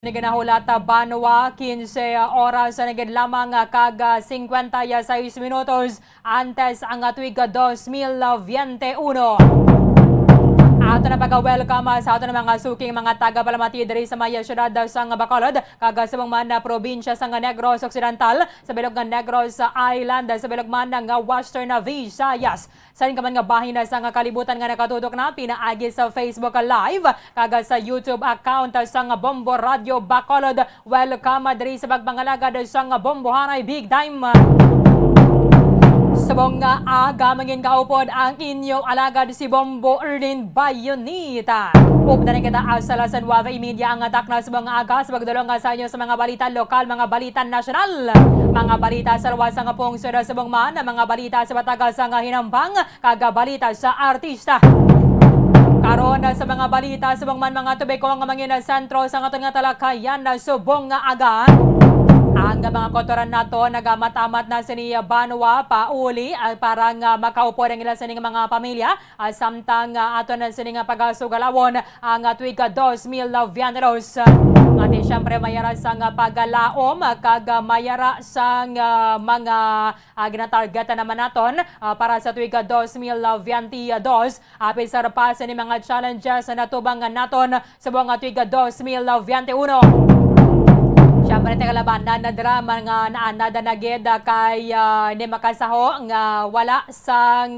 Naganahulata Banwa, 15 oras na naging lamang kaga 56 minutos antes ang tuig 2021. Ato na pag-welcome sa ato na mga suking mga taga-palamati diri sa maya syudad sa Bacolod, kaga sa mga probinsya sa Negros Occidental, sa bilog ng Negros Island, sa bilog man ng Western Visayas. Sa rin ka man nga bahin sa kalibutan nga nakatutok na pinaagi sa Facebook Live, kaga sa YouTube account sa Bombo Radio Bacolod. Welcome diri sa pagpangalagad sa Bombo Hanay Big Time. Sabong nga aga mangin kaupod ang inyong alagad si Bombo Erlin Bayonita. Upda na kita asala sa Nueva Media ang atak na sa mga aga sa pagdulong sa inyo sa mga balita lokal, mga balita nasyonal, mga balita sa luwas nga pong sura sa bangman, mga balita sa bataga sa nga hinambang, kaga balita sa artista. Karon sa mga balita sa bangman mga tubeko nga mangin sentro sa nga nga talakayan na subong nga aga. Ang mga kotoran nato nagamatamat na siniya Banwa pauli para nga makaupo ang ilan sa mga pamilya samtang ato na sining pagasugalawon ang tuig 2022. Ati syempre mayara sang pagalaom kag mayara sang mga ginatargeta naman naton para sa tuig 2022. Apisar pa sa ni mga challenges na natubang naton sa buong tuig 2021. Siyempre, tegalabanan na drama nga naanada na gid kay ni makasaho nga wala sang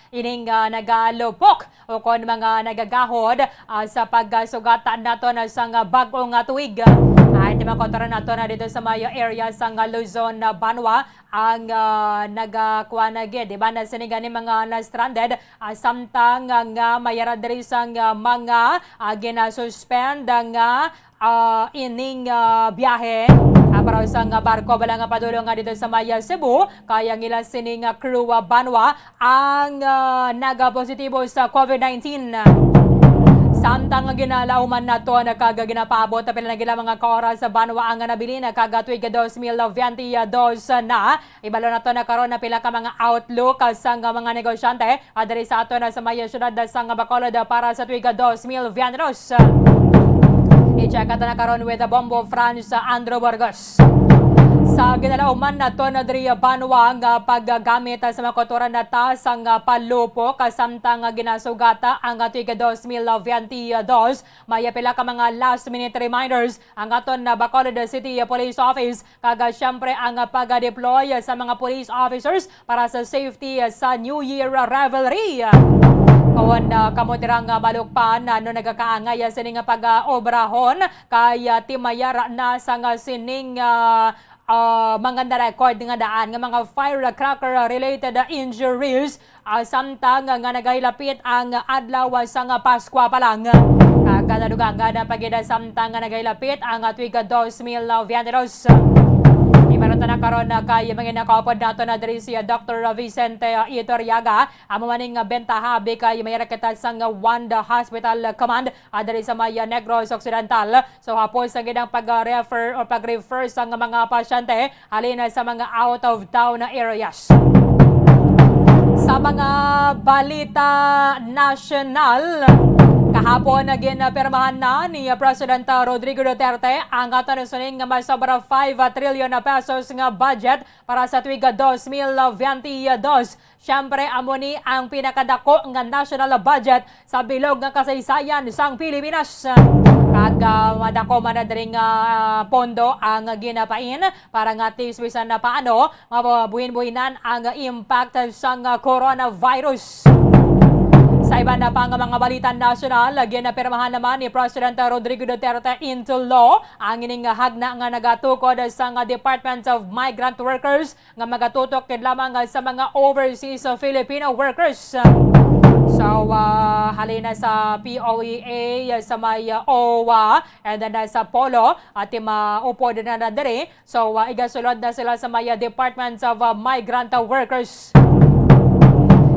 ining nagalupok o kon mga nagagahod sa pagsugatan nato na sang bag-ong tuig. Ay, di makontra nato na dito sa mayo area sang Luzon, Banwa ang nagakuha na gid. Diba na sinigan ni mga na-stranded samtang nga mayara diri sang mga ginasuspend nga ining biyahe para sa barko bala nga padulong nga dito sa Maya Cebu kaya ngila sining crew Banwa ang nagapositibo sa COVID-19. Samtang ginalauman na to nakaginapabot na pinagila mga kaoras sa Banwa ang nabili na kagatuig 2022 na. Ibalo na to na karon na pila ka mga outlook sa mga negosyante adiri sa ato na sa Maya syudad sa Bacolod para sa tuig 2022. I-check na karon with the Bombo France Andrew Burgos. Sa ginalauman na to na diri Banwa nga paggamit sa mga kotoran na ta sang palupo kasamtang ginasugata ang tuig 2022. May pila ka mga last minute reminders ang aton na Bacolod City Police Office kaga syempre ang pag-deploy sa mga police officers para sa safety sa New Year revelry. Kawan kamutirang malukpan no nagakaangay sining pag-obrahon kay timayara na sa sining mga na-record nga daan nga mga firecracker related injuries samtang nga nagailapit ang adlaw sa Pasko pa lang. Kadalugang na pagida samtang nga nagailapit ang tuig 2022. Imarata na karon na kay mga nakaupod nato na diri si Dr. Vicente Itoriaga amo maning bentahabi kay mayara kita sang Wanda Hospital Command diri sa Maya Negros Occidental. So hapon sa gidang pag-refer o pag-refer sa mga pasyente halin sa mga out of town areas. Sa mga balita national, kahapon ginapirmahan na ni President Rodrigo Duterte ang aton suning nga masobra 5 trillion na pesos nga budget para sa tuig 2022. Siyempre, amo ni ang pinakadako nga national budget sa bilog nga kasaysayan sang Pilipinas. Kaga madako man na diri nga pondo ang ginapain para nga tiswisan na paano mabuhin-buhinan ang impact sang coronavirus. Sa iba na pang mga balita nasyonal, ginapirmahan naman ni President Rodrigo Duterte into law ang ining hagna nga nagatukod sa Department of Migrant Workers nga magatutok kid lamang sa mga overseas Filipino workers. So, halina sa POEA, sa may OWA, and then sa POLO, at maupod na diri. So, igasulod na sila sa may Department of Migrant Workers.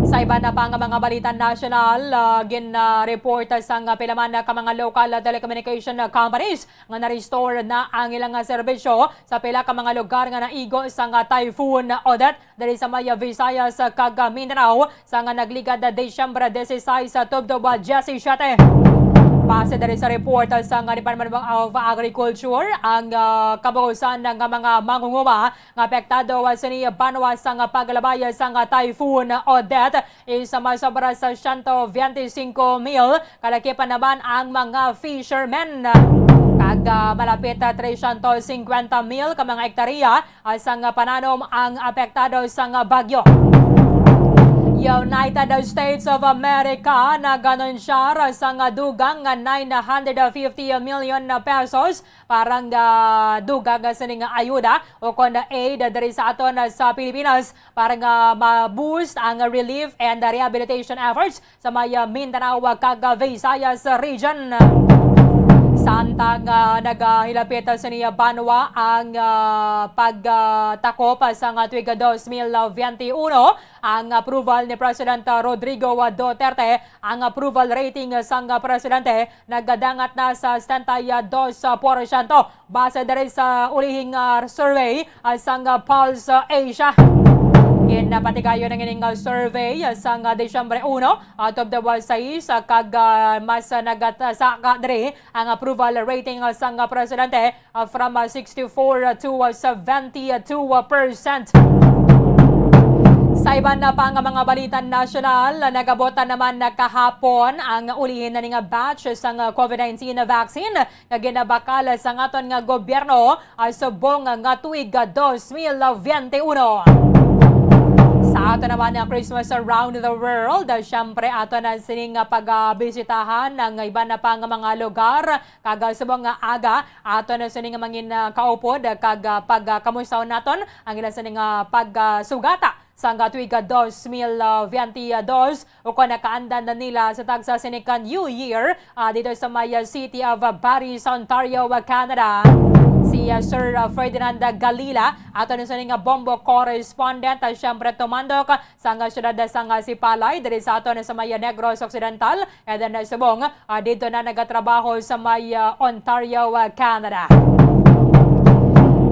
Sa iba na pang mga balita national, gin-report sa pilaman na mga local telecommunication companies nga na-restore na ang ilang serbisyo sa pila ka mga lugar nga naigo sa Typhoon Odette dali sa Maya Visayas kag Mindanao sa nga nagligad Disyembre 16 sa Tubdob 17. Base dahil sa report sa Department of Agriculture, ang kabuusan ng mga mangunguma ng apektado sa Banwa sa paglabay sa Typhoon Odette is masobra sa 125,000. Kalakipan naman ang mga fishermen. Malapit 350,000 ka mga hektarya sa pananom ang apektado sa bagyo. United States of America na ganon siya sa dugang 950 million pesos parang dugang sa ning ayuda o kon aid dari sa aton sa Pilipinas para ma-boost ang relief and rehabilitation efforts sa may Mindanao kag Visayas region. Samtang naghilapit sa Banwa ang pagtakop sa tuig 2021, ang approval ni President Rodrigo Duterte, ang approval rating sa presidente nagdadangat na sa 72%. Base dahil sa ulihing survey sa Pulse Asia. Napatigayon ng ining survey sa Desyembre 1 out of the 6 kag mas nagasaka diri ang approval rating sa presidente from 64 to 72%. Sa iban na pang mga balitan nasyonal, nagabota naman na kahapon ang ulihin na nga batch sa COVID-19 vaccine na ginabakal sa aton nga gobyerno sa buong nga tuig 2021. Sa ato naman ang Christmas around the world, syempre ato na sining pagbisitahan ng iba na pang mga lugar kag sa mga aga ato na sining mangin kaupod kag pagkamustaw naton ang ila sining pagsugata sa tuig 2022 o kung nakaandan na nila sa tagsa sinika New Year dito sa may City of Paris, Ontario, Canada. Si Sir Ferdinand Galila ato na sa bombo correspondent siyempre tumandok sa syudad sa Sipalay diri sa ato na sa may Negros Occidental and then subong dito na nagatrabaho sa may Ontario, Canada.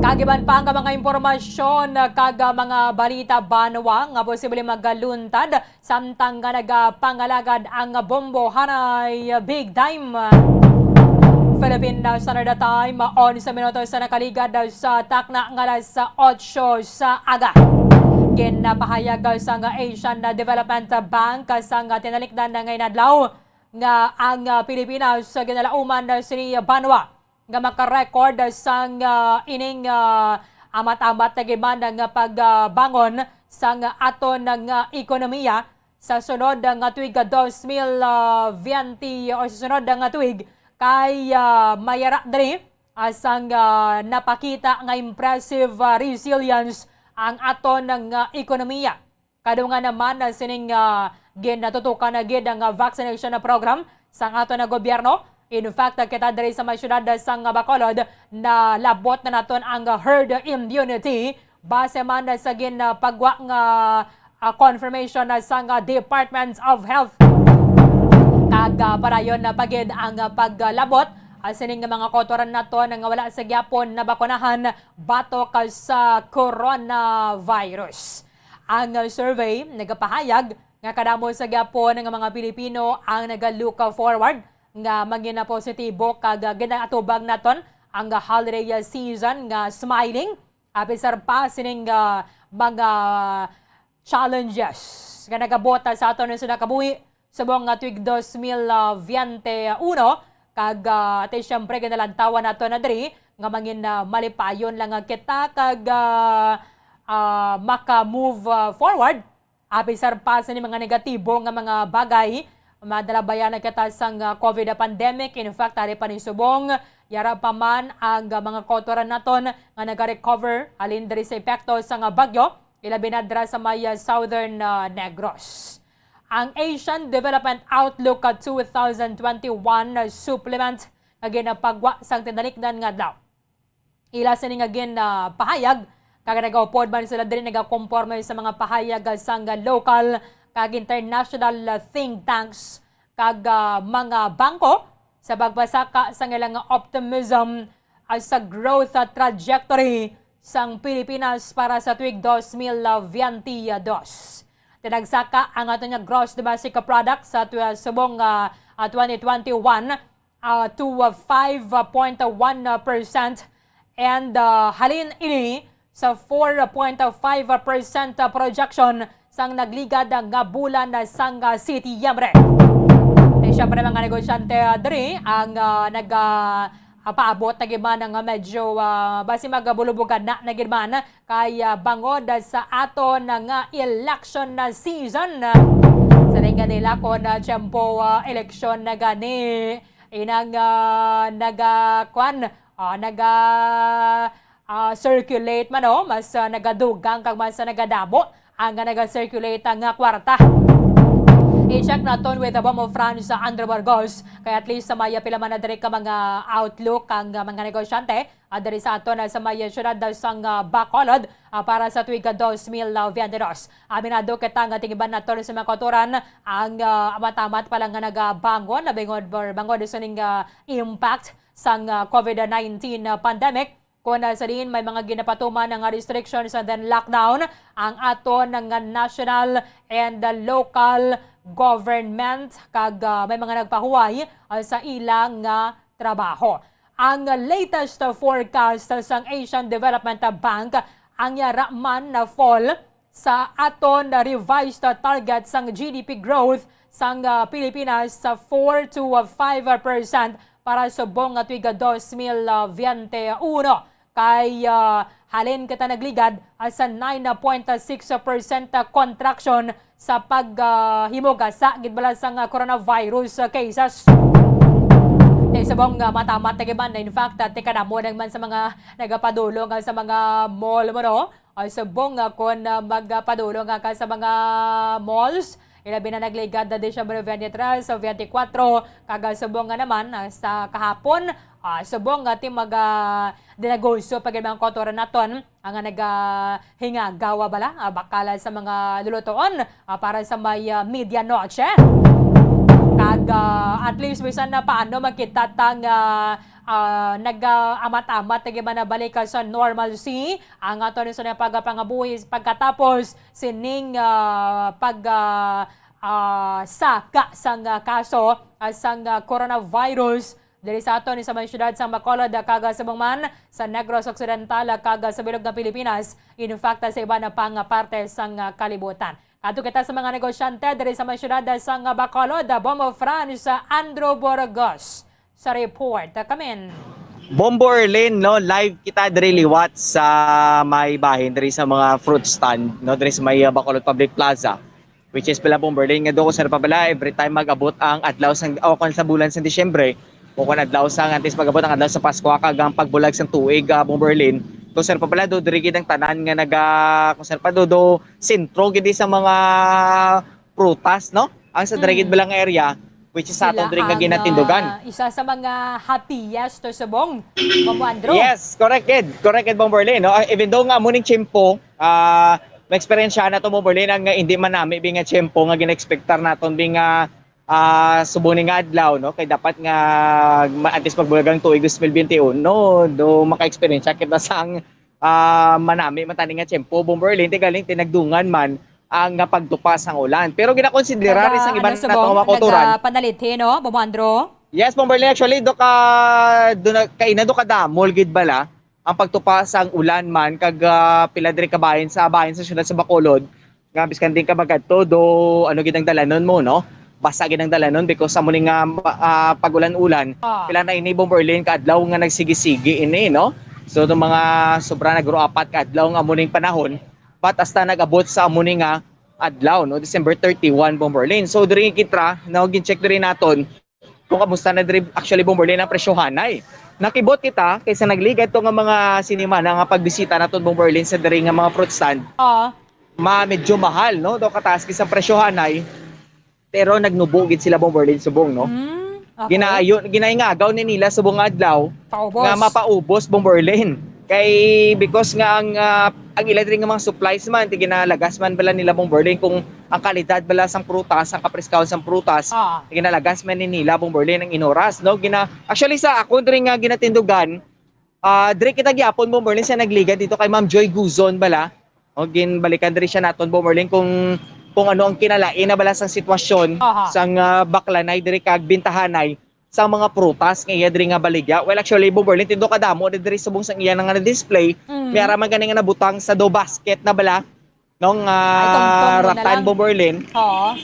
Kagiban pa ang mga impormasyon kag mga balita Banwa nga posible magaluntad samtang nga nagapangalagad ang bombo hanay big time. Philippine Standard Time, 11 minutos sa nakaligad sa takna ng alas 8 sa aga. Ginapahayag sa Asian Development Bank sa tinalikdan na ngayon adlaw nga ang Pilipinas sa ginalauman sa Banwa nga makarecord sa ining amat-amat na giman nga pagbangon sa aton nga ekonomiya sa sunod nga tuig 2020 o sa sunod nga tuig kay mayara diri asang napakita nga impressive resilience ang aton ng ekonomiya. Kadungan naman sining ginatutukan na gid ang vaccination program sa aton na gobyerno. In fact, kita diri sa may syudad sa Bacolod na labot na naton ang herd immunity base man sa ginpagwa nga confirmation sa Department of Health. Kag parayon na pagid ang paglabot sining mga kotoran nato nga wala sa gyapon na bakunahan batok sa coronavirus. Ang survey nagapahayag nga kadamo sa gyapon nga mga Pilipino ang nagalook forward nga maging positibo kag ginaatubag naton ang holiday season nga smiling apisar pa sining mga challenges nga nagabota sa aton sa nakabuhi sa buong tuig 2021 kag ate syempre ginalantawan nato na diri nga mangin malipayon lang kita kag maka-move forward apisar pa sa mga negatibo nga mga bagay madalabayan na kita sang COVID pandemic. In fact, ari pa ni subong yara pa man ang mga kotoran naton nga naga-recover alin diri sa epekto sa bagyo ilabi na dira sa may Southern Negros. Ang Asian Development Outlook 2021 supplement nga ginapagwa sang tinalikdan nga daw. Ila sini nga pahayag kag nagaupod man sila diri nagakomporme sa mga pahayag sang local kag international think tanks kag mga bangko sa pagbasaka sa ilang optimism sa growth trajectory sang Pilipinas para sa tuig 2022. Tinagsaka ang ato nga gross domestic product sa subong 2021 to 5.1%, and halin ini sa 4.5% projection sang nagligad nga bulan sang Setyembre. Siyempre mga negosyante diri ang paabot na giman nga medyo basi magabulubugan na giman kay bangod sa aton nga election season. Sa rin nila kon tiyempo election na gani inang circulate man mas nagadugang kag mas nagadamo ang naga-circulate nga kwarta. I-check naton with the Bomb of France sa Andrew Burgos. Kaya at least sa maya pila man na diri ka mga outlook ang mga negosyante diri sa aton sa maya syudad sang Bacolod para sa tuig 2022. Aminado kita nga tingiban naton sa mga kotoran ang matamat pa lang nga nagabangon na bangod sa ning impact sang COVID-19 pandemic. Kung sa din may mga ginapatuman ng restrictions and then lockdown ang aton ng national and local government kag may mga nagpahuway sa ilang trabaho. Ang latest forecast sang Asian Development Bank ang yaraman na fall sa aton revised target sang GDP growth sang Pilipinas sa 4 to 5% para sa buong tuig 2021. Kay halin kita nagligad sa 9.6% contraction sa paghimuga sa gidbala sang coronavirus cases. Sa buong matamat na in fact tikadamo naman sa mga nagapadulong sa mga mall mo no? Sa buong kung magpadulong ka sa mga malls, ilabi na nagligad na Disyembre 23 sa 24 kaga subong nga naman sa kahapon subong nga ti dinagosyo pag mga kotoran naton ang nagahingagawa bala bakala sa mga lulutoon para sa may medianoche. Kag at least bisan na paano magkita tang nag-amat-amat na balik sa normalcy ang ato sa pagpangabuhi pagkatapos sining saka sang kaso sang coronavirus diri sa aton sa mga syudad sa Bacolod kaga sa Bangman sa Negros Occidental kaga sa bilog ng Pilipinas in fact sa iba na pang parte sang kalibutan. Ato kita sa mga negosyante diri sa mga syudad sa Bacolod, Bomb of France sa Andrew Burgos sa report. Kamen. Bombo Erlin, no, live kita diri liwat sa may bahin diri sa mga fruit stand, no, diri sa may Bacolod Public Plaza, which is pala Bombo Erlin nga do ko sa pabala every time magabot ang adlaw sang sa bulan sa Disyembre o kun adlaw sang antes magabot ang adlaw sa Pasko kagang pagbulag sang tuig Bombo Erlin. Kung saan pa pala do diri gid ang tanan nga kung saan pa do sentro gid sa mga prutas, no, ang sa diri gid balang area which is sa aton diri nga ginatindugan. Isa sa mga happiest to subong, Mamo Andrew. Yes, correct kid Bombo Erlin, no. Even though nga muning tiyempo may experience na to Bombo Erlin ang hindi man nami bi nga tiyempo nga gina-expectar naton bi nga subuning nga adlaw, no, kay dapat nga antes pagbulagang tuig 2021 no do maka-experience kita sang manami matani nga tiyempo Bombo Erlin galing tinagdungan man ang pagtupas ang ulan. Pero ginakonsidera rin sa ibang natong makuturan. Panalithi, no, Bombo Andrew? Yes, Bombo Erlin, actually do kadamol gid bala ang pagtupas ang ulan man kag pila diri ka bahin sa syudad sa Bacolod. Nga biskan din ka magadto do ano gid ang dalanon mo, no? Basa gid ang dalanon because sa muning pag-ulan-ulan pila na ini Bombo Erlin kaadlaw nga nagsigi-sigi ini, no? So do mga sobra nagro apat kaadlaw nga muning panahon. But hasta nag-abot sa muning nga adlaw, no, December 31 Bombo Erlin. So diri kitra na gin-check diri naton kung kamusta na diri actually Bombo Erlin ang presyohanay. Nakibot kita kaysa nagligad to nga mga sinima na nga pagbisita naton Bombo Erlin sa diri nga mga fruit stand. Medyo mahal, no, do kataas sa presyohanay. Pero nagnubo gid sila Bombo Erlin subong, no. Okay. Ginaingagaw ni nila subong adlaw nga mapaubos Bombo Erlin. Kay because nga ang ilan rin ng mga supplies man ginalagas man bala nila Bombo Erlin kung ang kalidad bala sang prutas ang kapreskahon sang prutas ginalagas man ni nila Bombo Erlin ang inoras, no. Actually sa ako diri nga ginatindugan diri kita gyapon Bombo Erlin sa nagligad dito kay Ma'am Joy Guzon bala o ginbalikan diri siya naton Bombo Erlin kung ano ang kinalain na bala sang sitwasyon sang baklanay diri kag bintahanay sa mga prutas nga iya diri nga baligya. Well, actually Bomberlin tindo kadamo diri subong sang iya nga display. May araman gani nga nabutang sa do basket na bala nung Ay, tungtong mo na Rattan lang. Bomberlin Oo.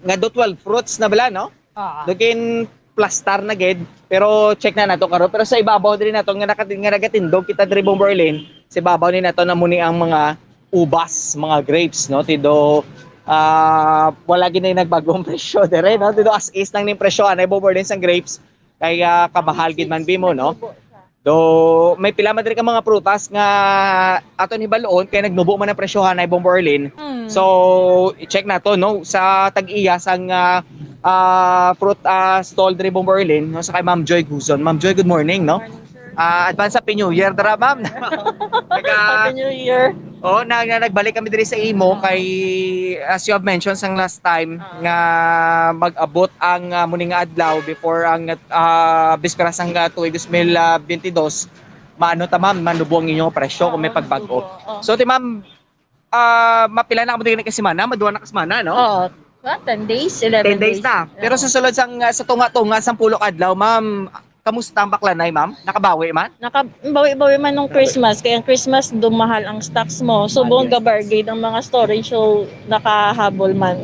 nga do 12 fruits na bala no. Oo. Dugin plastar na gid pero check na nato karon pero sa ibabaw diri nato nga nagatindog kita diri Bomberlin sa ibabaw ni nato na muni ang mga ubas, mga grapes no tido wala gid na nagbagong presyo dire no tido as is lang ning presyo anay Bomberlin sang grapes kaya kabahal gid man bimo no. Do may pila man diri ka mga prutas nga aton hibalon kay nagnubo man ang presyohan ay Bomberlin. So i-check nato no sa tag-iya sang fruit stall diri Bomberlin no sa kay Ma'am Joy Guzon. Ma'am Joy, good morning no. Advance Happy New Year dara ma'am. Happy New Year. Oh, nagbalik kami diri sa imo kay as you have mentioned sang last time nga mag-abot ang muning nga adlaw before ang bispera sang tuig 2022 maano ta ma'am manubong inyong presyo kung may pagbag-o. So ti ma'am mapila na kamo diri ka semana, maduwa na ka semana no? Oo. 10 days, 11 10 days na. Pero sa sulod sa tunga-tunga sang pulo adlaw ma'am, kamusta ang baklanay ma'am? Nakabawi man? Nakabawi-bawi man nung Christmas. Kaya ang Christmas, dumahal ang stocks mo. So, buong yes. gabargate ang mga storage. So, nakahabol man.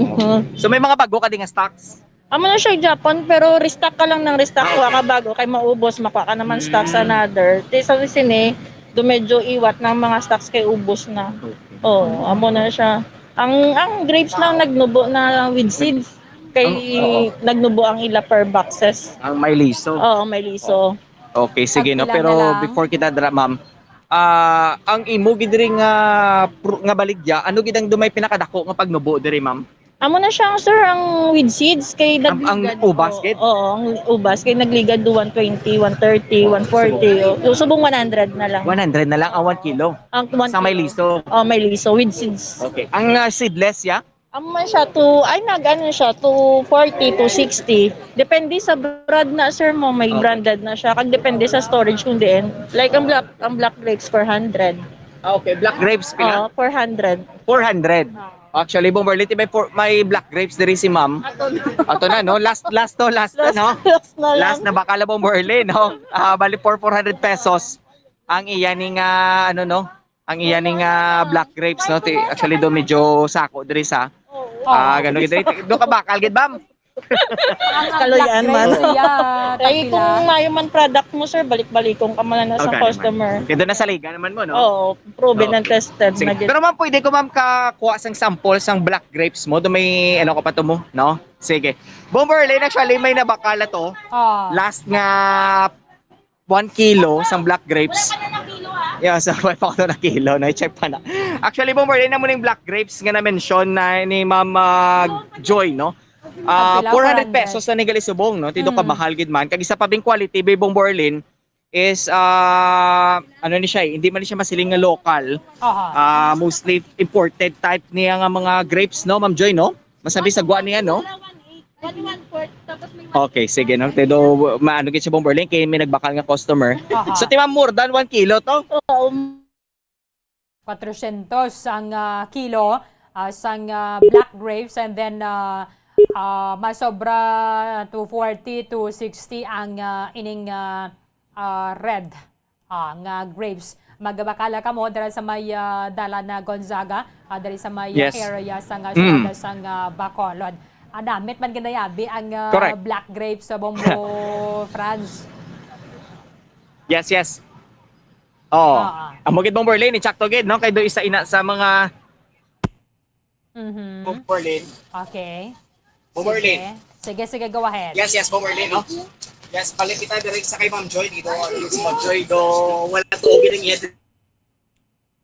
So may mga bago ka ding nga stocks? Amo na siya Japan, pero restock ka lang ng restock. Kuha ka bago, kay maubos, makuha ka naman stocks another. Sa sini, medyo iwat ng mga stocks kay ubos na. Oo, amo na siya. Ang grapes lang nagnubo na with seeds. Kay nagnubo ang ila per boxes. Ang may liso. Oo, may liso. Okay, sige no. Pagpila Pero na lang. before kita dra ma'am, ang imo gid diri nga baligya, ano gid ang dumay pinakadako nga pagnubo diri ma'am? Amo na siya, sir, ang with seeds kay Ang nagligad. ubas, kid? Oo, ang ubas kay nagligad do 120, 130, 140. So, subong 100 na lang. 100 na lang ang 1 kilo. Ang 1 Sa may liso. Oh, may liso with seeds. Okay. Ang seedless ya? Amo man siya nag-ano siya to 40 to 60. Depende sa brand na, sir mo, may Okay. branded na siya. Kag depende sa storage kung diin. Like ang black grapes 400. Okay, black grapes pila? Oo, 400. 400. Actually, Bomberlin, may black grapes diri si ma'am. Ato na no, last na no. Last na lang. Last na bakala Bomberlin no. Bali 400 pesos ang iyaning ano no, ang iyaning black grapes no. Actually do medyo sako diri sa ganun gid diri. Do ka bakal gid ma'am. Ang Kaloyan black man. grapes siya, Kaya tagpila. kung mayo man product mo, sir, balik-balikong ka man na sa Okay, customer. Kaya doon na sa liga naman mo no. Oo, proven Okay. and tested Sige. na gid. Pero ma'am, pwede ko ma'am kakuha sang sample sang black grapes mo. Do may ano ko pa to mo, no? Sige. Bomberlin, actually may nabakala to. Oh. Last nga 1 kilo sang black grapes. Yeah, so may pa ko na kilo, na check pa na. Actually, Bomberlin na mo ning black grapes nga na-mention na ni Ma'am Joy, no? Pila, 400 400 pesos na ni Subong, no? Tido ka mahal gid man. Kag isa pa bing quality by Bomberlin is ano ni siya, hindi man ni siya masiling nga local. Mostly imported type niya nga mga grapes, no, Ma'am Joy, no? Masabi sa guwa niya, no? Okay, sige, no? Tido maano gid si Bomberlin kay may nagbakal nga customer. So ti Ma'am, more than 1 kilo to? Oo, 400 ang kilo sang black grapes, and then masobra 240 to 60 ang ining red nga grapes. Magbakala ka mo dahil sa may dala na Gonzaga, dahil sa may Yes. area sang syudad sang Bacolod. Damit man ginayabi ang Correct. black grapes sa Bombo France. Yes, yes. Oh. Ah. Amo gid Bomberlin, i-check to gid, no? Kay do isa ina sa mga Bomberlin. Okay. Bomberlin. Sige, go ahead. Yes, yes, Bomberlin, no? Yes, palit kita direct sa kay Ma'am Joy dito. Si Ma'am Joy do wala to gid ang iya.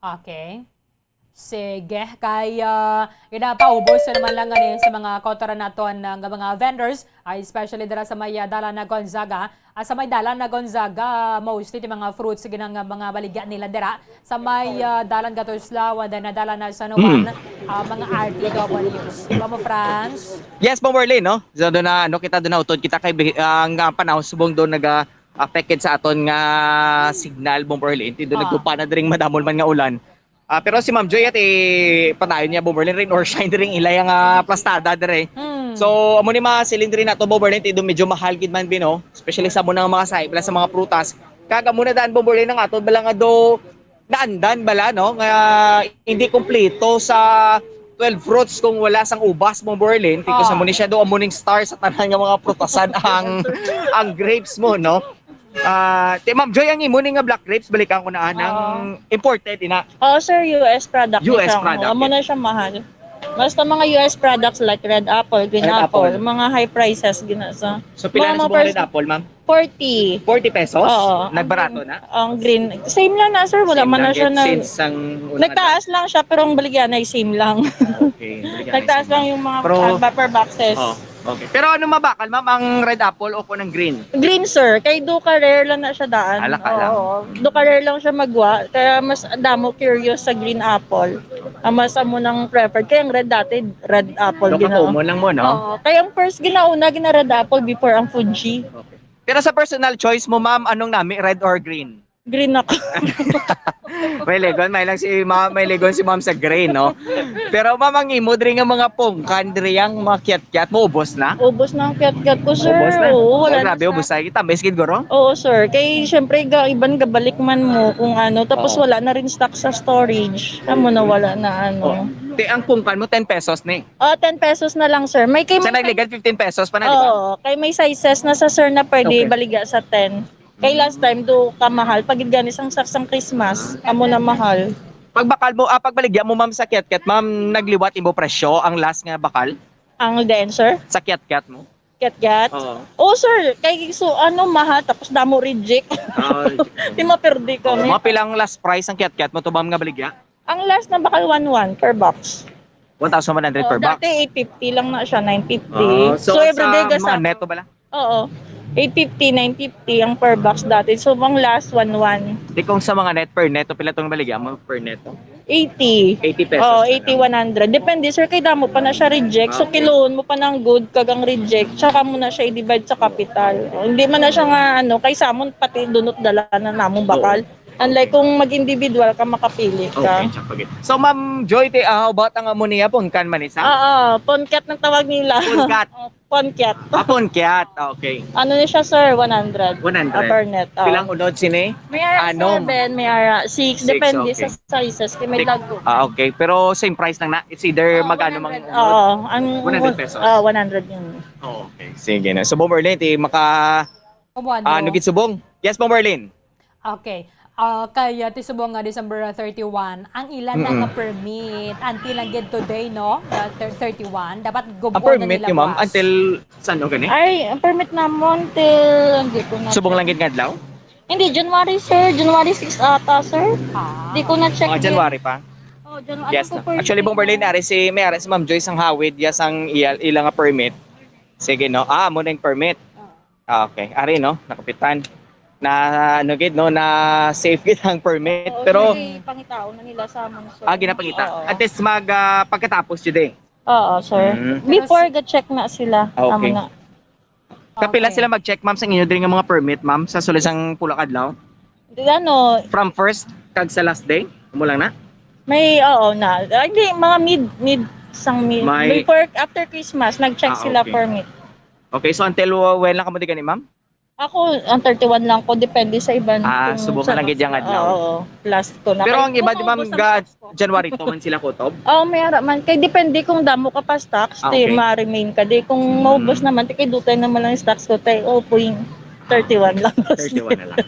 Okay. Sige, kaya paubos na naman lang sa mga kotoran naton ng mga vendors, especially dara sa may dala na Gonzaga. Sa may dala na Gonzaga, mostly ti mga fruits ginang mga baligya nila dira. Sa may dalan Gatuslaw, na dala na San Juan, mga RTWs. Diba mo, Franz? Yes, Bomberlin, no? So do na ano kita do na utod kita kay ang panahon subong do naga affected sa aton nga signal Bomberlin. Ti do nagtupa na diring madamol man nga ulan. Pero si Ma'am Joy at padayon niya Bomberlin rain or shine ring ilay ang plastada dire. So, amo ni mga silindri na to Bomberlin, do medyo mahal gid man bino, especially sa mo ng mga sahi, pala sa mga prutas. Kaga muna daan Bomberlin nga ato bala nga do naandan bala no nga hindi kompleto sa 12 fruits kung wala sang ubas Bomberlin, tiko sa mo ni siya do amuning star sa tanan nga mga prutasan ang grapes mo no. Ti Ma'am Joy, ang imuni nga black grapes balikan ko na ng imported ina. Oo, sir, US product. US siya. product, Amo na siya mahal. Basta mga US products like red apple, green Red apple, apple. mga high prices ginasa. So pila na Mga sa red pers- apple ma'am? 40. 40 pesos? Oo. Nagbarato na? Ang green, same lang na sir, wala Same man na lang siya yun na. since ang Nagtaas lang siya pero ang baligyan ay same lang. Okay. Nagtaas lang yung mga Pero- bumper boxes. Oh, okay. Pero ano mabakal ma'am, ang red apple o ko ng green? Green sir, kay Duca rare lang na siya daan. Ala ka lang. Oo. Duca rare lang siya magwa, kaya mas damo curious sa green apple. Ang mas amo nang preferred. Kaya ang red dati, red apple Doon ka ginawa. common lang mo, no? Oo. Kaya ang first ginauna, gina red apple before ang Fuji. Okay. Pero sa personal choice mo ma'am, anong nami, red or green? Green ako. May legon, may lang si ma'am, may legon si ma'am sa green, no? Pero ma'am, ang imo diri nga mga pungkan diri ang mga kiat-kiat mo ubos na? Ubos na ang kiat-kiat ko sir. Ubos na. Oo, wala Oh, grabe, na ubos na. Kita, beskid guro? Oo, sir. Kay syempre iban gabalik man mo kung ano, tapos Oo. wala na rin stock sa storage. Amo na wala na ano. Te, ang pungkan mo, 10 pesos ni. 10 pesos na lang, sir. May kay Sa nagligan, 15 pesos pa na, di ba? Oo, kay may sizes na sa sir na pwede Okay. baliga sa 10. Kay last time do kamahal pag gani sang saksang Christmas, amo na mahal. Pag bakal mo, pagbaligya mo ma'am sa kiat-kiat, ma'am, nagliwat imo presyo ang last nga bakal Ang dancer, sa kiat-kiat mo? cat. Oo. Oh, sir, kay so ano mahal tapos damo reject. Di maperdi kami. Mga pilang last price ang kiat-kiat mo to ma'am nga baligya? Ang last na bakal 1,1 per box. 1,100 per box. Dati 850 lang na siya, 950. Oh, so everyday sa mga gasa. neto bala? Oo. 850, 950 ang per box dati. So ang last 1,1 Di kung sa mga net per neto pila tong baligya mo per neto? 80. 80 pesos. Oh, na 80, lang. 100. Depende sir, kay damo pa na siya reject. So Okay. kiloon mo pa ng good kagang reject. Tsaka mo na siya i-divide sa capital. Hindi man na siya nga ano, kay samon pati dunot dala na namong bakal. Unlike kung mag-individual ka makapili Okay, ka. tsapagit. So ma'am Joy, how about ang ammonia pungkan man isa? Poncat ng tawag nila. Pungkat. Poncat. Punkyat. Okay. Ano na siya sir? 100. 100. Per net. Pilang unod sini? May ara Anom. 7, may ara 6. Depende okay. sa sizes. Kaya may lago. Okay. Pero same price lang na. It's either magano mang 100. Oo. 100 pesos. 100 yun. Oh, okay. Sige na. So Bomberlin, maka Kumwando. nugit subong. Yes, Bomberlin. Okay. Kaya tisubong nga December 31, ang ilan na nga permit until again today, no? The 31, dapat Ang gubo na permit nila niyo ma'am until saan no gani? Ay, ang permit naman till hindi ko na. Subong lang gid nga adlaw? Hindi, January sir. January 6 ata sir. Hindi ko na check. Mga January pa. Oh, January. Yes na. Actually Bomberlin ari si may ari si Ma'am Joy sang hawid yes ang ilang nga permit. Sige no. Mo na yung permit. Okay. Ari no, nakapitan. Na ano gid no na safe gid ang permit pero pangitao na nila sa amon sir. ginapangita. Oo. At least pagkatapos jud eh. Oo, sir. Before ga-check na sila. Okay. Amo na. Kapila sila mag-check ma'am sa inyo diri nga mga permit ma'am sa sulod sang pula ka adlaw? Di ano, From first kag sa last day? Mo lang na? may na. Ay, hindi, mga mid sang mid. May- Before after Christmas nag-check sila Okay. permit. Okay, so until when lang kamo di gani ma'am? Ako, ang 31 lang ko, depende sa iban. Subukan lang gid yang adlaw. Oo, last ko na. Pero Kaya ang iba kung di ma'am maubos ang ga stocks ko. January to man sila kutob. Oo, may ara man. Kaya depende kung damo ka pa stocks, Okay. ma-remain ka. Di kung maubos naman, kay dutay naman lang yung stocks ko, tayo, 31 lang. 31 na lang.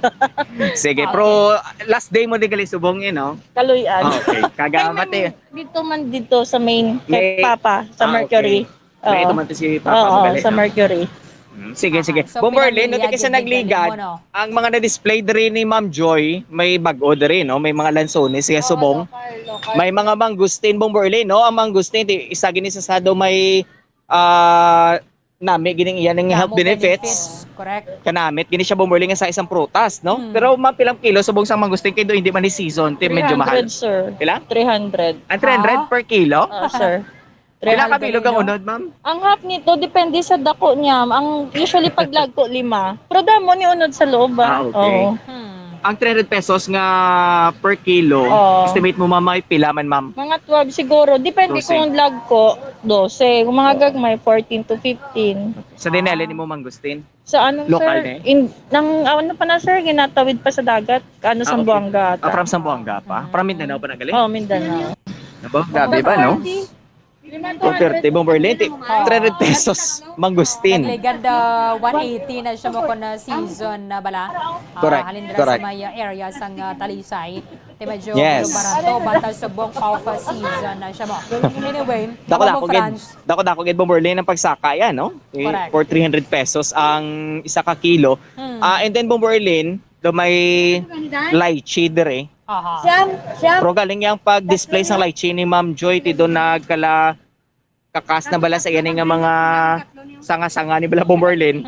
Sige, pero last day mo di gali subong no? Kaluyan. Okay, Kaya kagamate. dito man dito sa main, kay May- Papa, sa Mercury. May Oo. ito man to si Papa Oo, Magali. sa Mercury. Sige, sige. So, Bomberlin, no, pinamilihan kasi yung nagligad, bigyan mo, no? ang mga na-display diri ni Ma'am Joy, may bag-o diri, no? May mga lansones, siya subong. Local. May mga mangustin, Bomberlin, no? Ang mangustin, isa gini sa sado may nami gining iyan ng health Damo benefits. Correct. Kanamit, gini siya Bomberlin nga sa isang prutas, no? Pero ma'am, pilang kilo subong sang mangustin kay do hindi man ni season, ti medyo 300, mahal. sir. Pila? 300. Ang 300 per kilo? Sir. Pila 300. ka bilog ang unod, ma'am? Ang half nito, depende sa dako niya. Ang usually paglag ko, 5. Pero damo ni unod sa loob. Okay. Oo. Ang 300 pesos nga per kilo, Oo. estimate mo ma'am ay pila man ma'am? Mga 12 siguro. Depende 12. kung lag ko. 12. Kung mga gagmay, 14 to 15. Sa dinali ni mo mangustin. Sa ano, Local sir? na Ano pa na, sir? Ginatawid pa sa dagat. Ano, sa okay. Buanga. From Sambuanga pa. From Mindanao pa nagaling. Oh, Mindanao. Nabo, grabe ba, no? 230 Bomberlin, 300 pesos mangustin. Nagligad 180 na siya mo ko na season na bala. Correct, Halindra correct. sa may area sang Talisay. Te medyo Yes. barato banta sa buong off season na siya mo. Anyway, Dako gid Bomberlin ang pagsaka yan, no? Correct. For 300 pesos ang isa ka kilo. And then Bomberlin, do may lychee dire. Aha. Pero galing yung pag-display sa lychee ni Ma'am Joy, ti doon nagkala kakas na bala sa yan nga mga sanga-sanga ni bala Bomberlin.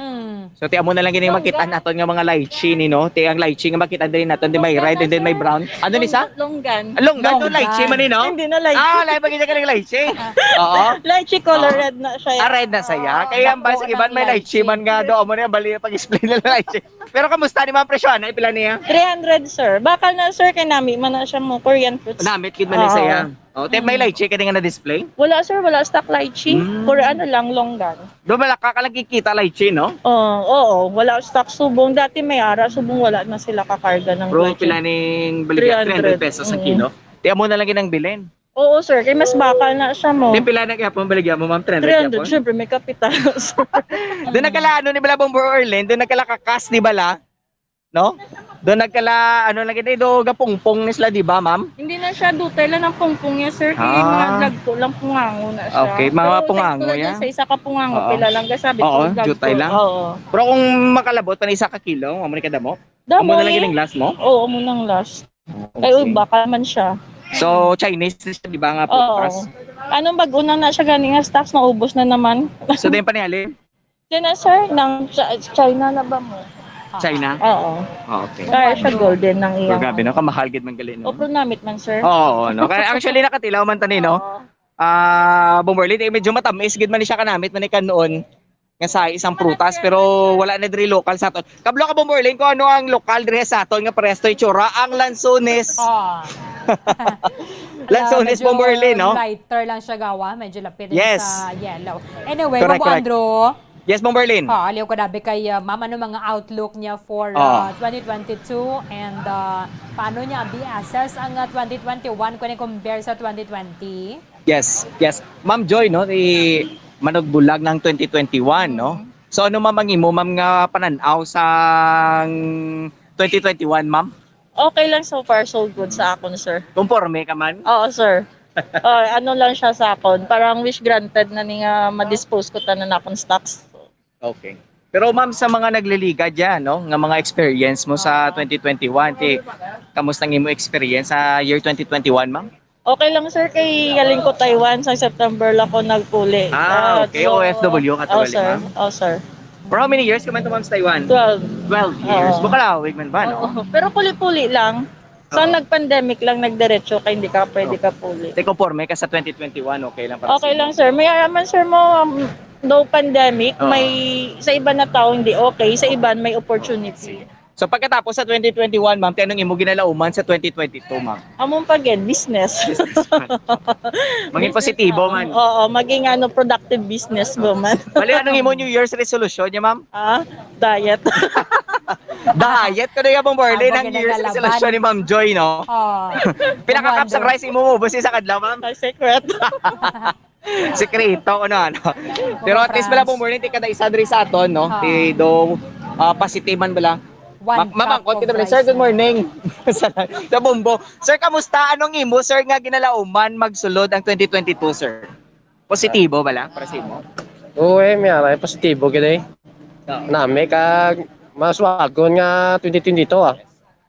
So ti amo na lang gini makita naton nga mga lychee ni no. Ti ang lychee nga makita din naton di may red and then may brown. Ano ni sa? Longgan. Longgan to lychee man ni no? Hindi na lychee. Lahi pa kita kaning lychee. Oo. Lychee color red na siya. Red na saya. Kaya ang base iban may lychee man nga do amo na bali pag-display na lychee. Pero kamusta ni Ma'am presyo na pila niya? 300, sir. Bakal na, sir, kay nami man na siya mo Korean fruits. Namit kid man ni saya. Oh, te may lychee kini nga na display. Wala, sir, wala stock lychee. For ano lang, longgan. Do bala ka lang kikita lychee no? Oo, wala stock subong. Dati may ara, subong wala na sila kakarga ng Bro, lychee. pila ning baligya 300 pesos ang kilo. Ti amo na lang ginang bilin. Oo, sir, kay mas bakal na siya mo. Ti pila na gyapon baligya mo Ma'am 300 gyapon. 300, syempre may kapital. sir. Doon nagkala ano ni bala Bomber Orlen, doon nagkala kakas ni bala. No? Doon nagkala ano lang gid do gapungpong ni sila di ba, Ma'am? Hindi na siya dutay lang ng pungpong niya, sir. Kaya mga lagto lang pungango na siya. Okay, mga Pero pungango tulad yan. yan. Sa isa ka pungango, Oo. pila lang gasabi. Oo, jutay lang. Oo. Pero kung makalabot pa ni isa ka kilo, amo ni kada mo. Damo Amo na lang eh. gining glass mo. Oo, mo nang last. Kay bakal man siya. So Chinese dish di ba nga Oo. prutas? Anong bag-una na siya ganing nga stocks, naubos na naman. So din pa ni Ali? Yan na, sir, ng China na ba mo? China? Oo. Okay. Kaya siya golden ng Pero iyang. grabe no, kamahal gid man gali no. O, pronamit man, sir. Oo, no. Kaya actually nakatilaw man tani no. Bomberlit medyo matamis gid man ni siya kanamit man ni kan noon nga sa isang prutas pero wala na diri local sa aton. Kablo ka Bomberlin ko ano ang lokal diri sa aton nga presto itsura ang lansones. Oh. Lansones Bomberlin no. Lighter lang siya gawa, medyo lapit Yes. sa yellow. Anyway, Correct, Ma'am correct. Andrew. Yes Bomberlin. Aliw ko dabi kay Ma'am, ano mga outlook niya for 2022 and paano niya i-assess ang 2021 kung i-compare sa 2020? Yes, yes. Ma'am Joy no, manugbulag ng 2021 no. So ano mamangimo ma'am nga pananaw sa 2021 ma'am? Okay lang so far, so good sa akon, sir. Conforme ka man? Oo, sir. Ano lang siya sa akon. Parang wish granted na ni nga ma-dispose ko tanan akong stocks. Okay. Pero ma'am sa mga nagliliga diyan no, nga mga experience mo sa 2021, kamusta ang imo experience sa year 2021 ma'am? Okay lang, sir, kay galing ko Taiwan sa September lang ko nagpuli. Okay, OFW ka to galing ma'am. Oh, sir. For how many years ka man to ma'am sa Taiwan? 12. 12 years. Oo. Bukalawig man ba no? Oo. Pero puli-puli lang. So, Oo. nag-pandemic lang, nagdiretso kay hindi ka pwede ka puli. Te conforme ka sa 2021, okay lang para Okay sa lang, sir. May araman, sir, mo, no pandemic, Oo. may sa iba na tao hindi okay, sa iba may opportunity. So pagkatapos sa 2021 ma'am, tanong imo ginalauman sa 2022 ma'am. Among pagin, business. Maging positibo man. Oo, maging productive business woman. Bali anong imo New Year's resolution niya ma'am? Diet. Diet ko na yung Bomberlin Abo, ng New Year's ginagalaban. resolution ni Ma'am Joy no. Oh. Pinakakap sa rice imo mo busi sa kadlaw ma'am. Secret. Sekreto ko na ano. Pero at least bala Bomberlin ti kada isa diri sa aton no. Ti do positiban bala. Ma'am, konti na sir, good morning. Sa Bombo. Sir, kamusta? Anong imo, sir, nga ginalauman magsulod ang 2022, sir? Positibo ba lang para sa imo? Oo, may aray positibo gid Nami kag maswagon nga 2022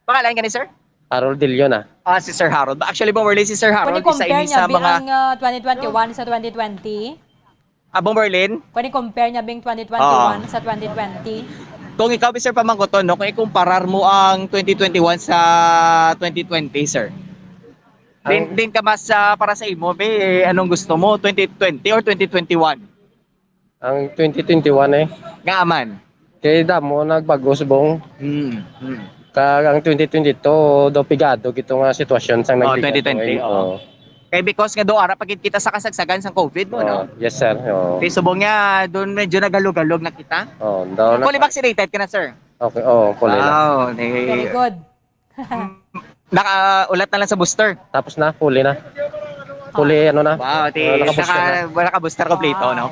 Pangalan ka ni sir? Harold Dillo na. Si Sir Harold. Actually, Bomberlin, si Sir Kung Harold, isa i-compare ini niya sa bing mga... ang 2021 sa 2020, Bomberlin, kung i-compare niya bing 2021 sa 2020, kung ikaw, Sir Pamangkoton, no, kung ikumparar mo ang 2021 sa 2020, sir, din ka mas para sa imo, anong gusto mo, 2020 or 2021? Ang 2021 Nga aman. kay damo nagbago subong kag ang 2022 do pigado gito nga sitwasyon sang nagligat. 2020, oo. Kay because nga do ara pagit kita sa kasagsagan sa COVID mo, no? Yes, sir. Oo. Kay subong niya doon medyo nagalog-galog na kita. Oh, daw na. Fully vaccinated ka na, sir? Okay, oh, puli na. Wow, Very good. Nakaulat na lang sa booster. Tapos na, puli na. Puli, ano na? Wow, Naka-booster naka-booster kompleto, no?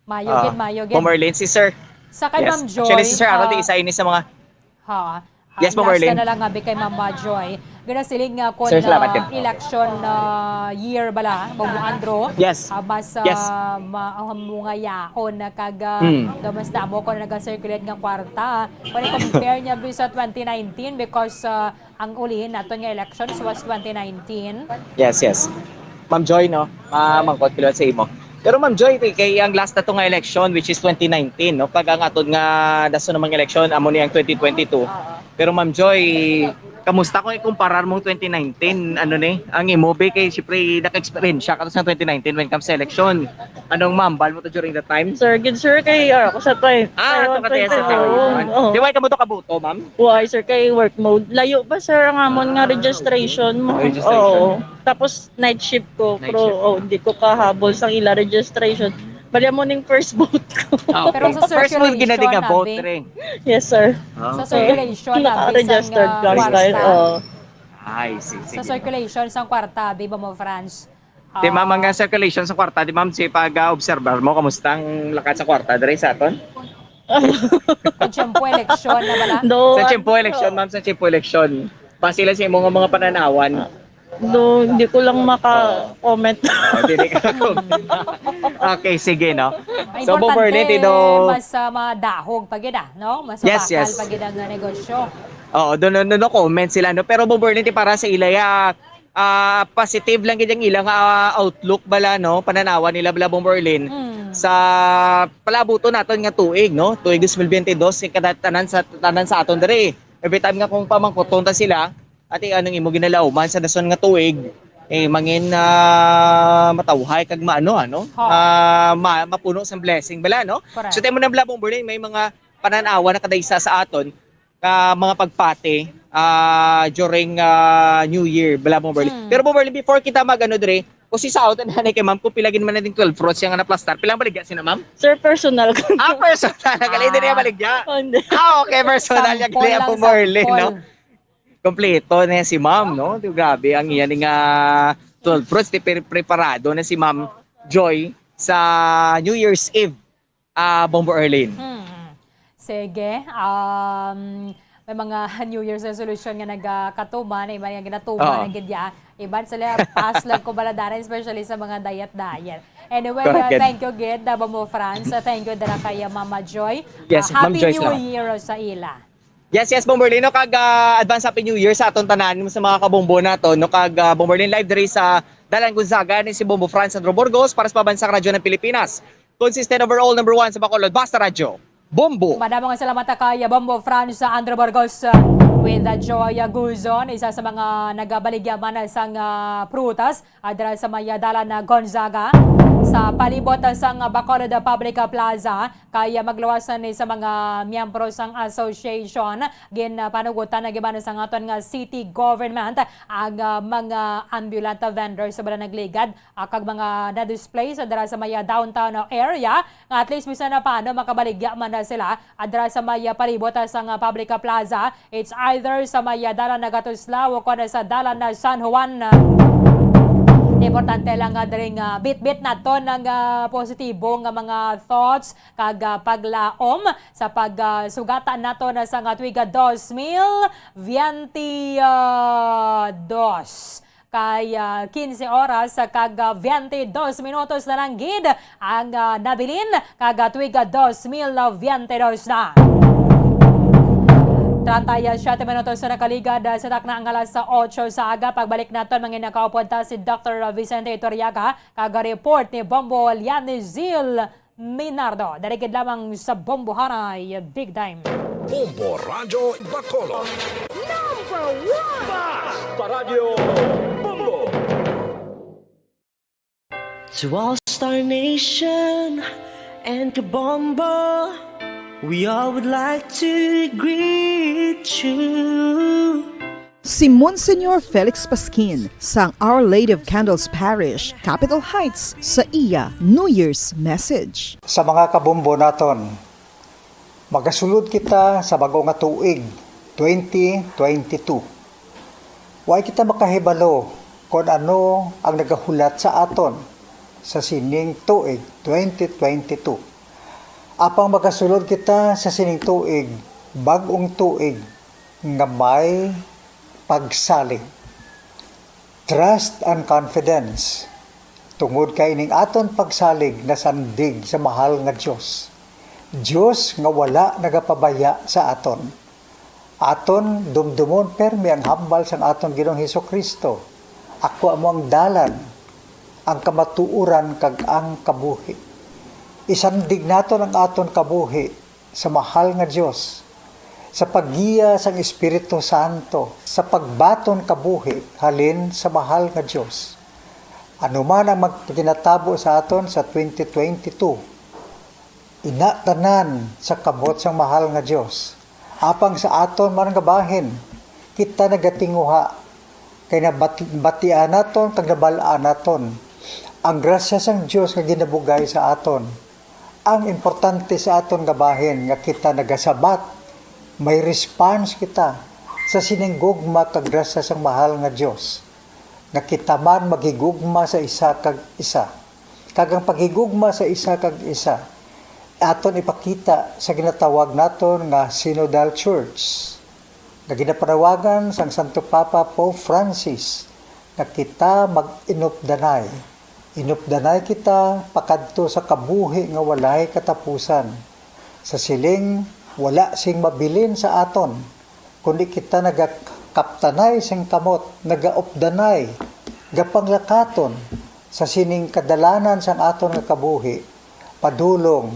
Mayugin, Ah, mayugin. Pumerlin, si sir. Sa kay Ma'am Joy. Actually, si sir, ano, isa ini sa mga... Yes, Ma'am last Merlin. na lang gabi kay Ma'am Joy. Gana siling nga kon Sir, salamat din. election year bala, Bongbong Andro. Yes. Mas Yes. mga yakon na kaga damas damo ko na nag-circulate nga kwarta. When compare niya sa 2019 because ang ulihin nato nga elections was 2019. Yes, yes. Ma'am Joy, no? Mangkot kilo sa imo. Pero Ma'am Joy, kay ang last na to nga election which is 2019, no? Pag ang atod nga daso namang election amo ni ang 2022. Pero Ma'am Joy, kamusta kung ikumparar mong 2019, ano ni? Ang imobe kay siyempre naka-experience siya kato sa 2019 when comes sa election. Anong mambal mo to during that time? Sir, good sir, kay ako sa time. Ito ka tayo sa taon. Di ba ka mo to kabuto, ma'am? Why, sir, kay work mode. Layo ba, sir, ang amon nga registration mo? Registration. Oo. Tapos, night shift ko. Night Pero, shift. hindi ko kahabol sa ila registration. Bali mo ning first vote ko. Pero sa First mo circulation, ginading nga vote abi. ring. Yes, sir. Sa circulation, Naka-registered bisang, last time. kwarta. Oo. Ay, sige. Sa circulation sang kwarta, di ba mo, France? Di ma'am, ang circulation sa kwarta, di ma'am, si pag-observer mo, kamusta ang lakad sa kwarta, dire sa aton? Kung tiyempo election na bala. Do, Sa Chimpo election, ma'am, sa Chimpo election. Base lang sa mga pananawan. do, hindi ko lang maka-comment. Hindi ka Okay, sige, no? Ang So, importante, Boberlin, ito... mas madahog pag ina, no? Mas Yes, mabakal yes. pag ina nga negosyo. Oo, doon no comment sila, no? Pero Boberlin, para sa ilaya, positive lang ganyang ilang outlook bala, no? Pananawan nila bala Boberlin. Sa palabuto naton nga tuig, no? Tuig 2022, kadatanan sa aton dere. Every time nga kung pamangkotonta sila, ati anong imo ginalauman sa dason nga tuig, mangin matawhay kag maano ano, mapuno sa blessing bala, no? Correct. So tayo mo na bala Boberlin, may mga pananawa na kadaysa sa aton mga pagpate during New Year bala Boberlin. Pero Boberlin, before kita magano dire, kung si Sao tanay kay ma'am, kung pilagin man nating 12 fruits yung na plastar, pilang baligya sina ma'am? Sir, personal ko. Personal, nagalay din niya baligya. Hindi. Okay, personal yung Sampol kaya lang, Boberlin, sampol. no? Kompleto na si ma'am, no? Di, grabe, ang iyan nga 12 fruits, di preparado na si ma'am Joy sa New Year's Eve, Bombo Erlin. Sige. May mga New Year's resolution nga nagkatuman, iba nga ginatuman, Oo. gidya. Iban sila, pass lang ko baladaran, especially sa mga diet. Anyway, Correct. thank you, Gid, Dabo mo, France. Thank you, dara kay Mama Joy. Yes, Ma'am Happy Joy, New salamat. Year sa ila. Yes, Bomberlin, no, kag advance Happy New Year sa aton tanan sa mga kabombo nato, no, kag Bomberlin live diri sa Dalan Gonzaga ni si Bombo France Sandro Burgos para sa pabansang radyo ng Pilipinas. Consistent overall number 1 sa Bacolod, Basta Radyo, Bombo. Madamang salamat kay Bombo France sa Andrew Burgos with Joy Guzon, isa sa mga nagabaligyaman sa prutas adra sa Mayadala na Gonzaga sa palibot sang Bacolod Public Plaza kaya magluwasan ni sa mga miyembro sang association gin panugutan na giban sa aton nga city government ang mga ambulant vendors sa bala nagligad kag mga na-display sa dara sa Maya downtown area nga at least bisan na paano makabaligya man na sila adra sa Maya palibot sang Public Plaza. It's either sa Maya Dalan na Gatuslao o kung sa Dalan na San Juan. Importante lang nga dring bit-bit na to ng positibo nga mga thoughts kag paglaom sa pagsugatan nato na sa tuiga 2022 kay 15 oras kag 22 minutos na lang gid ang nabilin kag tuiga 2022 na. 37 minutos na nakaligad sa takna ang alas sa 8 sa aga. Pagbalik natin, mga nakaupunta si Dr. Vicente Iturriaga, kaga-report ni Bombo Lianizil Minardo. Darigid lamang sa Bombo Haray, Big Time. Bombo Radyo Bacolod. Number 1! Basta Radyo Bombo! To all Star Nation and Kabombo, we all would like to greet you. si Monsignor Felix Pasquin sang Our Lady of Candles Parish, Capitol Heights sa iya New Year's message. Sa mga kabumbo naton, magasulod kita sa bago nga tuig 2022. Way kita makahibalo kung ano ang nagahulat sa aton sa sining tuig 2022. Apang magasulod kita sa sining tuig, bagong tuig nga may pagsalig. Trust and confidence tungod kay ining aton pagsalig na sandig sa mahal nga Dios. Dios nga wala nagapabaya sa aton. Aton dumdumon permi ang hambal sang aton Ginoong Hesukristo. Ako amo ang dalan, ang kamatuuran kag ang kabuhi. Isandig naton ang aton kabuhi sa mahal nga Dios, sa paggiya sang Espiritu Santo, sa pagbaton kabuhi halin sa mahal nga Dios. Ano man ang magtinatabo sa aton sa 2022, inatanan sa kabot sang mahal nga Dios. Apang sa aton man nga bahin, kita nagatinguha kay nabatian naton kag nabalaan naton ang grasya sang Dios nga ginabugay sa aton. Ang importante sa aton nga bahin nga kita nagasabat, may response kita sa siningugma kag grasya sang mahal nga Dios. Nga kita man magigugma sa isa kag isa. Kag ang pagigugma sa isa kag isa, aton ipakita sa ginatawag naton nga Synodal Church. Na ginapanawagan sang Santo Papa Pope Francis na kita mag-inupdanay. Inupdanay kita pakadto sa kabuhi nga walay katapusan. Sa siling wala sing mabilin sa aton, kundi kita nagakaptanay sing kamot, nagaupdanay, gapanglakaton sa sining kadalanan sang aton nga kabuhi, padulong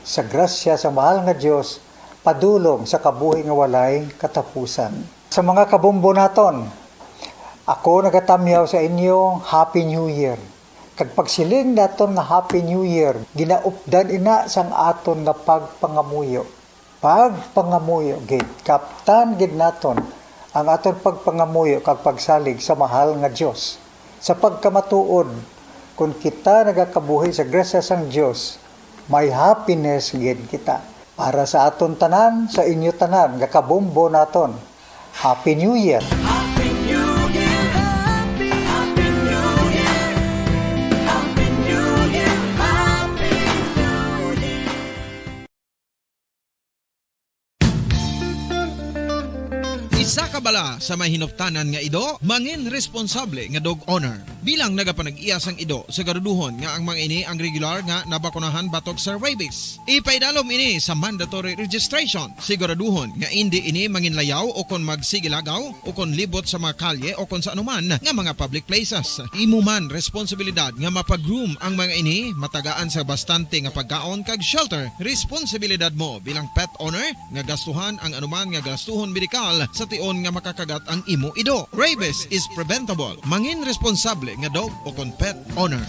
sa grasya sa mahal nga Dios, padulong sa kabuhi nga walay katapusan. Sa mga kabumbo naton, ako nagatamyaw sa inyo, Happy New Year. Kag pagsiling naton nga Happy New Year, ginaupdan ina sang aton nga pagpangamuyo. Pagpangamuyo gid, kaptan gid naton ang aton pagpangamuyo kag pagsalig sa mahal nga Dios. Sa pagkamatuod, kung kita nagakabuhi sa grasya sang Dios, may happiness gid kita. Para sa aton tanan, sa inyo tanan, nga kabumbo naton. Happy New Year! Isa ka bala sa mahinuptanan nga ido, mangin responsable nga dog owner. Bilang nagapanag-iyas ang ido, siguraduhon nga ang mga ini ang regular nga nabakunahan batok sa rabies. Ipaidalom ini sa mandatory registration. Siguraduhon nga hindi ini manginlayaw o kon magsigilagaw o kon libot sa mga kalye o kon sa anuman nga mga public places. Imuman responsibilidad nga mapag-groom ang mga ini, matagaan sa bastante nga pagkaon kag shelter. Responsibilidad mo bilang pet owner nga gastuhan ang anuman nga gastuhon medikal sa tion nga makakagat ang imo ido. Rabies is preventable. Mangin responsable nga dog o kon pet owner.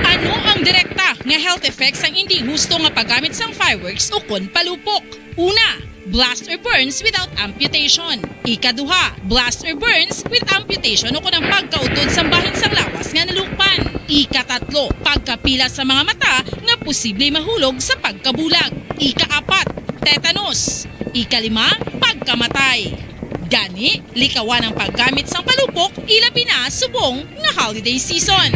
Ano ang direkta nga health effects ang hindi gusto nga paggamit sang fireworks o kon palupok? Una, blast or burns without amputation. Ikaduha, blast or burns with amputation o kon ang pagkautod sa bahin sang lawas nga nalukpan. Ikatatlo, pagkapila sa mga mata nga posible mahulog sa pagkabulag. Ikaapat, tetanus. Ikalima, pagkamatay. Gani, likawan ang paggamit sang palupok ilabi na subong nga holiday season.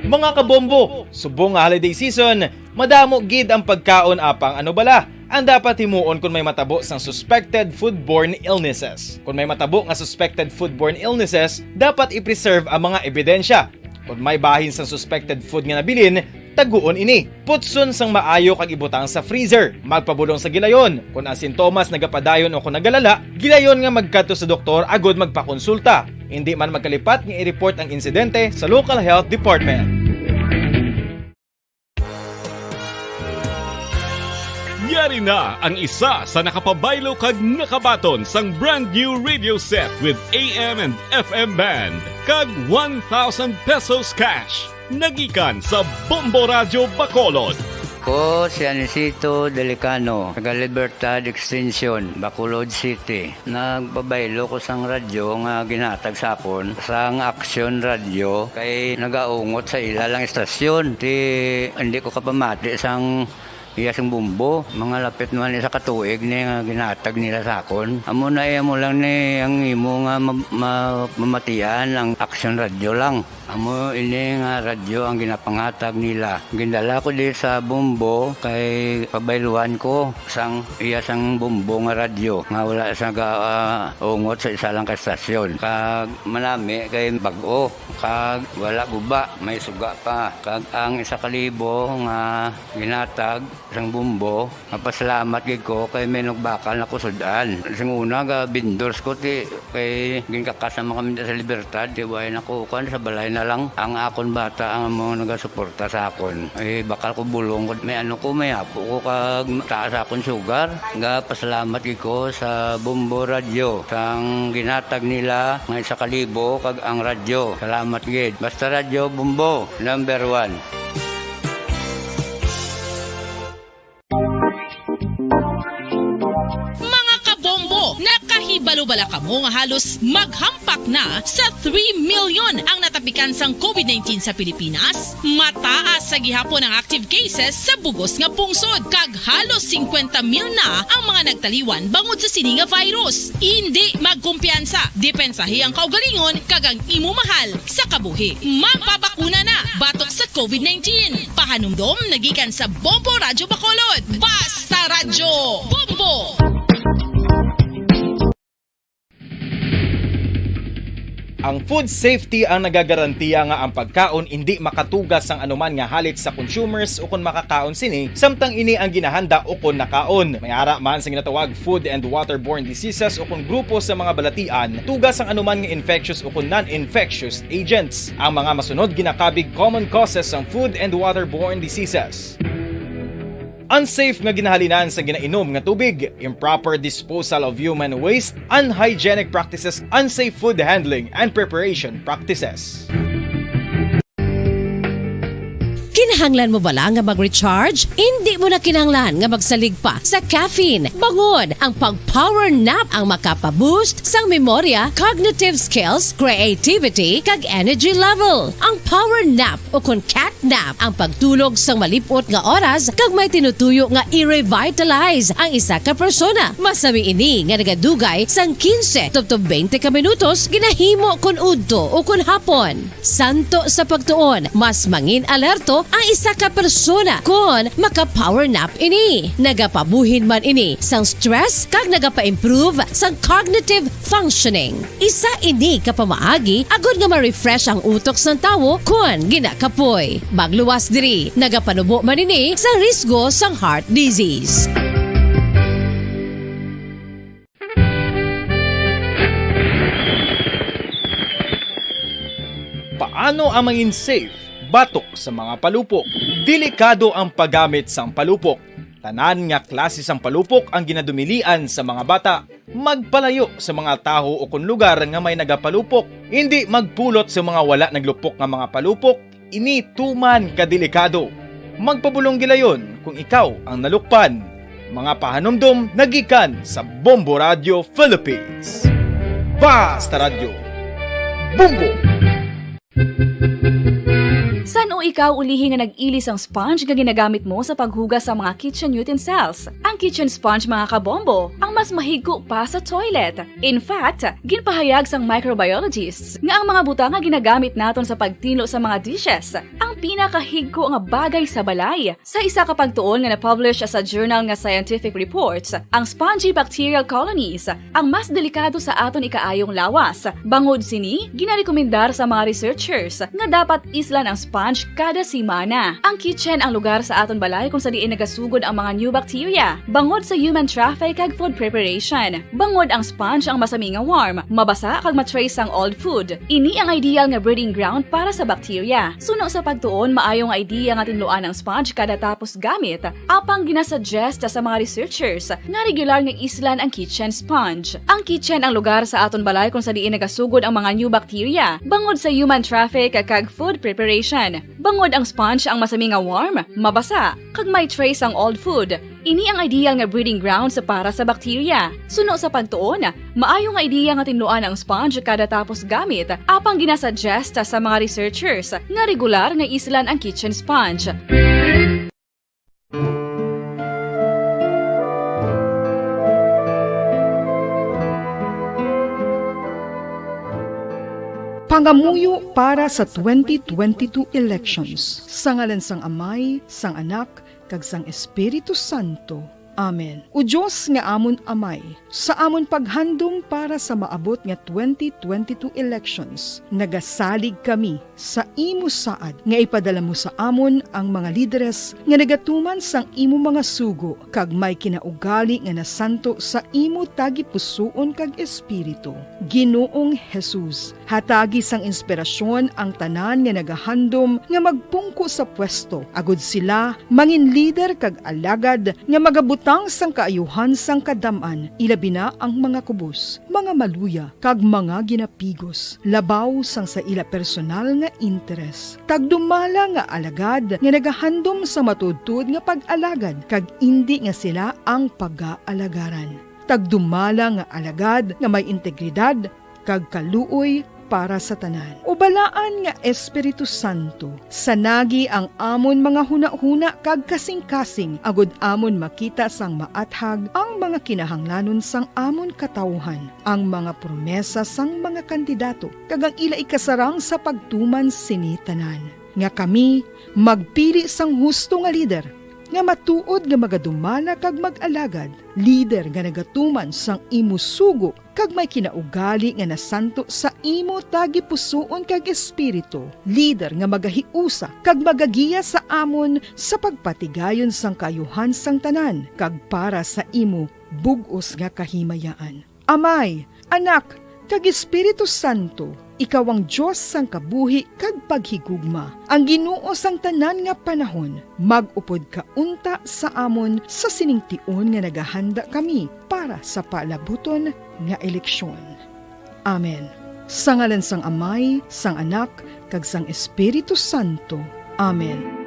Mga kabombo, subong nga holiday season, madamo gid ang pagkaon apang ano bala ang dapat himuon kung may matabo sang suspected foodborne illnesses. Kung may matabo nga suspected foodborne illnesses, dapat i-preserve ang mga ebidensya. Kung may bahin sang suspected food nga nabilin, taguon ini. Putson sang maayo kag ibutang sa freezer. Magpabulong sa gilayon. Kung ang sintomas nagapadayon o kung nagalala, gilayon nga magkadto sa doktor agod magpakonsulta. Hindi man magkalipat nga i-report ang insidente sa local health department. Yari na ang isa sa nakapabaylo kag nakabaton sang brand new radio set with AM and FM band kag 1,000 pesos cash. Nagikan sa Bombo Radio Bacolod. Ko si Anisito Delicano, taga Libertad Extension, Bacolod City. Nagbabaylo ko sang radyo nga ginatag sapon sang Action Radio kay nagaungot sa ilalang estasyon. Hindi ko kapamati sang iyasang bumbo, mga lapit naman sa katuig ni nga ginatag nila sakon. Amo na mo lang ni ang imo nga mamatian ang Action Radio lang. Amo ini nga radyo ang ginapangatag nila. Gindala ko di sa bumbo kay pabayluan ko sang iyasang bumbo nga radyo nga wala sa ungot sa isa lang ka estasyon. Kag manami kay bag-o, kag wala guba, may suga pa. Kag ang 1,000 nga ginatag sang bumbo, mapasalamat gid ko kay may nagbakal na kusudan. Sing una ga vendors ko ti kay ginkakasama kami sa Libertad, di way nako kan sa balay na lang ang akon bata ang mga nagasuporta sa akon. Ay bakal ko bulong ko may ano ko may apo ko kag taas akon sugar. Nga pasalamat gid ko sa Bombo Radio sang ginatag nila nga 1,000 kag ang radyo. Salamat gid. Basta Radio Bombo number 1. Nakahibalo-bala ka mo nga halos maghampak na sa 3 million ang natapikan sang COVID-19 sa Pilipinas. Mataas sa gihapon ang active cases sa bugos nga pungsod kag halos 50 mil na ang mga nagtaliwan bangod sa sini nga virus. Hindi magkumpiyansa, depensahi ang kaugalingon kag ang imo mahal sa kabuhi. Magpabakuna na batok sa COVID-19. Pahanumdom nagikan sa Bombo Radio Bacolod. Basta Radyo Bombo! Ang food safety ang nagagarantiya nga ang pagkaon hindi makatugas ang anuman nga halit sa consumers o kung makakaon sini, samtang ini ang ginahanda o kung nakaon. May ara man sa ginatawag food and waterborne diseases o kung grupo sa mga balatian, tugas ang anuman nga infectious o kung non-infectious agents. Ang mga masunod ginakabig common causes ng food and waterborne diseases. Unsafe nga ginahalinan sa ginainom nga tubig, improper disposal of human waste, unhygienic practices, unsafe food handling, and preparation practices. Kinahanglan mo bala nga mag-recharge? Hindi mo na kinahanglan nga magsalig pa sa caffeine. Bangod, ang pag-power nap ang makapaboost sang memorya, cognitive skills, creativity, kag energy level. Ang power nap o kun cat nap ang pagtulog sang malipot nga oras kag may tinutuyo nga i-revitalize ang isa ka persona. Masami ini nga nagadugay sang 15 to 20 ka minutos ginahimo kun udto o kun hapon. Santo sa pagtuon, mas mangin alerto ang isa ka persona kung maka-power nap ini. Nagapabuhin man ini sang stress kag nagapa-improve sang cognitive functioning. Isa ini kapamaagi agud nga ma-refresh ang utok sang tawo kung ginakapoy. Magluwas diri, nagapanubo man ini sa risgo sang heart disease. Paano ang maging safe batok sa mga palupok? Delikado ang paggamit sang palupok. Tanan nga klase sang palupok ang ginadumilian sa mga bata. Magpalayo sa mga taho o kung lugar nga may nagapalupok. Hindi magpulot sa mga wala naglupok nga mga palupok. Ini tuman kadelikado. Magpabulong gilayon kung ikaw ang nalukpan. Mga pahanumdom nagikan sa Bombo Radio Philippines. Basta Radio Bombo! San o ikaw ulihi nga nag-ilis ang sponge nga ginagamit mo sa paghugas sa mga kitchen utensils? Ang kitchen sponge mga kabombo, ang mas mahigko pa sa toilet. In fact, ginpahayag sang microbiologists nga ang mga butang nga ginagamit naton sa pagtilo sa mga dishes ang pinakahigko nga bagay sa balay. Sa isa ka pagtuon nga na-publish sa journal nga Scientific Reports, ang spongy bacterial colonies ang mas delikado sa aton ikaayong lawas. Bangod sini, ginarekomendar sa mga researchers nga dapat islan ang sponge kada simana. Ang kitchen ang lugar sa aton balay kung sa diin nagasugod ang mga new bacteria. Bangod sa human traffic kag food preparation. Bangod ang sponge ang masami nga warm, mabasa kag matrace ang old food. Ini ang ideal nga breeding ground para sa bacteria. Suno sa pagtuon, maayong idea nga tinluan ang sponge kada tapos gamit. Apang ginasuggest sa mga researchers nga regular nga islan ang kitchen sponge. Ang kitchen ang lugar sa aton balay kung sa diin nagasugod ang mga new bacteria. Bangod sa human traffic kag food preparation. Bangod ang sponge ang masami nga warm, mabasa, kag may trace ang old food. Ini ang ideal nga breeding ground sa para sa bacteria. Suno sa pagtuon, maayo nga idea nga tinluan ang sponge kada tapos gamit, apang ginasuggest sa mga researchers nga regular nga islan ang kitchen sponge. Pangamuyo para sa 2022 elections. Sa ngalan sang Amay, sang Anak, kag sang Espiritu Santo. Amen. O Diyos nga amon Amay, sa amon paghandom para sa maabot nga 2022 elections, nagasalig kami sa imo saad nga ipadala mo sa amon ang mga lideres nga nagatuman sang imo mga sugo kag may kinaugali nga nasanto sa imo tagipusoon kag espiritu. Ginoong Jesus, hatagi sang inspirasyon ang tanan nga nagahandom nga magpungko sa pwesto, agud sila mangin leader kag alagad nga magabutang sang kaayuhan sang kadaman, ilabi na ang mga kubos, mga maluya, kag mga ginapigos, labaw sang sa ila personal nga interes. Tagdumala nga alagad nga nagahandom sa matudtud nga pag-alagad, kag indi nga sila ang pag-aalagaran. Tagdumala nga alagad nga may integridad, kag kaluoy para sa tanan. Ubalaan nga Espiritu Santo, sanagi ang amon mga huna-huna kag kasing-kasing, agud amon makita sang maathag ang mga kinahanglanon sang amon katawhan, ang mga promesa sang mga kandidato, kag ang ila ikasarang sa pagtuman sini tanan. Nga kami magpili sang husto nga lider, nga matuod nga magadumala kag mag-alagad, lider nga nagatuman sang imo sugo kag may kinaugali nga nasanto sa imo tagipusoon kag espiritu, lider nga magahiusa kag magagiya sa amon sa pagpatigayon sang kayuhan sang tanan kag para sa imo bug-os nga kahimayaan. Amay, Anak, kag Espiritu Santo, ikaw ang Diyos sang kabuhi kag paghigugma. Ang Ginoo sang tanan nga panahon, mag-upod ka unta sa amon sa siningtion nga nagahanda kami para sa palabuton nga eleksyon. Amen. Sa ngalan sang Amay, sang Anak, kag sang Espiritu Santo. Amen.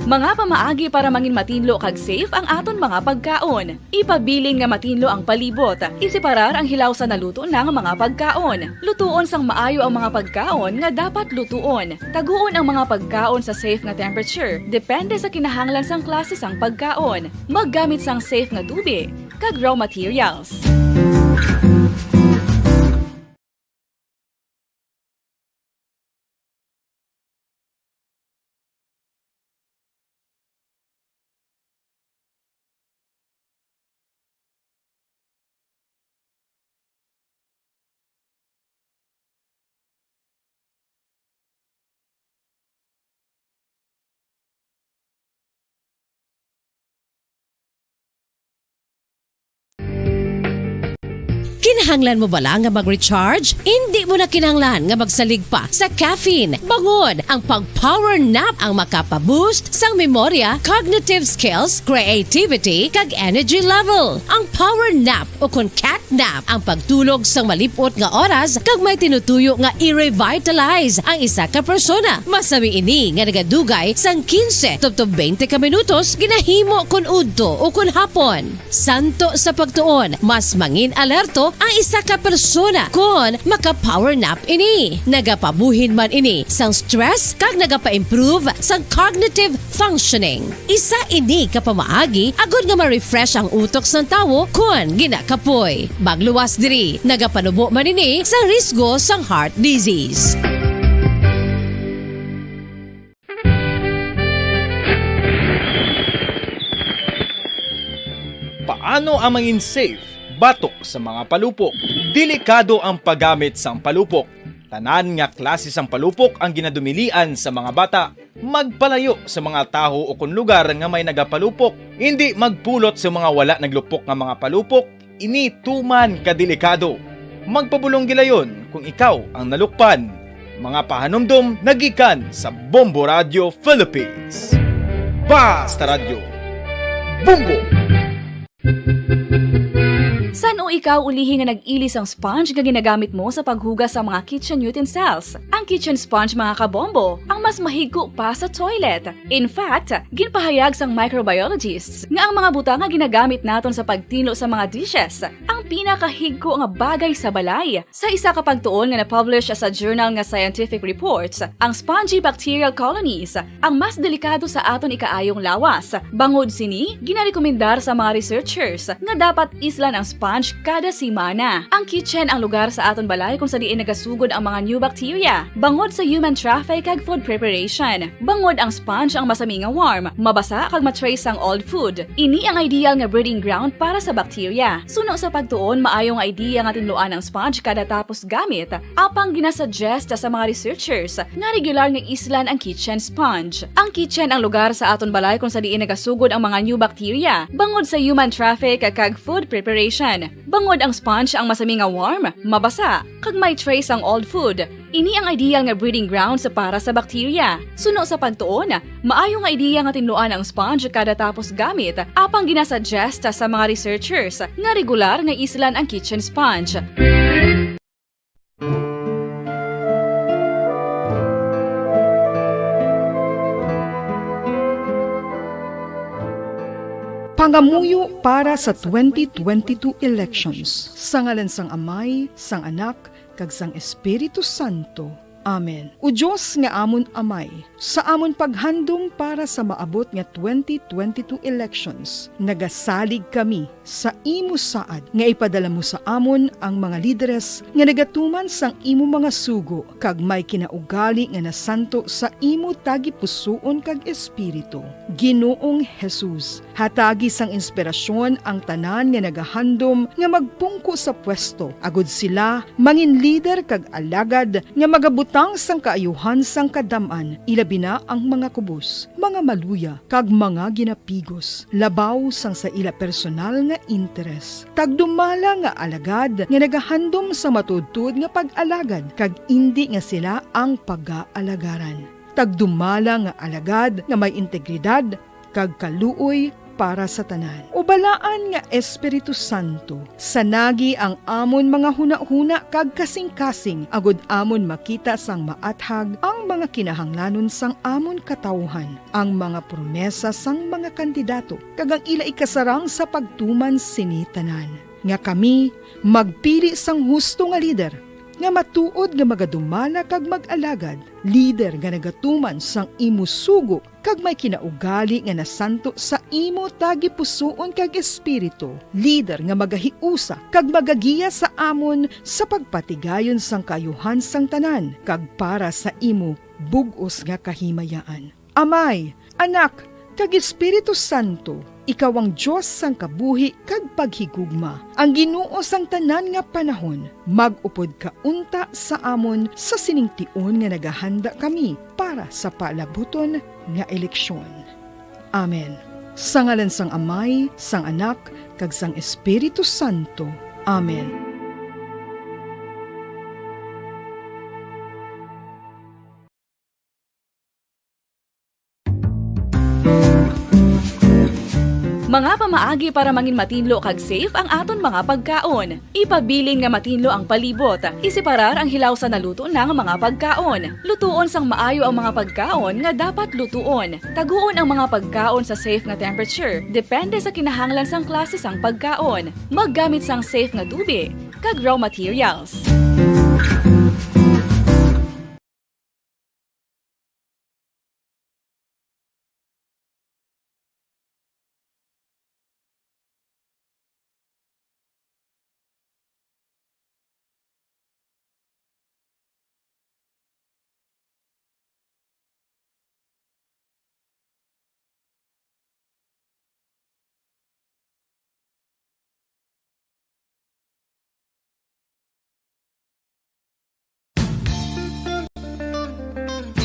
Mga pamaagi para mangin matinlo kag safe ang aton mga pagkaon. Ipabilin nga matinlo ang palibot. Isiparar ang hilaw sa naluto ng mga pagkaon. Lutuon sang maayo ang mga pagkaon nga dapat lutuon. Taguon ang mga pagkaon sa safe nga temperature. Depende sa kinahanglan sang klase sang pagkaon. Maggamit sang safe nga tubig kag raw materials. Kinahanglan mo bala nga mag-recharge? Hindi mo na kinahanglan nga magsalig pa sa caffeine. Bangod ang pag-power nap ang makapaboost sang memorya, cognitive skills, creativity, kag energy level. Ang power nap o kon cat nap ang pagtulog sang malipot nga oras kag may tinutuyo nga i-revitalize ang isa ka persona. Masami ini nga nagadugay sang 15 to 20 ka minutos ginahimo kun udto o kun hapon. Santo sa pagtuon, mas mangin alerto ang isa ka persona kon maka-power nap ini. Nagapabuhin man ini sang stress kag nagapa-improve sang cognitive functioning. Isa ini kapamaagi agud nga ma-refresh ang utok sang tawo kon ginakapoy. Bagluwas diri, nagapanubo man ini sa risgo sang heart disease. Ano ang mangin safe batok sa mga palupok? Delikado ang paggamit sang palupok. Tanan nga klase sang palupok ang ginadumilian sa mga bata. Magpalayo sa mga taho o kung lugar nga may nagapalupok. Hindi magpulot sa mga wala naglupok nga mga palupok. Ini tuman kadelikado. Magpabulong gilayon kung ikaw ang nalukpan. Mga pahanumdum nagikan sa Bombo Radio Philippines. Basta Radio Bombo! San o ikaw ulihi nga nag-ilis ang sponge nga ginagamit mo sa paghugas sa mga kitchen utensils? Ang kitchen sponge mga kabombo, ang mas mahigko pa sa toilet. In fact, ginpahayag sang microbiologists nga ang mga buta nga ginagamit naton sa pagtinlo sa mga dishes, ang pinakahigko nga bagay sa balay. Sa isa ka pagtuon nga na-publish sa journal nga Scientific Reports, ang spongy bacterial colonies ang mas delikado sa aton ikaayong lawas. Bangod sini, ginarekomendar sa mga researchers nga dapat islan ang sponge kada simana. Ang kitchen ang lugar sa aton balay kung sa diin nagasugod ang mga new bacteria. Bangod sa human traffic kag food preparation. Bangod ang sponge ang masami nga warm, mabasa kag matrace ang old food. Ini ang ideal nga breeding ground para sa bacteria. Suno sa pagtuon, maayong idea nga tinluan ang sponge kada tapos gamit. Apang ginasuggest sa mga researchers nga regular nga islan ang kitchen sponge. Ang kitchen ang lugar sa aton balay kung sa diin nagasugod ang mga new bacteria. Bangod sa human traffic kag food preparation. Bangod ang sponge ang masami nga warm, mabasa, kag may trace ang old food. Ini ang ideal nga breeding ground sa para sa bacteria. Suno sa pagtuon, maayong idea nga tinluan ang sponge kada tapos gamit, apang ginasuggest sa mga researchers nga regular nga islan ang kitchen sponge. Pangamuyo para sa 2022 elections. Sa ngalan sang Amay, sang Anak, kag sang Espiritu Santo. Amen. O Diyos nga amon Amay, sa amon paghandom para sa maabot nga 2022 elections, nagasalig kami sa imo saad nga ipadala mo sa amon ang mga lideres nga nagatuman sang imo mga sugo kag may kinaugali nga nasanto sa imo tagipusoon kag espiritu. Ginoong Jesus, hatagi sang inspirasyon ang tanan nga nagahandom nga magpungko sa pwesto, agud sila mangin lider kag alagad nga magabutang sang kaayuhan sang kadaman, ilabi na ang mga kubos, mga maluya kag mga ginapigos, labaw sang sa ila personal nga interes. Tagdumala nga alagad nga nagahandom sa matudtud nga pag-alagad kag indi nga sila ang pag-aalagaran. Tagdumala nga alagad nga may integridad kag kaluoy para sa tanan. Ubalaan nga Espiritu Santo, sanagi ang amon mga huna-huna kag kasing-kasing, agud amon makita sang maathag ang mga kinahanglanon sang amon katawhan, ang mga promesa sang mga kandidato, kag ang ila ikasarang sa pagtuman sini tanan. Nga kami magpili sang husto nga lider, nga matuod nga magadumala kag mag-alagad, lider nga nagatuman sang imo sugo kag may kinaugali nga nasanto sa imo tagipusoon kag espiritu, lider nga magahiusa kag magagiya sa amon sa pagpatigayon sang kayuhan sang tanan kag para sa imo bug-os nga kahimayaan. Amay, Anak, kag Espiritu Santo, ikaw ang Diyos sang kabuhi kag paghigugma. Ang Ginoo sang tanan nga panahon, mag-upod ka unta sa amon sa siningtion nga nagahanda kami para sa palabuton nga eleksyon. Amen. Sa ngalan sang Amay, sang Anak, kag sang Espiritu Santo. Amen. Mga pamaagi para mangin matinlo kag safe ang aton mga pagkaon. Ipabilin nga matinlo ang palibot. Isiparar ang hilaw sa naluto ng mga pagkaon. Lutuon sang maayo ang mga pagkaon nga dapat lutuon. Taguon ang mga pagkaon sa safe nga temperature. Depende sa kinahanglan sang klase sang pagkaon. Maggamit sang safe nga tubig kag raw materials.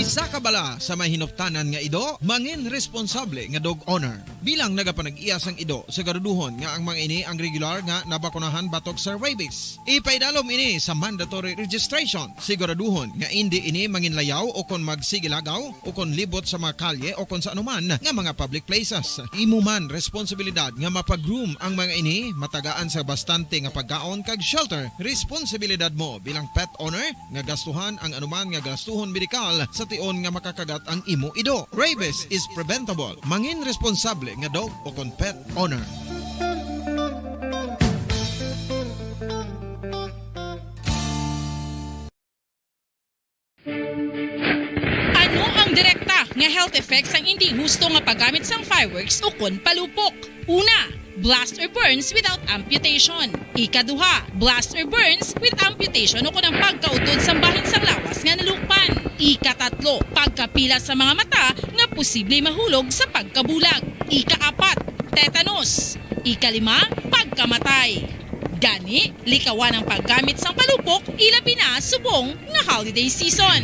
Isa ka bala sa may hinuptanan nga ido, mangin responsable nga dog owner. Bilang nagapanag-iyas ang ido, siguraduhon nga ang mga ini ang regular nga nabakunahan batok sa rabies. Ipaidalom ini sa mandatory registration. Siguraduhon nga hindi ini manginlayaw o kon magsigilagaw o kon libot sa mga kalye o kon sa anuman nga mga public places. Imo man responsibilidad nga mapag-groom ang mga ini, matagaan sa bastante nga pagkaon kag shelter. Responsibilidad mo bilang pet owner nga gastuhan ang anuman nga gastuhon medikal sa tion nga makakagat ang imo ido. Rabies is preventable. Mangin responsable nga dog o kon pet owner. Ano ang direkta nga health effects ang hindi husto nga paggamit sang fireworks o kon palupok? Una, blast or burns without amputation. Ikaduha, blast or burns with amputation o kon ang pagkautod sa bahin sang lawas nga nalukpan. Ikatatlo, pagkapila sa mga mata nga posible mahulog sa pagkabulag. Ikaapat, tetanus. Ikalima, pagkamatay. Gani, likawan ang paggamit sang palupok ilabi na subong nga holiday season.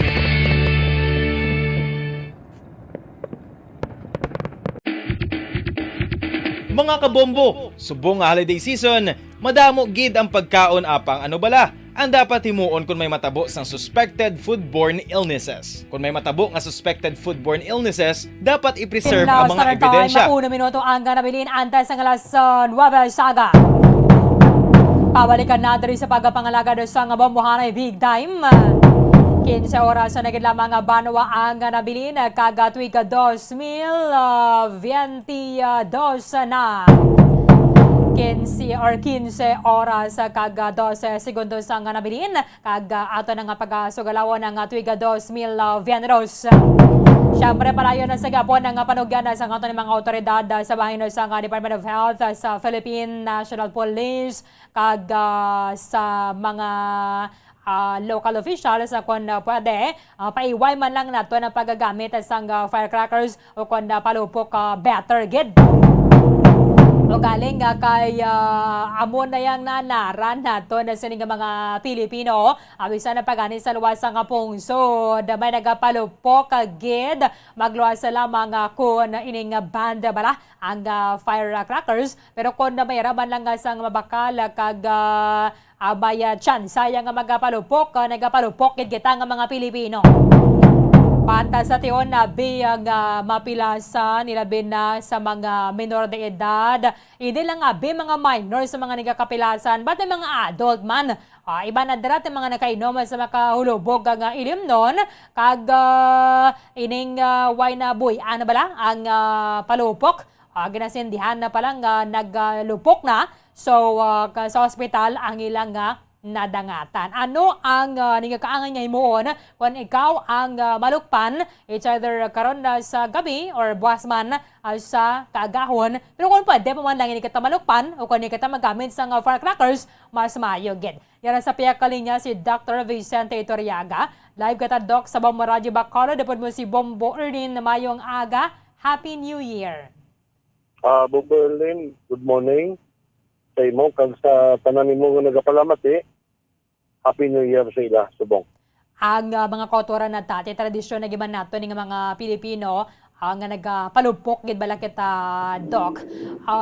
Mga kabombo, subong nga holiday season, madamo gid ang pagkaon apang ano bala ang dapat himuon kung may matabo sang suspected foodborne illnesses. Kung may matabo nga suspected foodborne illnesses, dapat i-preserve ang mga ebidensya. Mauna minuto ang ganabilin antes ang alas 9 saga. Pabalikan na diri sa pagpangalaga sa nga bombohanay big time. 15 oras na naging lamang banwa ang nabilin kagatwig 2022 na. 15 oras kag 12 segundos ang nabilin kag ato na nga pagsugalawon ng tuig 2022. Siyempre palayo na sa Gapon ang panugyan sa ato ng mga otoridad sa bahin sa Department of Health, sa Philippine National Police kag sa mga local officials kung pwede paiway man lang nato na paggagamit sa firecrackers o kung palupok better gid. O galing kay amo na yang nanaran nato na sining mga Pilipino abisa na pagani sa luwas nga pungsod may nagapalupok gid magluwas lamang kun ining band bala ang firecrackers pero kun mayraman lang sang mabakal kag may chance sayang nga magapalupok nagapalupok gid kita nga mga Pilipino. Pata sa tiyon na biyang mapilasa nilabi na sa mga minor de edad. Hindi lang abi mga minor sa mga nagakapilasan, but mga adult man. Iba na darat mga nakainom sa makahulubog ang ilim nun. Kag ining way na buy, ano ba lang ang palupok. Ginasindihan na palang naglupok na. So sa hospital ang ilang nadangatan. Ano ang ningakaangan nga himuon kung ikaw ang malukpan, it's either karon sa gabi or buwas man sa kaagahon. Pero kung pwede pa man lang hindi kita malukpan o kung hindi kita magamit sa firecrackers, mas mayo gid. Yan sa piyak kalinya si Dr. Vicente Itoriaga. Live kata Doc sa Bombo Radio Bacolod. Dapat mo si Bombo Erlin na mayong aga. Happy New Year! Bombo Erlin, good morning. Sa imo, kag sa tanan mo nga nagapalamat Happy New Year sa ila, subong. Ang mga kultura na tati, tradisyon na giban nato ng mga Pilipino, nga nagpalupok gid bala kita Doc.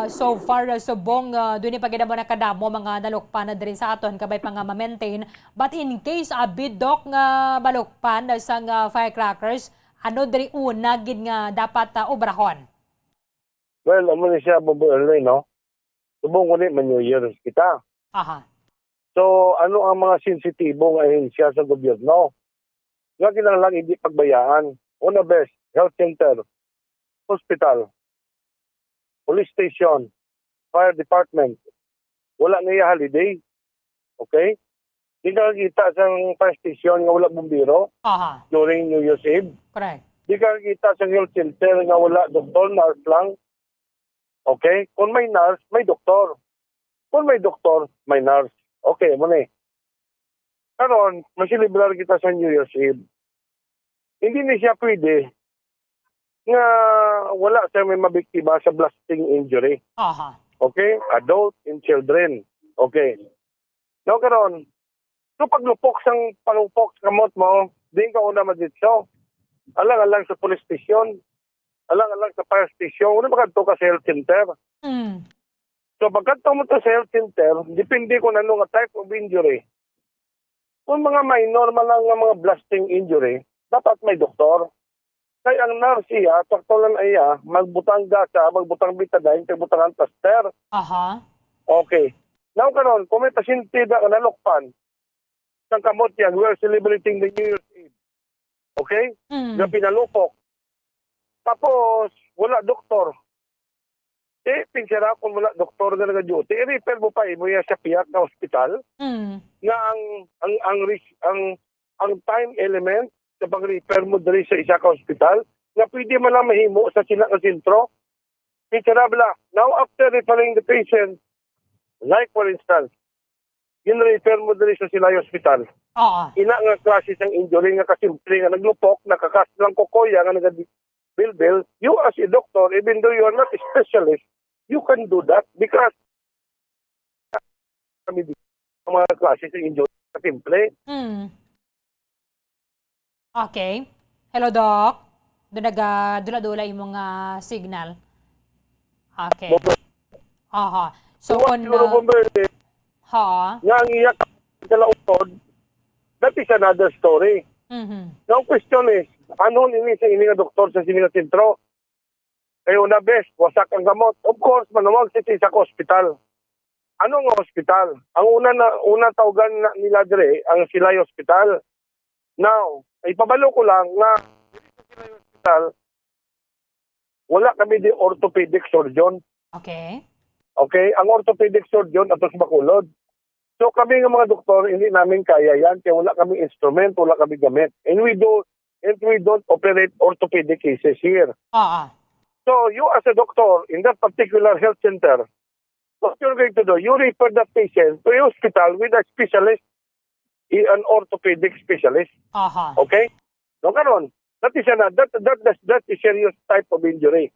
So far subong dunay pagidamo na kadamo mga nalukpan na diri sa aton kabay pa nga ma-maintain. But in case abi Doc nga balukpan sa firecrackers, ano diri una gid nga dapat obrahon? Well, amo ni siya Bombo Erlin, no? Subong ko man New Year kita. Aha. So, ano ang mga sensitibong ahensya sa gobyerno? Nga kinahanglan hindi pagbayaan. Una best, health center, hospital, police station, fire department. Wala na holiday. Okay? Di ka kita sa fire station nga wala bumbiro during New Year's Eve. Correct. Di ka kita sa health center nga wala doktor, nurse lang. Okay? Kung may nurse, may doktor. Kung may doktor, may nurse. Okay, muna Karon, masilibrar kita sa New Year's Eve. Hindi na siya pwede nga wala siya may mabiktima sa blasting injury. Okay? Adult and children. Okay. No, karon, so paglupok sang palupok sa kamot mo, di ka una maditso. alang-alang sa police station, alang-alang sa fire station, una magkanto ka sa health center. Mm. So pagkanto mo to sa health center, depende kung ano nga type of injury. Kung mga minor man lang nga mga blasting injury, dapat may doktor. Kaya ang nurse iya, saktulan iya, magbutang gasa, magbutang betadine, magbutang plaster. Aha. Okay. Now karon, kung may pasyente na nalokpan, sang kamot yan, we are celebrating the New Year's Eve. Okay? Mm. Na pinalupok. Tapos, wala doktor. Pinsira kung wala doktor na nag-duty, i-refer mo pa mo yan sa piyak na hospital Mm. na ang time element sa pag-refer mo diri sa isa ka hospital na pwede man lang mahimo sa sila ka sentro. Pinsira bala. Now, after referring the patient, like for instance, gin-refer mo diri sa sila hospital. Oo. Ina nga klase ng injury nga kasimple nga naglupok, nakakas lang kukoya nga nag-bilbil, you as a doctor, even though you are not a specialist, you can do that because kami di ang mga klase ng injury kasimple. Mm. Okay. Hello, Doc. Dula-dula yung mga signal. Okay. Aha. So, on... siguro kumberte, ha? nga ang iyak kalautod, that is another story. Mhm. Now, question is, ano nini sa ini nga doktor sa sini nga sentro? Kayo na best, wasak ang gamot. Of course, manuwag sa isa ka hospital. Ano nga hospital? Ang una tawagan nila dire ang Silay Hospital. Now, ipabalo ko lang na sa Silay Hospital, wala kami di orthopedic surgeon. Okay. Okay? Ang orthopedic surgeon atos Bacolod. So kami ng mga doktor, hindi namin kaya yan kaya wala kami instrument, wala kami gamit. And we don't operate orthopedic cases here. Oo. So you as a doctor in that particular health center, what you're going to do, you refer that patient to a hospital with a specialist, an orthopedic specialist. Aha. Okay? No, karon, that is a serious type of injury.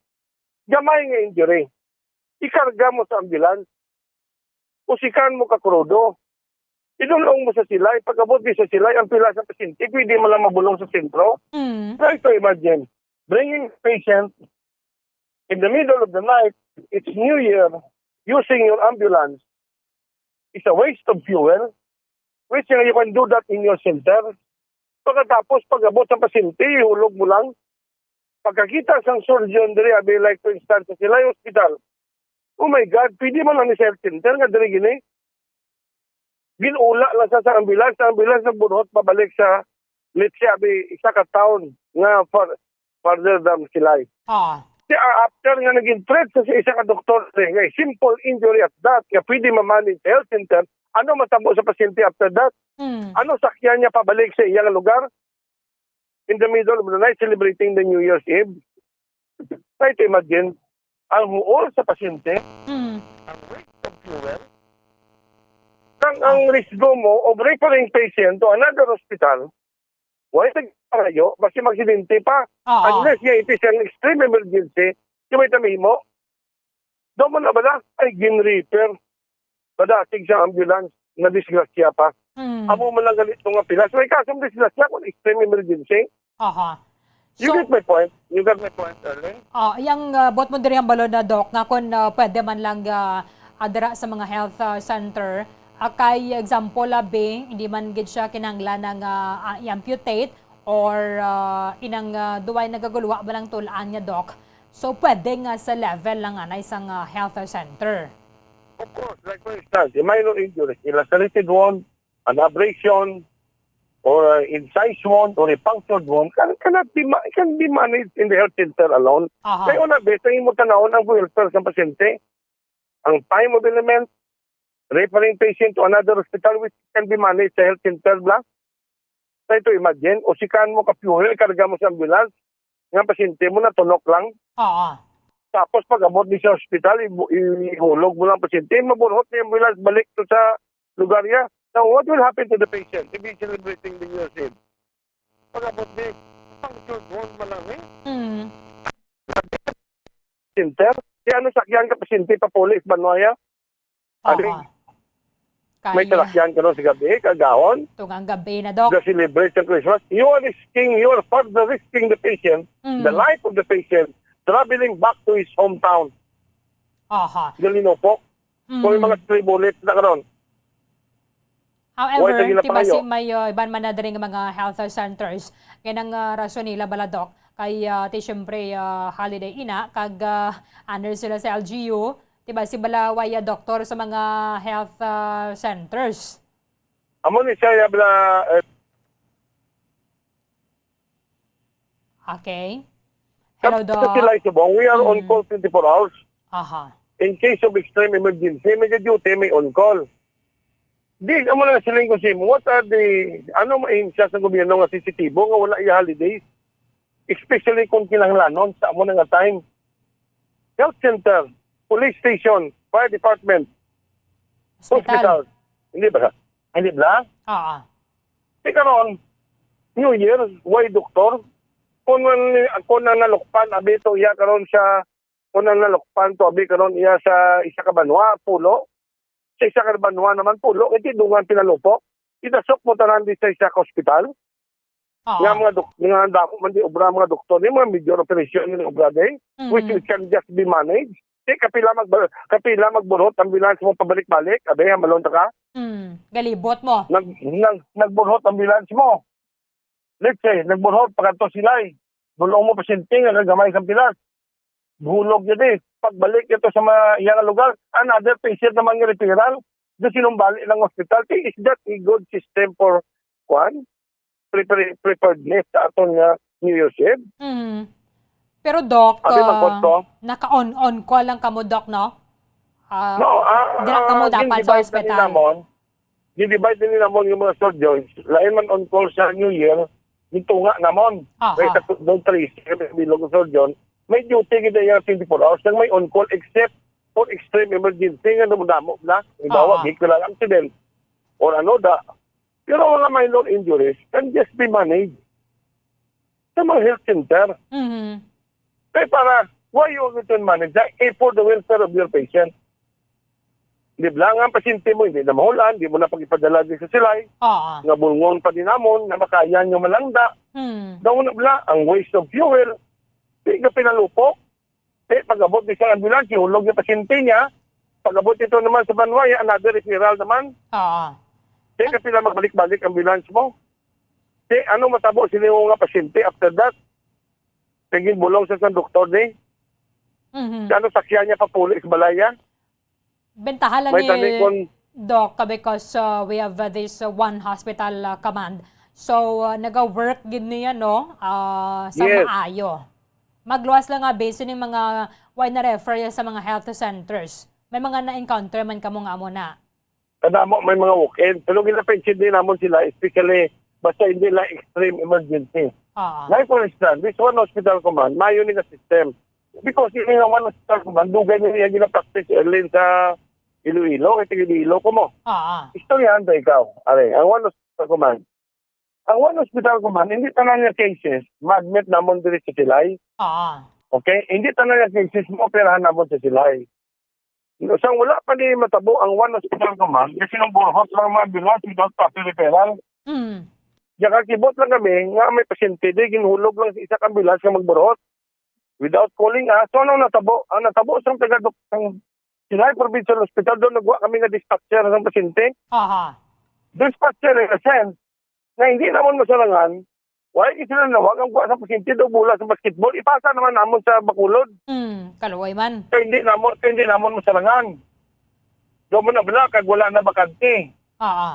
Gamay nga injury. Ikarga mo sa ambulance. Usikan mo ka krudo. Idulong mo sa silay. Pagkabot di sa silay, ang pila sa pasyente, pwede mo lang mabulong sa sentro. Mm. Try to imagine, bringing patient in the middle of the night, it's New Year, using your ambulance is a waste of fuel, which you can do that in your center. Pagkatapos, pag-abot sa pasyente, ihulog mo lang. Pagkakita sang surgeon diri, abi like to instance sa Silay Hospital, oh my God, pwede man lang ni health center nga diri gini. Ginula lang sa ambulance na bunot, pabalik sa, let's say, abi, isa ka town nga further than Silay. Ah. After nga naging threat sa isa ka doktor, nga simple injury at that, nga pwede ma-manage health center, ano matabo sa pasyente after that? Mm. Ano sakyan niya pabalik sa iyang lugar? In the middle of the night, celebrating the New Year's Eve. Try to imagine, ang huol sa pasyente, ang waste of fuel, ang risgo mo of referring patient to another hospital, why nagparayo, basta magsidente pa. Unless it is an extreme emergency, yung may tamihin mo, doon mo na ba ay gin-repair. Padating sa ambulance, na disgrasya pa. Amo mo lang galit nga pilas. May kasong disgrasya kung extreme emergency. Aha. You get my point? You got my point, Erling? Yang bot mo diri ang balon na doc nga kung pwede man lang adra sa mga health center kay example labi hindi man gid siya kinahanglan ng i-amputate or inang duway nagagulwa ba lang tulaan niya doc. So pwede nga sa level lang na isang health center. Of course, like for instance, a minor injury, a lacerated wound, an abrasion, or incise wound, or a punctured wound, can be managed in the health center alone. Kaya una, beto mo tanawon ang welfare sa pasyente. Ang time of element, referring patient to another hospital which can be managed sa health center lang. Try to imagine, usikan mo ka-fuel, karga mo sa ambulance, nga pasyente mo na tunok lang. Tapos pag-abot di sa hospital, ihulog mo lang pasyente, maburhot ni ambulance, balik to sa lugar niya. Now, what will happen to the patient if he's celebrating the New Year's Eve? Pag-abot di, punctured wound malami. Center, kaya ano sakyan ka pasyente, papulis, banwaya? May talakyan ka ron sa gabi, kagahon. Tungang gabi na, Doc. The celebration Christmas. You are further risking the patient, the life of the patient, traveling back to his hometown. Aha. Galino po. Kung may mga 3 bullets na karon. However, Why tagi na tiba pangayo? si may iban man na rin mga health centers. Ganang rason nila bala, Doc. Kay ti syempre holiday ina, kag under sila sa LGU. Tiba si balawaya doktor sa mga health centers. Amo ni siya bla Okay. Hello, Doc. Sa sila Subong, we are on call 24 hours. Aha. In case of extreme emergency, may duty, may on call. Di, amo na sila yung kasi, what are the, ano main siya sa gobyerno nga sisitibo nga wala i-holidays? Especially kung kinahanglanon sa amo na nga time. Health center, police station, fire department, hospital. Hindi ba? Hindi ba? Oo. Di karon, New Year, why doktor? Kung nalukpan, abi to iya karon siya, kung nalukpan to, abi karon iya sa isa ka banwa, pulo. Sa isa ka banwa naman pulo, iti dungan pinalupok. Itasok mo tanan di sa isa ka hospital. Nga mga dako man di obra mga doktor, ni mga major operation ni obra day, which can just be managed. Kapila magburot, ambulance mo pabalik-balik, abe, malon ka? Galibot mo. Nagburot ambulance mo. Let's say, nagburot, pagkanto sila bulong mo pasyente nga nagamay sa pilas. Bulog yun Pagbalik ito sa mga iyang lugar, another patient naman yung referral. Doon sinumbali ng hospital. Is that a good system for preparedness sa atong New Year's Eve? Pero Doc, magkonto? naka-on call lang kamo, Doc, no? Dira kamo dapat sa hospital. Di-divide din namon yung mga surgeons. Lain man on call sa New Year, dito nga namon. Kaya sa doon 3, bilog surgeon, may duty gina yung 24 hours lang may on call except for extreme emergency nga namudamo na. Ibawa, vehicular accident or ano da. Pero mga minor injuries can just be managed sa mga health center. Kaya para, why you can manage that? For the welfare of your patient. Di ba nga ang pasyente mo, hindi na mahulan, hindi mo na pag-ipadala din sa silay. Nga bulngon pa din namon, na makayan nyo malangda. Daw na bla, ang waste of fuel. Di ka pinalupok. Pag-abot di sa ambulance, hulog yung pasyente niya. Pag-abot ito naman sa Banway, another referral naman. Di ka pila magbalik-balik ambulance mo. Di, ano matabo sila yung nga pasyente after that? Tingin bulong sa doktor ni. Ano sakyan niya papuli sa balaya? Bentahan lang ni Doc because we have this one hospital command. So, naga-work gid niya, no? Sa maayo. Magluwas lang nga based yung mga why na-refer sa mga health centers. May mga na-encounter man kamo nga mo na. Kadamo may mga walk-in. Pero ginapension din namon sila, especially basta hindi lang extreme emergency. Like for instance, this one hospital command, mayo ni nga system. Because yung one hospital command, dugay niya gina-practice early sa Iloilo, kaya Iloilo ko mo. Istoryahan ba ikaw? Are, ang one hospital command. Ang one hospital command, hindi tanan nga cases, mag-admit namon diri sa silay. Okay? Hindi tanan nga cases, mo-operahan namon sa silay. Sang wala pa ni matabo ang one hospital command, kasi nung burhot lang mga ambulance without proper referral. Kakibot lang kami, nga may pasyente, di ginhulog lang sa isang ambulance nga magburot. Without calling us. So ano natabo? Ang natabo sa taga-doktor Silay Provincial Hospital, doon nagwa kami nga dispatcher ng pasyente. Dispatcher in a sense, na hindi naman masalangan, wala sila nawag ang kuha sa pasyente daw bula sa basketball, ipasa naman namon sa Bacolod. Kaluway man. Kaya hindi namon masalangan. Doon mo na bala, kag wala na bakante.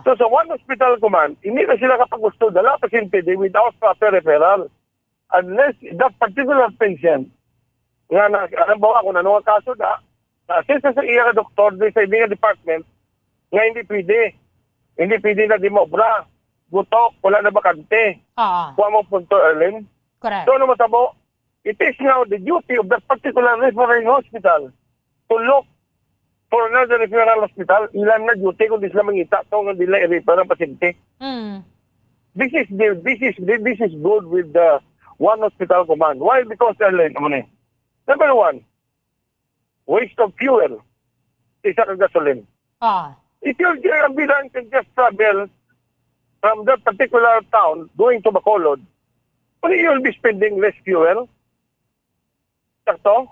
So sa one hospital command, hindi na sila kapag gusto dala pasyente without proper referral. Unless that particular patient, nga na, alam ba kung ano ang kaso da, since sa iya ka doktor sa ibang department, nga hindi pwede na di maobra, gutok, wala na bakante. Kuha mo punto, Erlin. Correct. So ano matabo, it is now the duty of that particular referring hospital to look for another referral hospital. Ilan na duty kung di sila mangita ito nga dila i-refer ang pasyente. This is good with the one hospital command. Why? Because number one, waste of fuel. Isa ka gasoline. If your ambulance can just travel from that particular town going to Bacolod, you'll be spending less fuel. Sakto?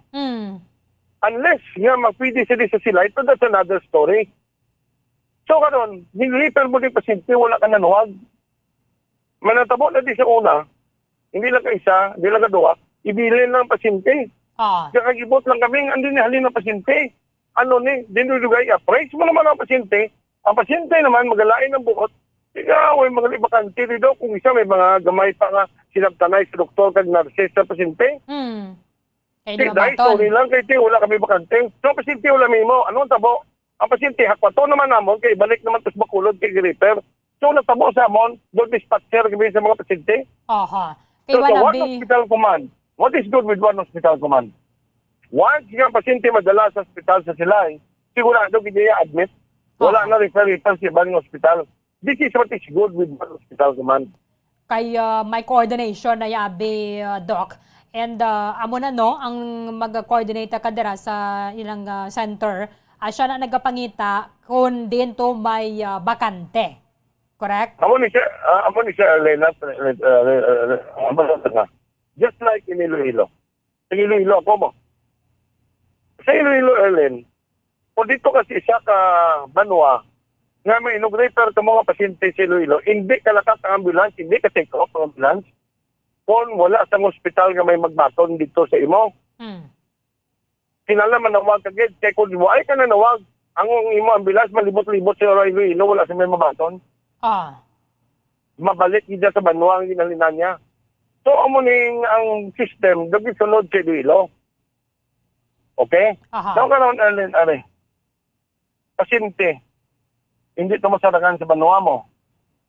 Unless nga magpwede sa sila, ito that's another story. So karon, nilipan mo din pasyente, wala ka nanuwag. Manatabo na di sa una, hindi lang ka isa, hindi lang ka duwa, ibilin lang pasyente. Kakagibot lang kami, andun ni halin ng pasyente. Ano ni, dinulugay, appraise mo naman ang pasyente. Ang pasyente naman, magalain ng buot. Ikaw, may mga libakante dito. Kung isa, may mga gamay pa nga sinabtanay sa doktor kag nurses sa pasyente. Dahil sorry lang, kay Ti, wala kami bakante. So, pasyente, wala mo. Anong tabo? Ang pasyente, hakwato naman namon, kay balik naman tos Bacolod kay Gripper. So, natabo sa amon, doon dispatcher kami sa mga pasyente. So, one hospital command. What is good with one hospital command? Once yung pasyente madala sa hospital sa Silay, sigurado kanya admit, wala na refer sa ibang hospital. This is what is good with one hospital command. Kay may coordination na yabi, Doc. And amo na no, ang mag-coordinate ka dira sa ilang center, siya na nagapangita kung din to may bakante. Correct? Amo ni siya, Elena, just like in Iloilo. Sa Iloilo ako mo. Sa Iloilo, Ellen, kung dito kasi siya ka Banwa, nga may inug-refer ka mga pasyente sa Iloilo, hindi ka lakas ang ambulance, hindi ka take off ang ambulance, kung wala sa hospital nga may magbaton dito sa imo. Kinala manawag ka gid, kaya kung ay ka na nawag, ang imo ambulance malibot-libot sa Iloilo, wala sa may mabaton. Mabalik gid sa Banwa ang ginalinan niya. So, amuning ang system, dapat sunod sa Iloilo. Okay? So, karon Ellen, pasyente, hindi ito masarakan sa Banwa mo.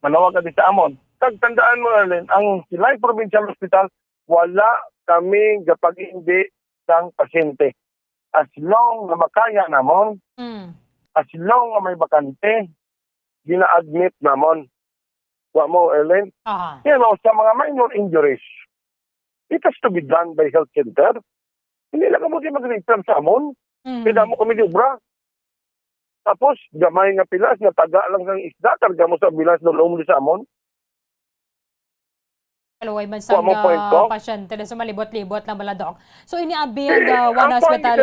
Manawag ka di sa amon. Tandaan mo, Ellen, ang Silay Provincial Hospital, wala kaming gapag-hindi ng pasyente. As long na makaya namon, as long na may bakante, gina-admit namon. Wa mo, Ellen? You know, sa mga minor injuries, it has to be done by health center. Hindi lang mo mag-refer sa amon. Pila mo kami liubra. Tapos, gamay nga pilas, nga taga lang ng isda, targa mo sa bilas na loom sa amon. Kalaway man sa pasyente na sumalibot-libot lang bala, Doc. So, iniabi ang one ang hospital...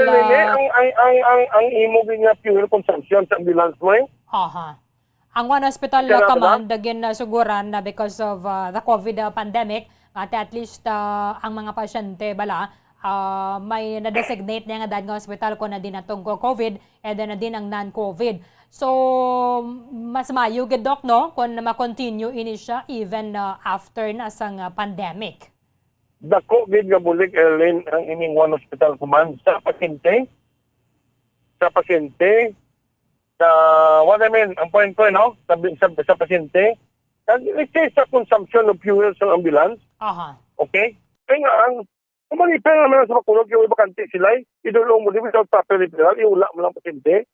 ang imo nga fuel consumption sa ambulance mo eh. Ang one hospital command, again, suguran na because of the COVID pandemic, at least ang mga pasyente bala, may na-designate niya nga nga hospital ko na din atong COVID and then na din ang non-COVID. So, mas mayo gid, Doc, no? Kung ma-continue ini siya even after na sang pandemic. Dako gid nga bulig, Ellen, ang ining one hospital command sa pasyente. What I mean, ang point ko, no? Sa pasyente, let's say sa consumption of fuel sa ambulance. Okay? Kaya nga, ang kumalipan naman sa Bacolod, yung ibakante sila, idulong mo din without proper referral, iula mo lang pasyente.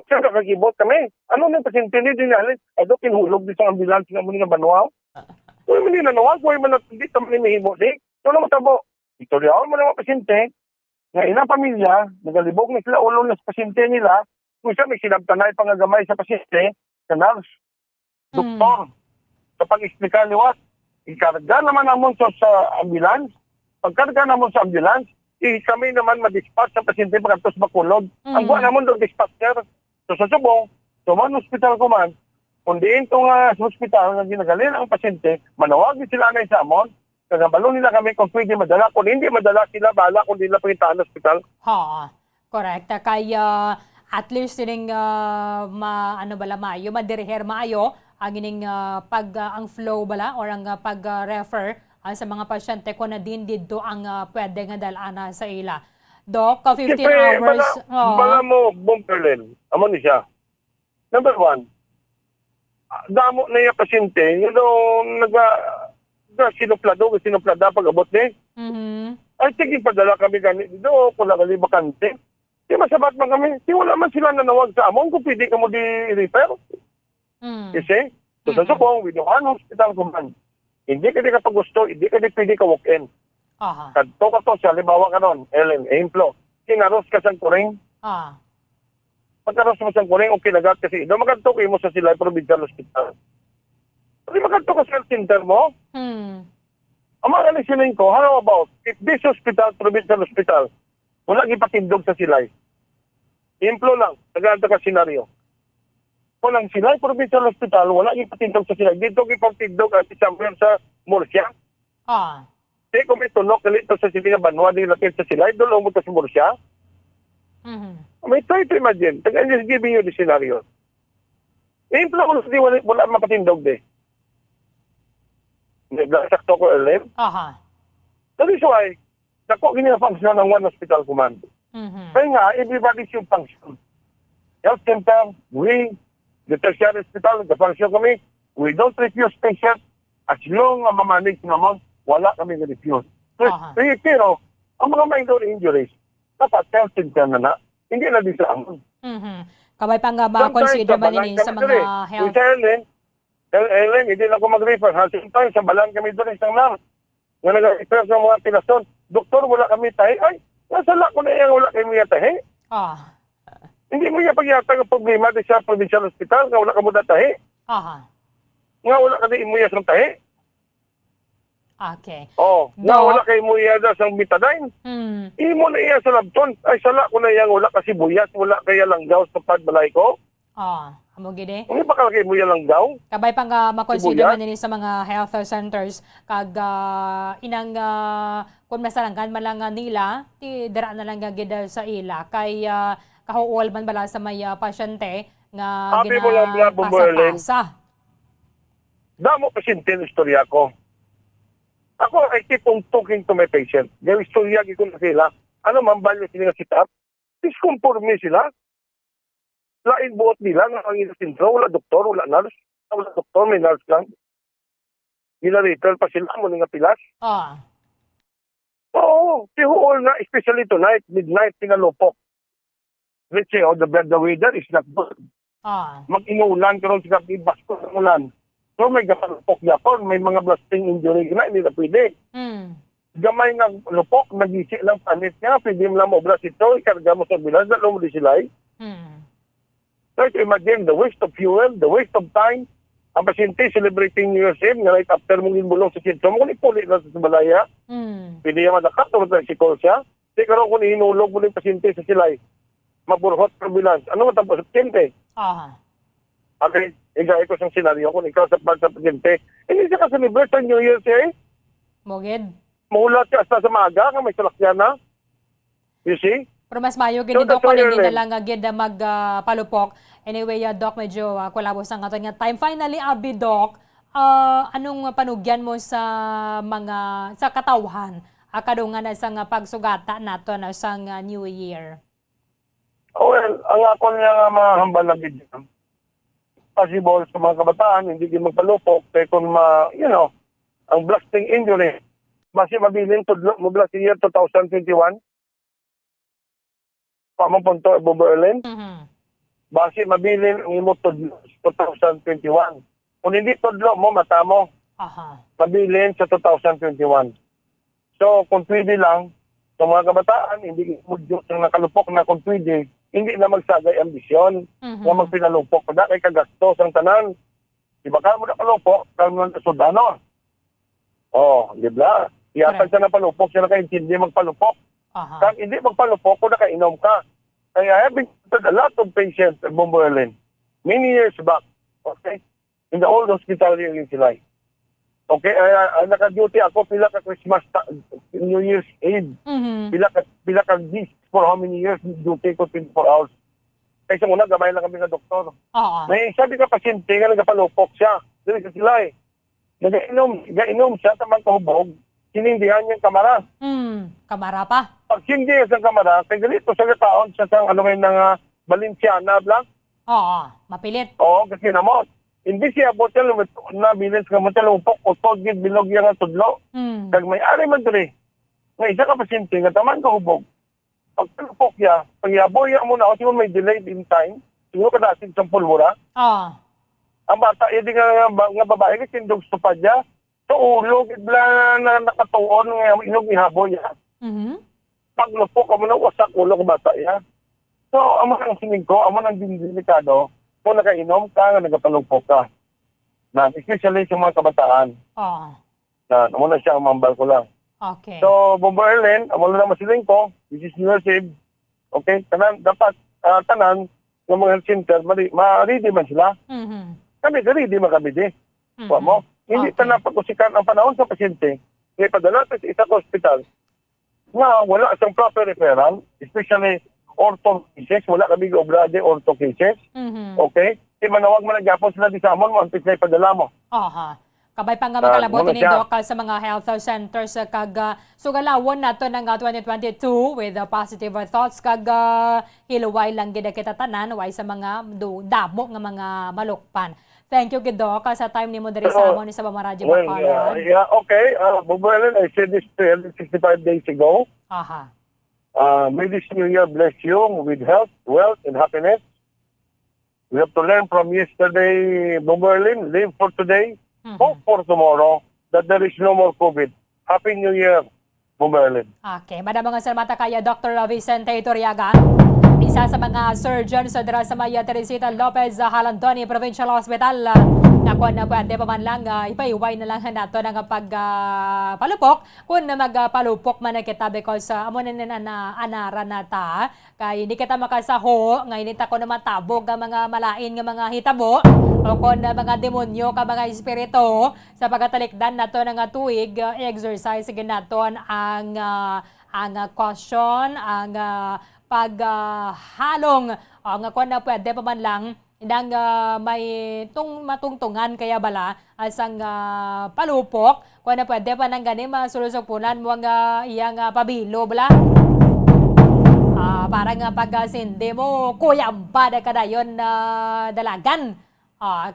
Kaya kakagibot kami. Ano na pasyente ni dinalin? Ado, kinhulog din sa ambulance nga mo nga Banwa. Kung hindi nanawag, kung hindi naman imihimo di. So naman tabo, itoryawan mo naman pasyente, nga ilang pamilya, nagalibog na sila ulo na sa pasyente nila, kung siya may sinabtanay pangagamay sa pasyente, sa nurse, doktor. Sa pag-explica liwat, ikarga naman namon sa ambulance. Pagkarga namon sa ambulance, kami naman ma-dispatch sa pasyente pagkatos Bacolod. Ang buwan namon doon dispatcher. So sa subong, man hospital command, kung diin itong hospital na ginagalin ang pasyente, manawagin sila na sa amon, kagabalo nila kami kung pwede madala. Kung hindi madala sila, bahala kung hindi nila pangitaan ng hospital. Correct. Kaya at least sining madiriher maayo ang ining ang flow bala or ang pag-refer sa mga pasyente ko na din dito ang pwede nga dalana sa ila. Doc, 15 hours. Bala mo, Bumperlin, amo ni siya. Number one, damo na yung pasyente, sinuplada pag-abot ni. Ay, sige, padala kami ganit dito, kung nagali bakante. Di masabat man kami. Di wala man sila nanawag sa amon kung pwede ka mo di-refer. Kasi, so sa subong, with one hospital command, hindi ka di kapag gusto, hindi ka di pwede ka walk-in. Kadto ka to, siya, libawa ka nun, Ellen, Aimplo, kinaros ka sa turing. Pagkaroon sa masang kuning, okay nagat kasi ito, magkanto kayo mo sa sila provincial hospital. Hindi magkanto ka sa health center mo. Ang mga alisilin ko, how about, if this hospital, provincial hospital, wala ipatindog sa silay. Implo lang, naganda ka senaryo. Walang silay, provincial hospital, wala ipatindog sa silay. Dito ipatindog at somewhere sa Murcia. Di kung may tunok, kalito sa sila banwa, di lapit sa silay, doon umot sa Murcia. May try to imagine. I'm just giving you the scenario. Implo ko di wala mapatindog di. Sakto ko alam. That is why, nako gina-function ng one hospital command. Kaya nga, everybody should function. Health center, we, the tertiary hospital, nag-function kami. We don't refuse patients. As long as mamanage naman, wala kami na-refuse. Pero, ang mga minor injuries, dapat health center na. Hindi na din sa amin. Kabay pang ma-consider man ini sa mga health. Ellen, hindi na ako mag-refer. Sometimes, sa balan kami doon isang nang. Nga nag-refer sa mga pilason. Doktor, wala kami tahi. Ay, nasala ko na yan, wala kami tahi. Hindi mo niya pagyatag ang problema sa provincial hospital nga wala ka mo tahi. Nga wala ka din imuyas ng tahi. Okay. Nga wala kayo imuyas ng betadine. Imo na iya sa labton. Ay, sala ko na yan, wala kasi buyas, wala kaya langgaw sa padbalay ko. Amo gid. Hindi pa kalagay mo yan langgaw. Kabay pang ma-consider man ini sa mga health centers kag inang kung masalangkan man lang nila ti dira na lang gid sa ila kay kahuol man bala sa may pasyente nga ginapasa. Damo pasyente ng istorya ko. Ako, I keep on talking to my patient. Yung istorya ko na sila. Ano man value sila sit-up? Disconforme sila. Lain buot nila nga ang inasintro. Wala doktor, wala nurse. Wala doktor, may nurse lang. Gila-refer pa sila mo nga pilas. Oo, tihuol na, especially tonight, midnight, pinalupok. Let's say, the weather is not good. Mag-inulan karon sa gabi, basko ng ulan. So may gapalupok yapon, may mga blasting injury na, hindi na pwede. Gamay nga lupok, nag-isi lang panit niya, pwede mo lang moblas ito, ikarga mo sa bilas, dalo mo di sila. So imagine, the waste of fuel, the waste of time, ang pasyente celebrating New Year's Eve, nga right after mong inbulong sa sintro, kung ipuli na sa balaya, pwede yung madakat, tumatang sikol siya, di karoon kung hinulog mo ng pasyente sa silay, maburhot ambulance, ano matapos sa pasyente? Okay, igay ko sa senaryo, kung ikaw sa pasyente, hindi siya ka-celebrate sa New Year's Eve? Moged. Mahulat ka hasta sa maaga, kung may salakyan na. You see? Pero mas mayo gini Doc, kung hindi na lang agad magpalupok. Anyway, Doc, medyo kulabos ang ato nga time. Finally, Abi, Doc, anong panugyan mo sa mga, sa katawhan? Akadungan na sa pagsugata nato na sa New Year? Well, ang ako niya nga mga hambal na video. Possible sa mga kabataan, hindi din magpalupok. Kaya kung ang blasting injury, basi mabilin tudlo mo blast year 2021. Pamapunto Boberlin. Basi mabilin ang imo tudlo 2021. Kung hindi tudlo mo, mata mo. Mabilin sa 2021. So, kung pwede lang, sa mga kabataan, hindi mudyo ng nakalupok na kung pwede, hindi na magsagay ambisyon na magpinalupok. Kada kay kagastos ang tanan. Diba ka mo na kalupok, kaya mo na sudano. Di ba? Iyatag siya na palupok, siya na kaintindi magpalupok. Kung hindi magpalupok, kung nakainom ka. Kaya I have been to a lot of patients at Bomberlin many years back, okay? In the old hospital here in Silay. Okay, naka-duty ako pila ka Christmas, New Year's Eve. Pila ka this for how many years duty ko 24 hours. Kaysa muna, gamay lang kami ng doktor. May sabi ka pasyente nga nagapalupok siya. Dili sa Silay. Nagainom siya, tamang kahubog. Sinindihan niyang kamara. Kamara pa? Pag hindi sa kamara, kaya ganito sa taon siya sa Valenciana blank. Mapilit. Kasi namot. Hindi siya botel na bilins ka mo talupok o togid bilog yang tudlo. Kag may ari man diri. Nga isa ka pasyente nga taman kahubog. Pag talupok ya, pag yaboy mo na kasi may delayed in time, siguro ka natin sa pulmura. Ang bata, hindi nga babae kasi indog stupad niya. So, ulog, ibla na nakatuon nga inog ni habo niya. Paglupok ka mo na wasak ulo ko bata niya. So, amo ang sining ko, amo ang delikado, kung nakainom ka, nga nagapalugpok ka. Na, especially sa mga kabataan. Oh, Na, amo na siya, ang mambal ko lang. okay. So, Bombo Erlen, amo na masiling ko, which is New Year's Eve. Okay, tanan, dapat, tanan, ng mga health center, ma-ready man sila. Mhm. Kami, ready man kami di. Mhm. Mo, hindi Okay. pa napag-usikan ang panahon sa pasyente, kaya padala sa isang hospital, nga wala isang proper referral, especially ortho cases, wala kami obrade ortho cases, Mhm. okay? Di manawag man nagyapon sila di sa amon, mo, ampis na ipadala mo. Aha. Kabay pa nga makalabot muna ni siya. Doc sa mga health centers kag sugalawon nato ng 2022 with positive thoughts kag hiluway lang gid kita tanan way sa mga damo nga mga malukpan. Thank you gid Doc sa time nimo diri sa amon ni sa Bamaradyo Well, Bacolod. yeah, okay. Bobo Ellen, I said this 65 days ago. Aha. May this new year bless you with health, wealth, and happiness. We have to learn from yesterday, Bobo Ellen, live for today, hope for tomorrow, that there is no more COVID. Happy New Year, Bobo Ellen. Okay, madam mga salamata kaya Dr. Vicente Iturriaga, isa sa mga surgeon sa dira sa Maria Teresita Lopez Halandoni Provincial Hospital. Nakuha na pwede pa man lang ipaiway na lang nato ng pagpalupok kung magpalupok man na kita because amo na anara na ta kay hindi kita makasaho nga inita ko na matabog ang mga malain nga mga hitabo o kung mga demonyo ka mga espiritu sa pagkatalikdan nato ng tuig exercise ginaton ang caution ang paghalong nga kung na pwede pa man lang indang may matungtungan kaya bala asang palupok kung na pwede pa nang gani masulusok-punan mo ang iyang pabilo bala para nga pag-sindi mo kuyamba na kadayon na dalagan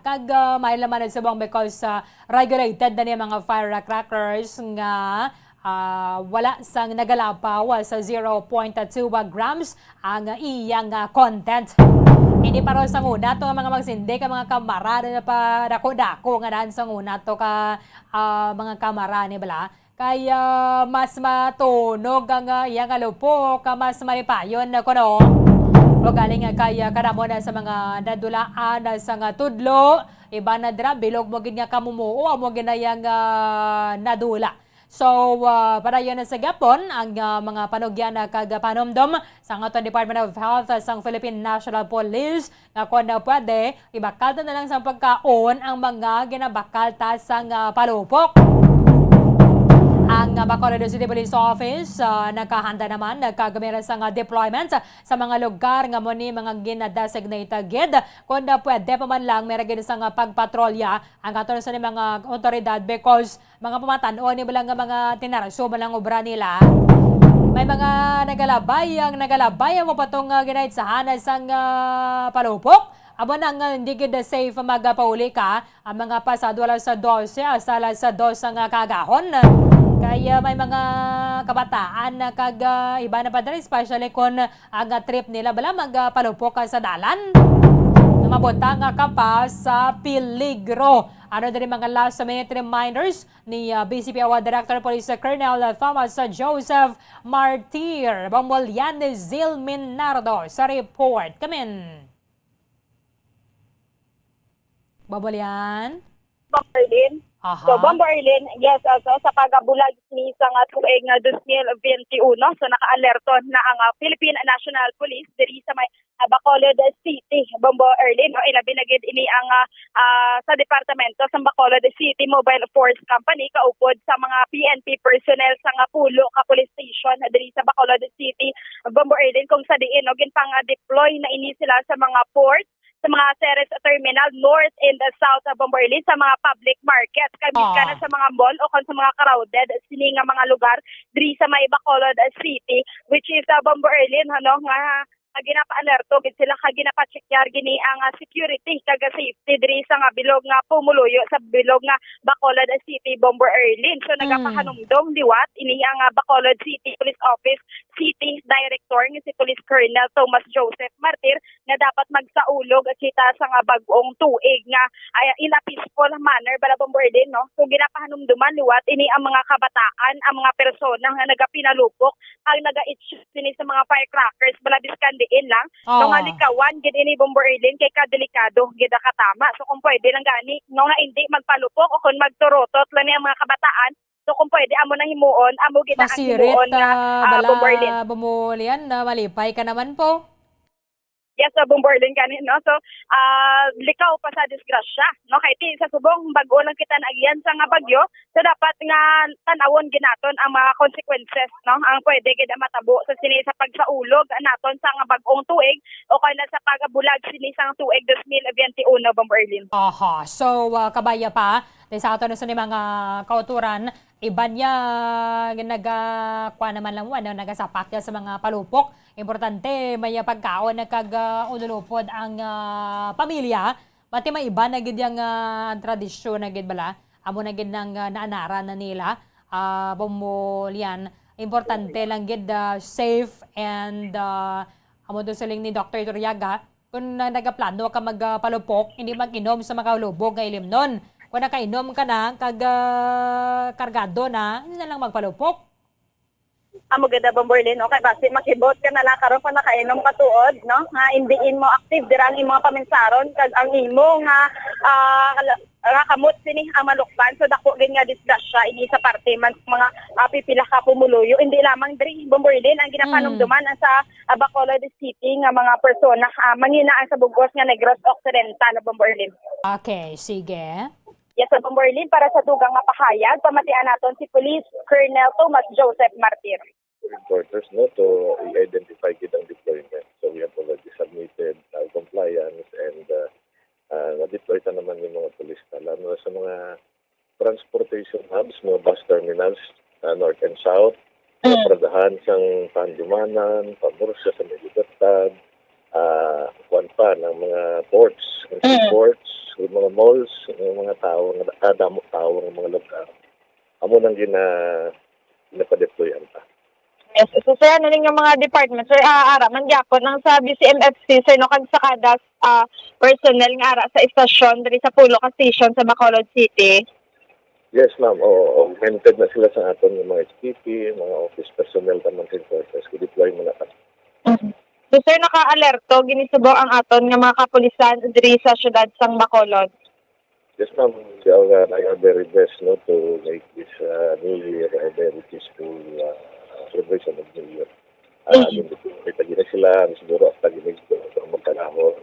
kag may laman sa bang because regulated na niya mga firecrackers nga wala sang nagalapaw sa 0.2 grams ang iyang content. Hindi pa rin sa nguna to mga magsindi ka mga kamarada na pa dako-dako nga daan sa nguna to ka mga kamara ni bala. Kaya mas matunog ang iyang alupo ka mas maripayon na kuno. O galing nga kaya karamo na sa mga nadulaan sa nga tudlo. Iba na dra, bilog mo gid nga kamumuo mo ginayang nadula. So, para yun sa Gapon, ang mga panugyan na kagapanomdom sa aton Department of Health sa Philippine National Police na kung na pwede, ibakal na lang sa pagkaon ang mga ginabakal ta sa palupok. Ang Bacolod City Police Office nakahanda naman nagkagamira sa deployment sa mga lugar nga mo ni mga gina-designated gid kung na pwede pa man lang meron gid sa pagpatrolya ang aton sa mga otoridad because mga pamatan-o ni balang nga mga tinaraso balang obra nila may mga nagalabay mo patong ginaitsahan sang palupok. Abo nang hindi gid safe magapauli ka ang mga pasado alas sa 12 hasta alas sa 2 nga kagahon. Kaya may mga kabataan na iba na pa dali, especially kung ang trip nila bala magpalupok ka sa dalan. Mabutang ka pa sa peligro. Ano din mga last minute reminders ni BCP Award Director Police Colonel Thomas Joseph Martir. Bambolyan ni Zil Minardo sa report. Kamin. Babolyan? Bomberlin. So, Bomberlin, yes, so, sa pagabulag ni sa nga tuig nga 2021, so naka-alerto na ang Philippine National Police diri sa may Bacolod City, Bomberlin, o ilabi na gid ini ang sa departamento sa Bacolod City Mobile Force Company kaupod sa mga PNP personnel sa nga pulo ka police station diri sa Bacolod City, Bomberlin, kung sa diin og pang deploy na ini sila sa mga port, sa mga Ceres Terminal, North and South Bomberlin, sa mga public market, kabit ka na sa mga mall o sa mga crowded, sini nga mga lugar, diri sa may Bacolod City, which is Bomberlin, nga ginapa-alerto gid sila ginapa-checkar gini ang security kag safety diri sa nga bilog nga pumuluyo sa bilog nga Bacolod City, Bomberlin. So nagapahanumdom liwat ini ang Bacolod City Police Office City Director nga si Police Colonel Thomas Joseph Martir nga dapat magsaulog kita sa nga bag-ong tuig nga in a peaceful manner bala Bomberlin, no. So ginapahanumduman liwat ini ang mga kabataan, ang mga persona nga nagapinalupok ang naga-issue sini sa mga firecrackers bala biskandi diin lang. No nga likawan gid ini Bomber Arlene kay kadelikado gid katama. So kung pwede lang gani no nga hindi magpalupok o kung magturotot lang ang mga kabataan. So kung pwede amo nang himuon, amo gid ang Pasirit, himuon nga Bomber Arlene. bumulian, malipay ka naman po. Yes, sa Bomber Arlene kanin, no? So, likaw pa sa disgrasya, no? Kay ti sa subong bago lang kita naagyan sa nga bagyo, so dapat nga tanawon ginaton ang mga consequences, no? Ang pwede gid matabo sa sini sa pagsaulog naton sa nga bag-ong tuig o kaya sa pagabulag sini sa tuig 2021 Bomber Arlene. Aha. So, kabaya pa, dahil sa ato na sa mga kauturan, iba niya nagakuha naman lang mo, nagasapak niya sa mga palupok. Importante, may pagkaon na unulupod ang pamilya. Pati may iba na gid yung tradisyon na gid bala. Amo na gid ng naanara na nila. Bumulian. Importante lang gid safe and amo doon siling ni Dr. Turyaga. Kung nagaplano ka magpalupok, hindi mag-inom sa makalubog nga ilim nun. Kung nakainom ka na, kargado na, hindi na lang magpalupok. Amo gada Bomber Arlene, okay, basi makibot ka na lang karon pa nakainom ka tuod, no? Nga indiin mo active dirang imong paminsaron kag ang imo nga kamot sini ang malukban so dako gid nga disgrasya ini sa parte man mga pipila ka pumuluyo hindi lamang diri Bomber Arlene ang ginapanumduman sa Bacolod City nga mga persona manginaan sa bugos nga Negros Occidental Bomber Arlene. Okay, sige. Yes, sa Bomber Arlene, para sa dugang nga pahayag, pamatian naton si Police Colonel Thomas Joseph Martir. Reporters no to identify kitang deployment. So we have already submitted compliance and na-deploy na naman yung mga polis na lalo sa mga transportation hubs, mga bus terminals, north and south, paradahan siyang Pandumanan, Pamursa sa Medigatad, kuwan pa ng mga ports, ports, yung mga malls, yung mga tao, damok tao ng mga lugar. Amo nang ginapadeployan pa. Yes, so sir, ano yung mga departments? Sir, ara, mangyakot ng sa BCMFC, sir, no, kag sa kada personnel nga ara sa istasyon, dali sa Pulo Station sa Bacolod City. Yes, ma'am. Augmented na sila sa aton yung mga HPP, mga office personnel, tamang headquarters. Kudeploy mo na ka. So sir, naka-alerto, ginisubo ang aton nga mga kapulisan diri sa syudad sang Bacolod. Yes, ma'am. We are very best no, to make this New Year a very peaceful celebration of New Year. May tagi na sila, siguro at tagi na ito, magkalahon.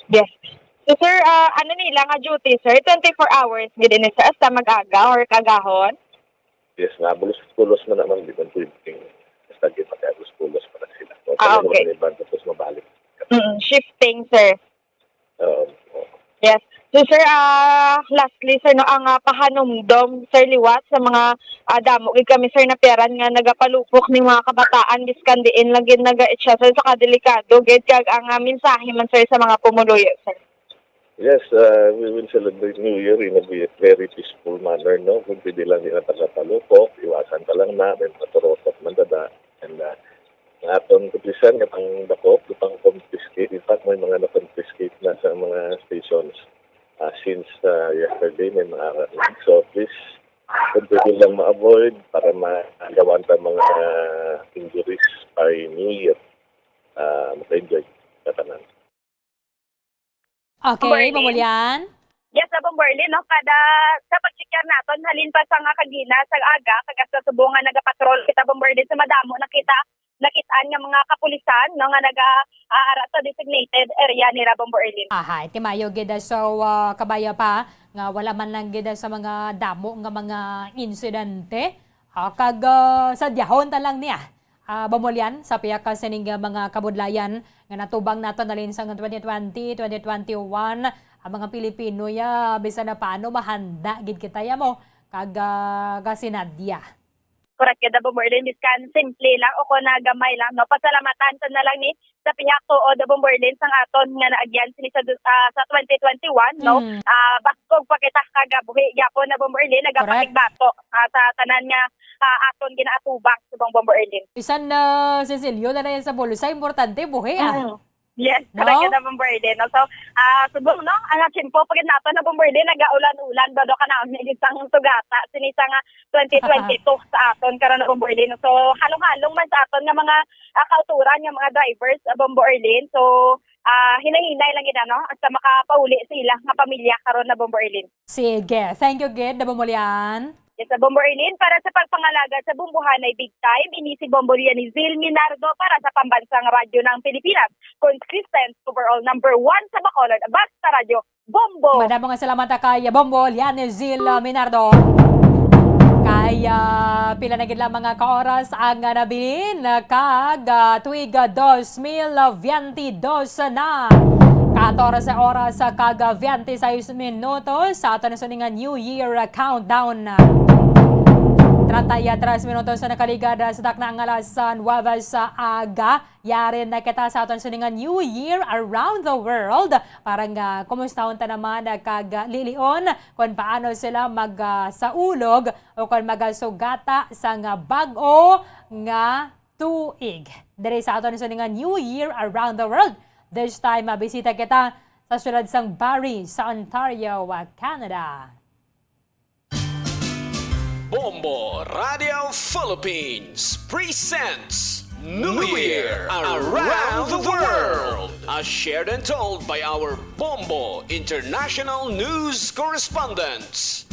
Yes. So sir, ano nila nga duty, sir? 24 hours, gid ni sa asta mag-aga or kagahon? Yes, nga, bulos-bulos man naman di man tuwing tagi pa kaya bulos-bulos pa na sila. Okay. Tapos mabalik. Shifting, sir. Yes. So sir, lastly sir, no, ang pahanumdom, sir, liwat sa mga damo gid kami sir na peran nga nagapalupok ning mga kabataan biskan diin lang gid naga-etsa sir sa kadelikado gid kag ang mensahe man sir sa mga pumuluyo, sir. Yes, we will celebrate New Year in a very peaceful manner, no? Kung pwede lang din na tagapalupok, iwasan ka lang na, may maturotot man dada. And atong kupisan, ang dakop, upang confiscate. In fact, may mga na-confiscate na sa mga stations since yesterday, may mga aralan. So please, kung pwede lang ma-avoid para magawan pa mga injuries by New Year, maka-enjoy katanan. Okay, Mamulian. Yes, sa Bomber Arlene, no? Kada sa pag-checker naton halin pa sa nga kagina sa aga kag sa subungan nagapatrol kita Bomber Arlene sa madamo nakitaan nga mga kapulisan no nga naga-aara sa designated area ni Bomber Arlene. Aha, timayo gida so kabaya pa nga wala man lang gida sa mga damo nga mga insidente. Kag sa diyahon ta lang niya. Bamulian sa piyak ka sining mga kabudlayan nga natubang nato nalin sa 2020, 2021 ang mga Pilipino ya bisan na paano mahanda gid kita ya mo kag kasinadya. Correct kada Bomber Arlene biskan simple lang o ko na gamay lang no pasalamatan sa na lang ni sa piyak to o the Bomber Arlene sang aton nga naagyan sini sa 2021 no baskog pa kita kagabuhi gyapon na Bomber Arlene nagapatigbato sa tanan nga aton ginaatubang sa Bomber Arlene. Bisan Cecilio na yan sa bulsa importante buhi Yes, No? correct na Bombo Erlin. No? So, subong, no? Ang akin po, pag nato na Bombo Erlin, nag-aulan-ulan, bado ka na, may isang tugata, sinisa nga 2022 sa aton, karon na Bombo Erlin. So, halong-halong man sa aton nga mga kauturan, nga mga drivers, Bombo Erlin. So, hinay-hinay lang yun, no? At makapauli sila, nga pamilya, karon na Bombo Erlin. Sige. Thank you, Gid. Nabumulian. Yes, sa Bombo Erlin, para sa pagpangalaga sa bumbuhanay big time, inisi Bombo ni Zil Minardo para sa pambansang radyo ng Pilipinas. Consistent overall number 1 sa Bacolod, basta radyo, Bombo! Madamo nga salamat kay Bombo Lianezil Minardo. Kaya pila na gid lang mga kaoras ang nabilin kag tuig 2022 na. 14 oras kag 26 minutos sa aton nga New Year countdown. 33 minutos na nakaligad sa takna ang alasan wabas sa aga. Yari na kita sa aton nga New Year around the world. Parang kumustahon ta naman kag lilion kung paano sila magsaulog o kung magasugata sa nga bag-o nga tuig. Diri sa aton nga New Year around the world. This time, bisita kita sa syudad sang Barrie sa Ontario, Canada. Bombo Radio Philippines presents New Year Around the World, as shared and told by our Bombo International News correspondents.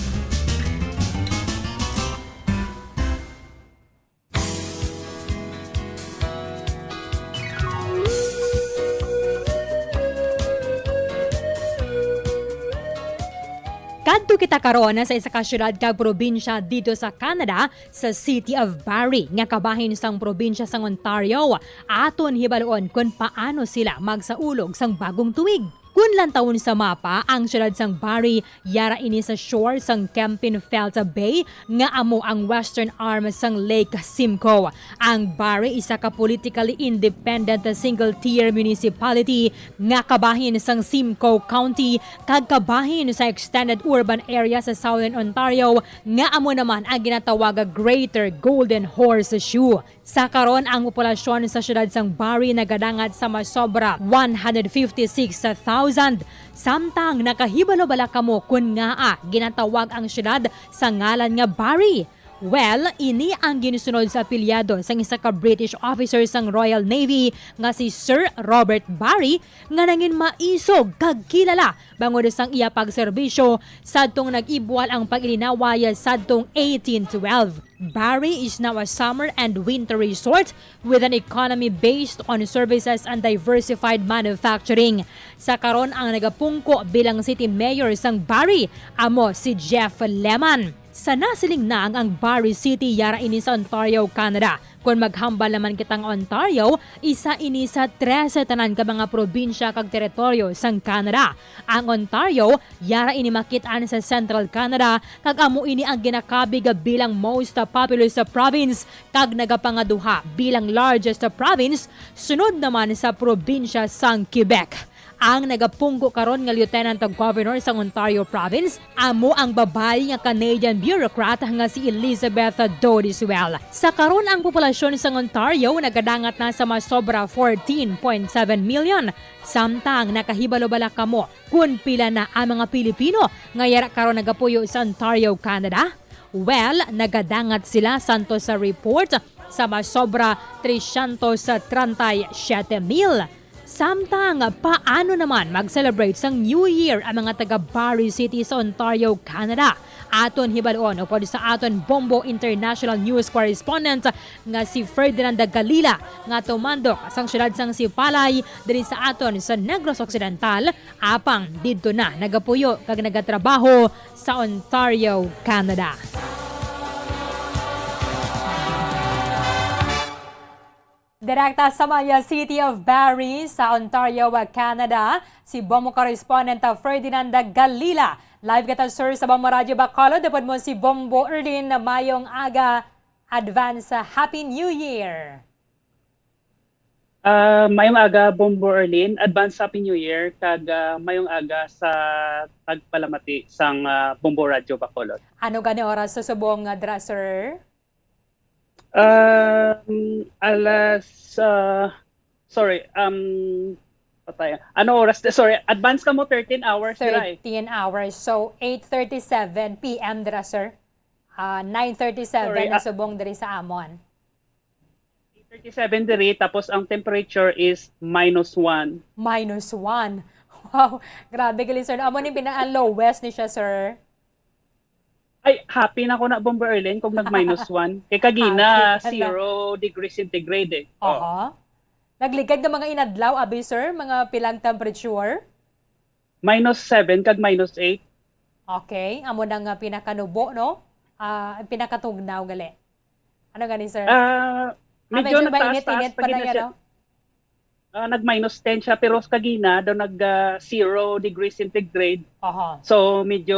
Kadto kita karon sa isa ka syudad kag probinsya dito sa Canada sa City of Barrie nga kabahin sang probinsya sang Ontario. Aton hibaluon kung paano sila magsaulog sang bagong tuig. Kun lantawon sa mapa, ang syudad sang Barrie yara ini sa shore sang Kempinfelta Bay nga amo ang western arm sang Lake Simcoe. Ang Barrie isa ka politically independent single-tier municipality nga kabahin sang Simcoe County kag kabahin sa extended urban area sa Southern Ontario nga amo naman ang ginatawag Greater Golden Horseshoe. Sa karon ang populasyon sa syudad sang Barrie nagadangat sa masobra 156,000. Samtang nakahibalo bala kamo kun nga ginatawag ang syudad sa ngalan nga Barrie. Well, ini ang ginusunod sa apelyado sang isa ka British officer sang Royal Navy nga si Sir Robert Barrie nga nangin maisog kag kilala bangod sang iya pagserbisyo sadtong nag-ibwal ang pag-ilinaway sadtong 1812. Barrie is now a summer and winter resort with an economy based on services and diversified manufacturing. Sa karon ang nagapungko bilang city mayor sang Barrie amo si Jeff Lemon. Sa nasiling na ang Barrie City yara ini sa Ontario, Canada. Kung maghambal naman kitang Ontario, isa ini sa 13 tanan ka mga probinsya kag teritoryo sang Canada. Ang Ontario yara ini makitaan sa Central Canada kag amo ini ang ginakabig bilang most populous province kag nagapangaduha bilang largest province sunod naman sa probinsya sang Quebec. Ang nagapungko karon nga Lieutenant Governor sa Ontario Province amo ang babae nga Canadian bureaucrat nga si Elizabeth Dodiswell. Sa karon ang populasyon sa Ontario nagadangat na sa masobra 14.7 million. Samtang nakahibalo bala kamo kun pila na ang mga Pilipino nga yara karon nagapuyo sa Ontario, Canada? Well, nagadangat sila santo sa report sa masobra 337,000. Samtang paano naman mag-celebrate sang New Year ang mga taga Barrie City sa Ontario, Canada? Aton hibalon o sa aton Bombo International News correspondent nga si Ferdinand Galila nga tumandok sang syudad sang Sipalay diri sa aton sa Negros Occidental apang didto na nagapuyo kag nagatrabaho sa Ontario, Canada. Direkta sa Maya City of Barrie sa Ontario, Canada, si Bombo correspondent Ferdinand Galila. Live kita sir sa Bombo Radio Bacolod. Dapat mo si Bombo Erlin na mayong aga advance Happy New Year. Mayong aga Bombo Erlin, advance Happy New Year kag mayong aga sa tagpalamati sang Bombo Radio Bacolod. Ano gani oras sa subong dresser? Patay. Ano oras? Sorry, advance ka mo 13 hours dira eh. 13 hours. So, 8:37 p.m. dira, sir. 9:37 Sorry, na subong diri sa Amon. 37 diri, tapos ang temperature is -1. -1. Wow, grabe gali, sir. Amo ni pinaka-lowest ni siya, sir. Ay, happy na ko na Bomber Erlen kung nag-1. Kay kagina, Happy ka na. 0 degrees centigrade eh. Oo. Nagligad ka mga inadlaw, abi, sir? Mga pilang temperature? -7 kag -8. Okay. Amo nang pinakanubo, no? Pinakatugnaw, gali. Ano gani, sir? Medyo mainit-init nagtaas-taas pa pa na gina yan, siya. no? Nag-10 siya, pero kagina daw nag-0 degrees centigrade. Aha. So, medyo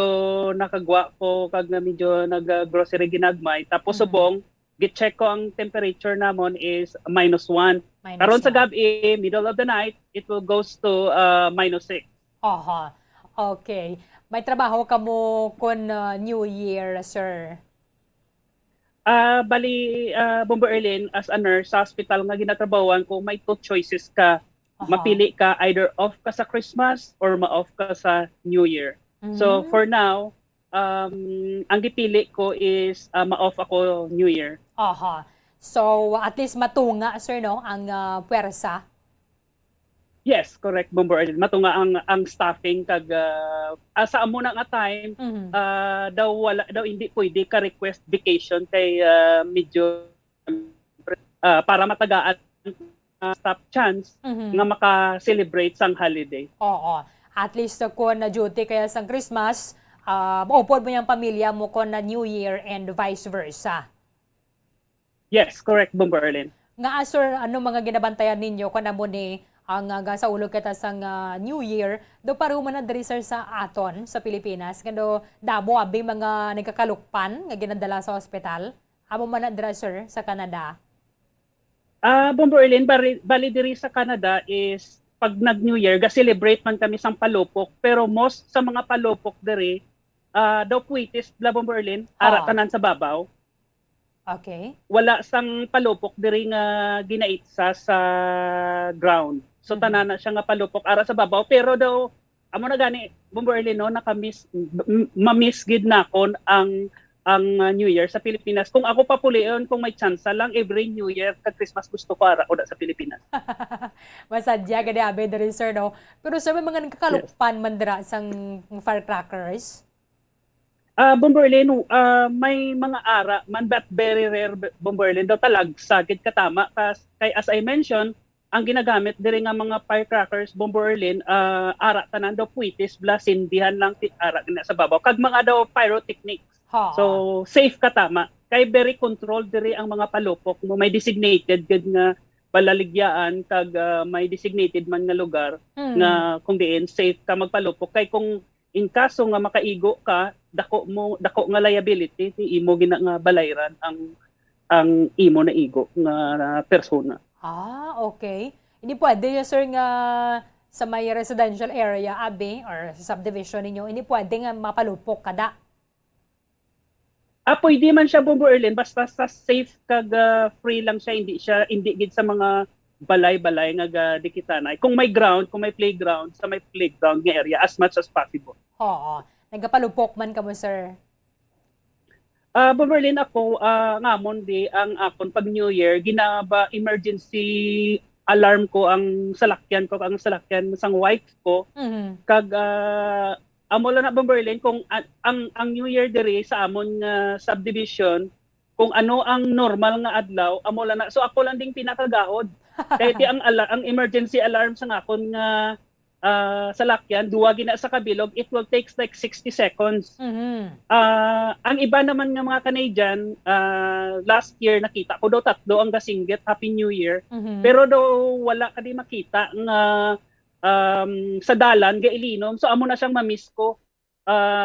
nakagwa ko, kag na medyo nag-grocery ginagmay. Tapos subong, git-check ko ang temperature namon is -1. Karon sa gabi, middle of the night, it will goes to -6. Aha. Okay. May trabaho ka mo kon New Year, sir? Bali, Bomber Erlen, as a nurse sa hospital nga ginatrabawan ko, may 2 choices ka. Mapili ka, either off ka sa Christmas or ma-off ka sa New Year. So, for now, ang gipili ko is ma-off ako New Year. Aha. So, at least matunga, sir, no? Ang puwersa. Yes, correct, Bomber Erlen. Matunga ang staffing kag sa amo na nga time daw hindi pwede ka request vacation kay medyo para matagaan staff chance nga maka-celebrate sang holiday. Oo. At least kung na duty kaya sa Christmas, maupod mo yung pamilya mo kung na New Year and vice versa. Yes, correct, Bomber Erlen. Nga, sir, ano mga ginabantayan ninyo kung na mo ni ang sa ulo kita sa New Year, do paru man na diri, sir, sa aton sa Pilipinas, kando damo abi mga nagkakalukpan nga ginadala sa ospital. Amo man na dira, sir, sa Canada. Bomber Erlen, bali diri sa Canada is pag nag-New Year, ga-celebrate man kami sang palupok, pero most sa mga palupok diri, daw puitis, Bomber Erlen, ara tanan sa babaw. Okay. Wala sang palupok diri nga ginaitsa sa ground. So tanan na siya nga palupok ara sa babaw, pero daw amo na gani Bomber Erlen, no, mamiss gid na kon ang New Year sa Pilipinas. Kung ako papulion, kung may chance lang every New Year kag Christmas gusto ko ara oda sa Pilipinas. Masadya gani abi diri, sir, no. Pero sir, may mga nagkakalukpan man dira sang firecrackers. Bomber Erlen, may mga ara man, but very rare, Bomber Erlen, daw talagsagid katama. Kay as I mentioned, ang ginagamit diri nga mga firecrackers, Bomber Erlen, ara tanan daw puitis, blasindihan lang ara gina sa babaw. Kag mga daw pyrotechnics. So safe katama. Kay very controlled diri ang mga palupok mo. May designated gid nga palaligyaan, kag may designated man nga lugar nga kung diin safe ka magpalupok. Kay kung in kaso nga makaigo ka, dako nga liability, imo gina nga balayran ang imo na igo nga persona. Okay. Hindi pwede yun, sir, nga sa may residential area, abi, or sa subdivision ninyo, hindi pwede nga mapalupok kada. Pwede man siya, Bomber Erlen, basta sa safe kag free lang siya, hindi gid sa mga balay-balay nga dikitanay. Kung may ground, kung may playground, sa may playground nga area as much as possible. Oo. Nagapalupok man ka mo, sir. Bomber Erlen, ako ngamon di ang akon pag New Year ginaba emergency alarm ko ang salakyan sang wife ko. Kag amo lang na, Bomber Erlen, kung ang New Year diri sa amon subdivision, kung ano ang normal nga adlaw, amo lang na. So ako lang ding pinakagahod. Kahit ang emergency alarm sa akon nga salakyan, duwagi na sa kabilog, it will take like 60 seconds. Ang iba naman ng mga Canadian, last year nakita ko daw 3 ang gasinggit, Happy New Year. Pero daw wala ka di makita nga sa dalan, gailinom. So amo na siyang mamiss ko.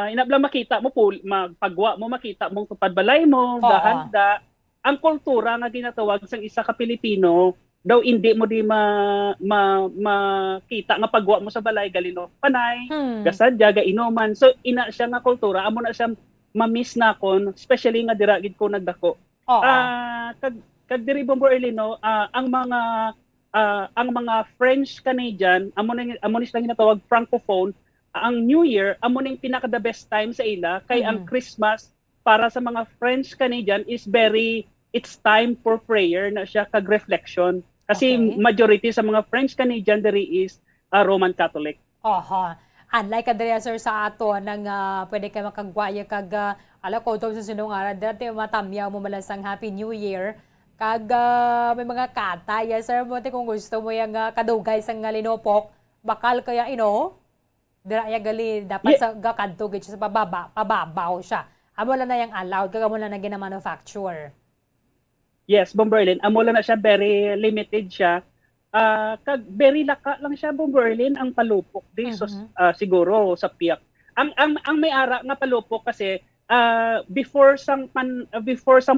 Inabla makita mo, magpagwa mo, makita mong tupadbalay mo, dahanda. Ang kultura nga ginatawag sa isa ka Pilipino, daw hindi mo di makita nga pagwa mo sa balay, galino panay, gasadya, gainuman. So ina siya nga kultura, amo na siya mamiss na kon, especially nga dira gid ko nagdako. Kag diri, Bomber Erlen, no, ang mga ang mga French Canadian amo ni sila ginatawag francophone, ang New Year amo ning pinaka the best time sa ila kay ang Christmas para sa mga French Canadian is it's time for prayer na siya kag reflection kasi majority sa mga French Canadian diri is Roman Catholic. Aha. Unlike kadiri sir sa ato nang pwede kay makagwaya kag ala ko to sa sinungaran dati matamyaw mo malasang Happy New Year kag may mga kata ya sir mo kung gusto mo yang kadugay sang linopok bakal kaya dira ya gali dapat sa gakadto gid siya sa pababaw siya amo lang na yang allowed kag amo lang na gina-manufacture. Yes, Bomberlin amo lang na siya very limited siya. Kag very laka lang siya Bomberlin ang palupok di so siguro sa piyak. Ang may ara nga palupok kasi before sang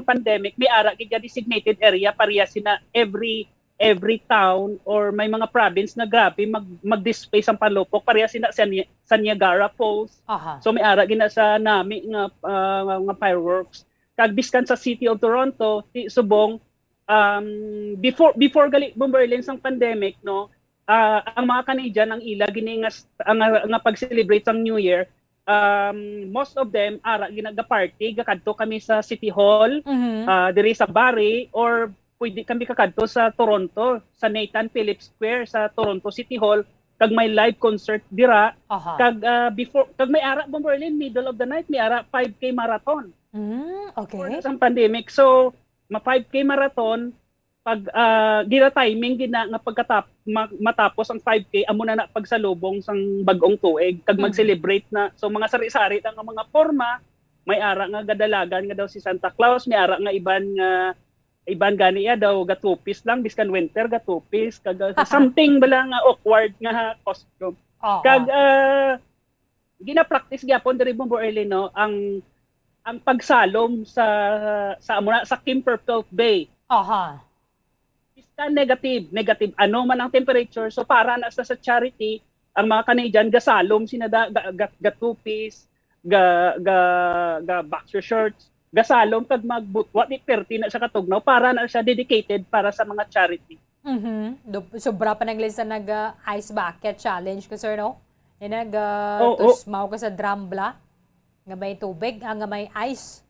pandemic may ara gid designated area pareha sina every town or may mga province na grabe mag-display sang palupok pareha sina sa Niagara Falls. So may ara gid na sa nami nga fireworks kag biskan sa City of Toronto subong before gali Bomberlin sang pandemic no ang mga Canadian ang ila gini nga pag-celebrate sang New Year most of them ara ginaga-party gakadto kami sa City Hall diri sa Barrie or pwede kami kakadto sa Toronto sa Nathan Phillips Square sa Toronto City Hall kag may live concert dira kag kag may ara Bomberlin middle of the night may ara 5K marathon. Okay. Sa pandemic so 5K marathon pag gira timing gina nga matapos ang 5K amo na pagsalubong sang bag-ong tuig kag mag-celebrate na so mga sari-sari ang mga forma may ara nga gadalagan nga daw si Santa Claus may ara nga iban gani daw gatupis lang biskan winter gatupis kag something bala nga awkward nga costume kag gina-practice gyapon diri Bomberlin no ang pagsalom sa Kimperfeld Bay. Negative ano man ang temperature so para na sa charity ang mga Canadian gasalom sina gatupis ga boxer shirts gasalom kag magbutwa ni 30 na siya katugnaw para na siya dedicated para sa mga charity. Sobra pa naglisa nag ice bucket challenge ko sir no tusmaw ka sa drambla nga may tubig nga may ice.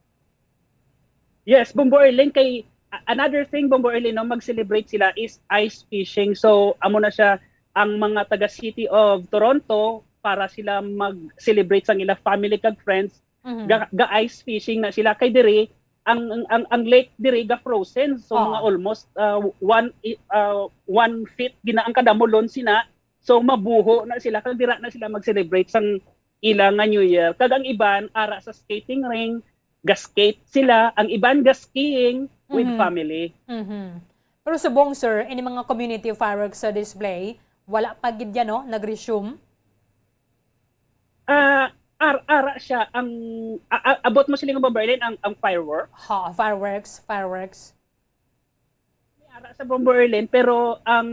Yes, Bomberlin kay another thing Bomberlin no mag-celebrate sila is ice fishing. So amo na siya ang mga taga City of Toronto para sila mag-celebrate sang ila family kag friends. Ga ice fishing na sila kay diri ang lake diri ga frozen so mga almost 1 feet gina ang kadamolon sina so mabuho na sila kag dira na sila mag-celebrate sang ila nga New Year. Kag ang iban ara sa skating ring, ga-skate sila, ang iban ga-skiing with family. Pero subong sir, ini mga community fireworks sa display, wala pa gid yan no, nag-resume? Ara siya ang abot mo sila nga Bomberlin ang fireworks. Fireworks. May ara sa Bomberlin pero ang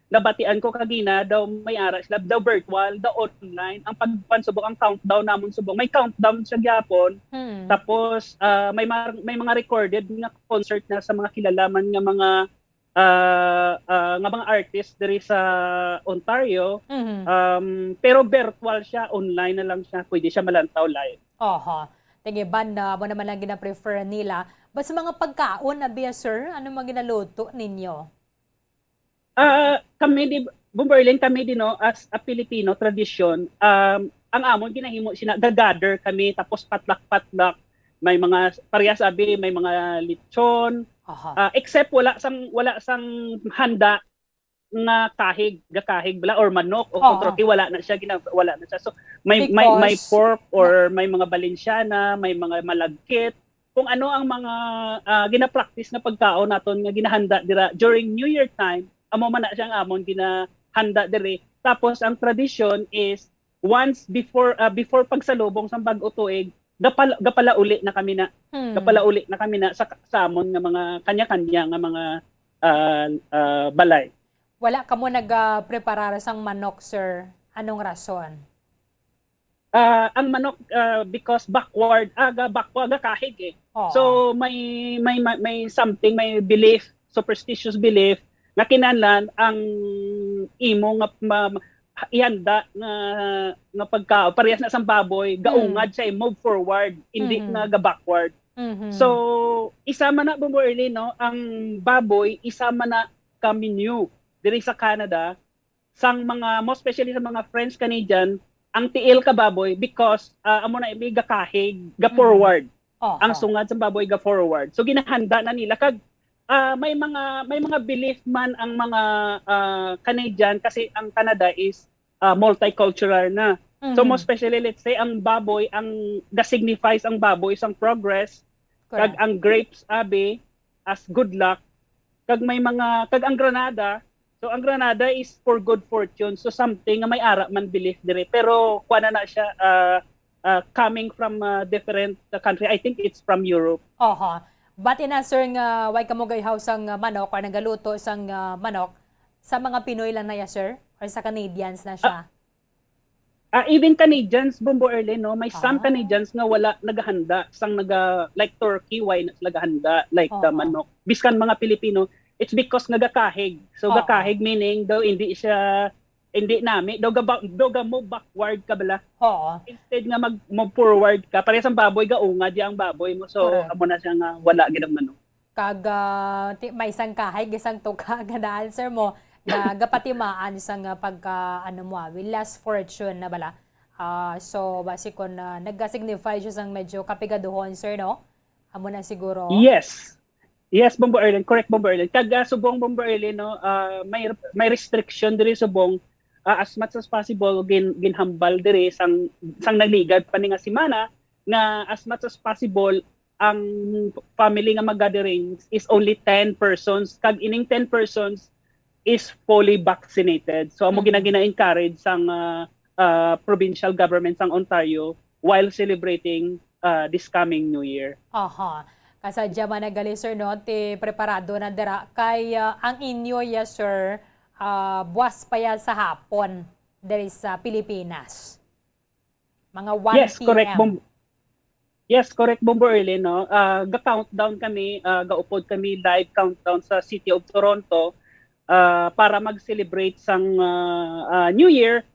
nabatian ko kagina daw may ara sila daw virtual daw online ang pagpansubok ang countdown namon subong may countdown sa gyapon tapos may mga recorded nga concert na sa mga kilalaman nga mga artist diri sa Ontario pero virtual siya online na lang siya pwede siya malantaw live. Tingin banda mo naman lang gina-prefer nila but sa mga pagkaon na biya sir ano mga ginaluto ninyo? Bomberlin kami din no as a Filipino tradition ang amon ginahimo sina gather kami tapos patlak may mga pareha sabi may mga lechon except wala sang handa nga kahig bala or manok o kontroki wala na siya so may pork or may mga balensyana may mga malagkit kung ano ang mga gina-practice na pagkaon naton nga ginahanda dira during New Year time amo man na siyang amon ginahanda diri tapos ang tradition is once before pagsalubong sa bag-o tuig gapala uli na kami na sa amon nga mga kanya-kanya nga mga balay. Wala ka mo nagpreparar sang manok sir anong rason? Ang manok because backward kahig so may something may belief superstitious belief nga kinahanglan ang imo nga ihanda nga pagka parehas na sang baboy gaungad siya move forward hindi nga ga backward. So isa man na Bombo Early no ang baboy isa man na ka menu diri sa Canada sang mga most especially sa mga French Canadian ang tiil ka baboy because amo na may gakahig ga forward. Ang sungad sa baboy ga forward. So ginahanda na nila kag may mga belief man ang mga Canadian kasi ang Canada is multicultural na. So most especially let's say ang baboy ang signifies ang baboy isang progress kag ang grapes abi as good luck kag may mga kag ang granada. So ang granada is for good fortune. So something nga may ara man belief dire pero kuha na siya coming from a different country. I think it's from Europe. But in sir nga why kamo gayhaw sang manok or nagaluto sang manok sa mga Pinoy lang na ya sir or sa Canadians na siya? Even Canadians Bombo Early no may some Canadians nga wala naghahanda sang like turkey why naghahanda like the manok. Biskan mga Pilipino it's because nagakahig. So gakahig meaning daw hindi nami daw ga mo backward ka bala. Instead nga mag forward ka parehas ang baboy gaungad ya ang baboy mo. So amo na siya nga wala gid ang manok. Kag may isang kahig isang tuka ganda answer mo na gapatimaan sang pagka will last fortune na bala. So basi kon nagasignify siya sang medyo kapigaduhon sir no. Amo na siguro. Yes, Bombo Early. Correct, Bombo Early. Kag subong Bombo Early, no, may restriction diri subong as much as possible ginhambal diri sang nagligad pa ni nga semana nga as much as possible ang family nga mag-gathering is only 10 persons. Kag ining 10 persons is fully vaccinated. So amo gina-encourage sang provincial government sang Ontario while celebrating this coming New Year. Kasadya man nagali sir no ti preparado na dira kay ang inyo sir buwas pa ya sa hapon diri sa Pilipinas. Mga 1 Yes, PM. correct Bombo Early no. Ga-countdown kami, gaupod kami live countdown sa City of Toronto para mag-celebrate sang New Year.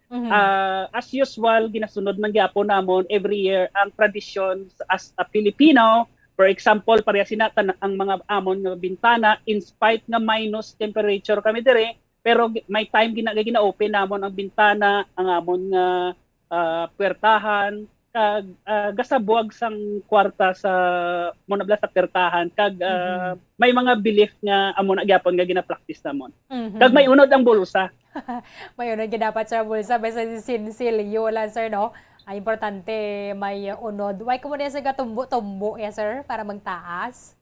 As usual ginasunod man gyapon namon every year ang tradition as a Filipino. For example, pareha sinatan ang mga amon nga bintana in spite nga minus temperature kami dire, pero may time gina-open namon ang bintana, ang amon nga puwertahan kag gasabuag sang kwarta sa monabla sa puwertahan kag may mga belief nga amon gyapon nga gina-practice namon. Kag may unod ang bulsa. May unod dapat sa bulsa basta sinsilyo lang sir no. Ay importante may unod. Why ko mo na sa gatumbo-tumbo sir para magtaas?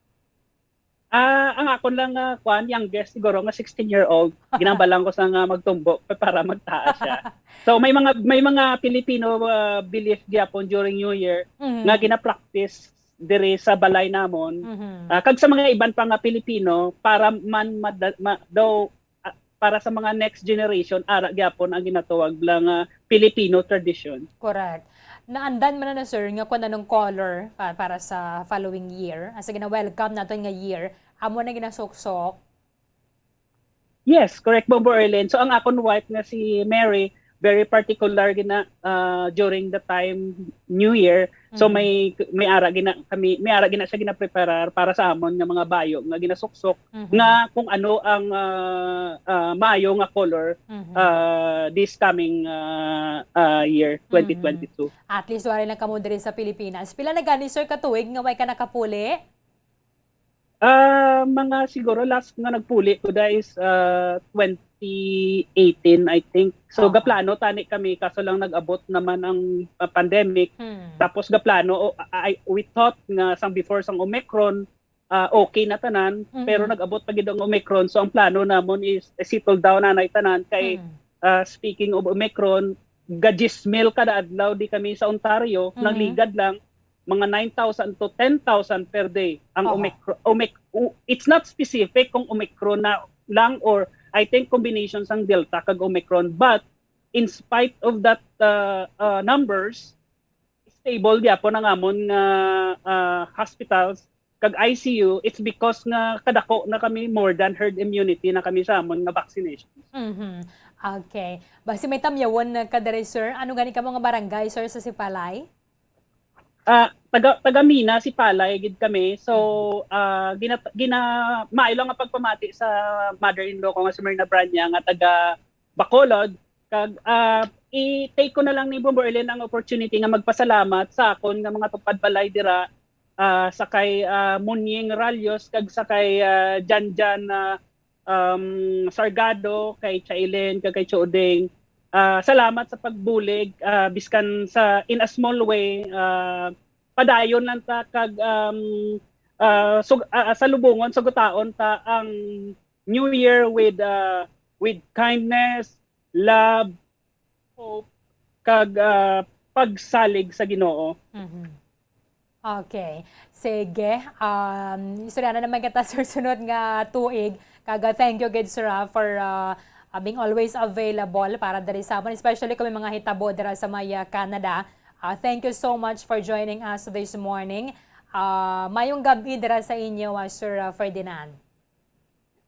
Ang akon lang youngest siguro nga 16-year-old ginabalang ko sa magtumbo para magtaas siya. So may mga Pilipino belief gyapon during New Year nga gina-practice diri sa balay namon. Kag sa mga iban pa nga Pilipino para para sa mga next generation ara gyapon ang ginatawag lang Filipino tradition. Correct. Naandan man na sir nga kun anong color para sa following year. Asa gina-welcome nato nga year, amo na ginasuksok. Yes, correct Bombo Erlen. So ang akon wife nga si Mary very particular gina during the time New Year. So may ara gina siya gina-preparar para sa amon nga mga bayo nga ginasuksok nga kung ano ang maayo nga color this coming year 2022. At least wala lang kamo diri sa Pilipinas. Pila na gani sir katuig nga way ka nakapuli? Mga siguro last nga nagpuli ko da is 2018 I think. So gaplano tani kami kaso lang nag-abot naman ang pandemic. Tapos gaplano we thought nga sang before sang Omicron okay na tanan pero nag-abot pa gid ang Omicron. So ang plano namon is settle down na tanan kay speaking of Omicron gadismil kada adlaw di kami sa Ontario nang ligad lang mga 9,000 to 10,000 per day ang Omicron. It's not specific kung Omicron na lang or I think combination sang Delta kag Omicron, but in spite of that numbers stable gyapon ang amon hospitals kag ICU, it's because nga kadako na kami more than herd immunity na kami sa amon nga vaccination. Okay. Basi may tamyawon na kadere, sir. Ano gani ka mga barangay, sir, sa Sipalay? Taga Mina, Sipalay, gid kami. So, mailo nga pagpamati sa mother-in-law ko nga si Myrna Branya nga taga Bacolod. Kag i-take ko na lang ni Bombo Erlin ang opportunity nga magpasalamat sa akon nga mga tupad balay dira sakay Munying Ralios kag sakay Janjan Sargado, kay Chailen, kay Chodeng. Salamat sa pagbulig biskan sa in a small way padayon lang ta kag sa lubungon sa gutaon ta ang New Year with kindness, love, hope kag pagsalig sa Ginoo. Okay. Sige. Istorya na naman kita sir sunod nga tuig. Kaga thank you good sir for being always available para diri sa amin, especially kami mga hitabo dira sa Maya, Canada. Thank you so much for joining us this morning. Mayong gabi dira sa inyo, Sir Ferdinand.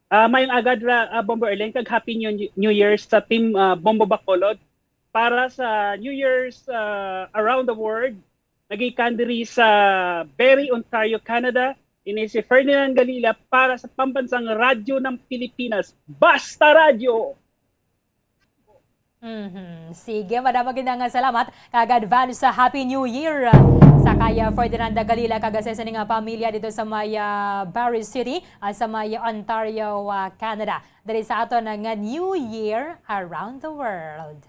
Mayong agad Bombo Erlin, kag Happy New Year sa Team Bombo Bacolod. Para sa New Year's around the world, nagikan diri sa Barrie, Ontario, Canada. Ini si Ferdinand Galila para sa pambansang radyo ng Pilipinas, Basta Radio! Sige, madamag nga salamat. Kag-advance sa Happy New Year sa kaya Ferdinand Galila kagasesa nga pamilya dito sa Maya Barrie City sa Maya, Ontario, Canada. Dali sa ato nga New Year around the world.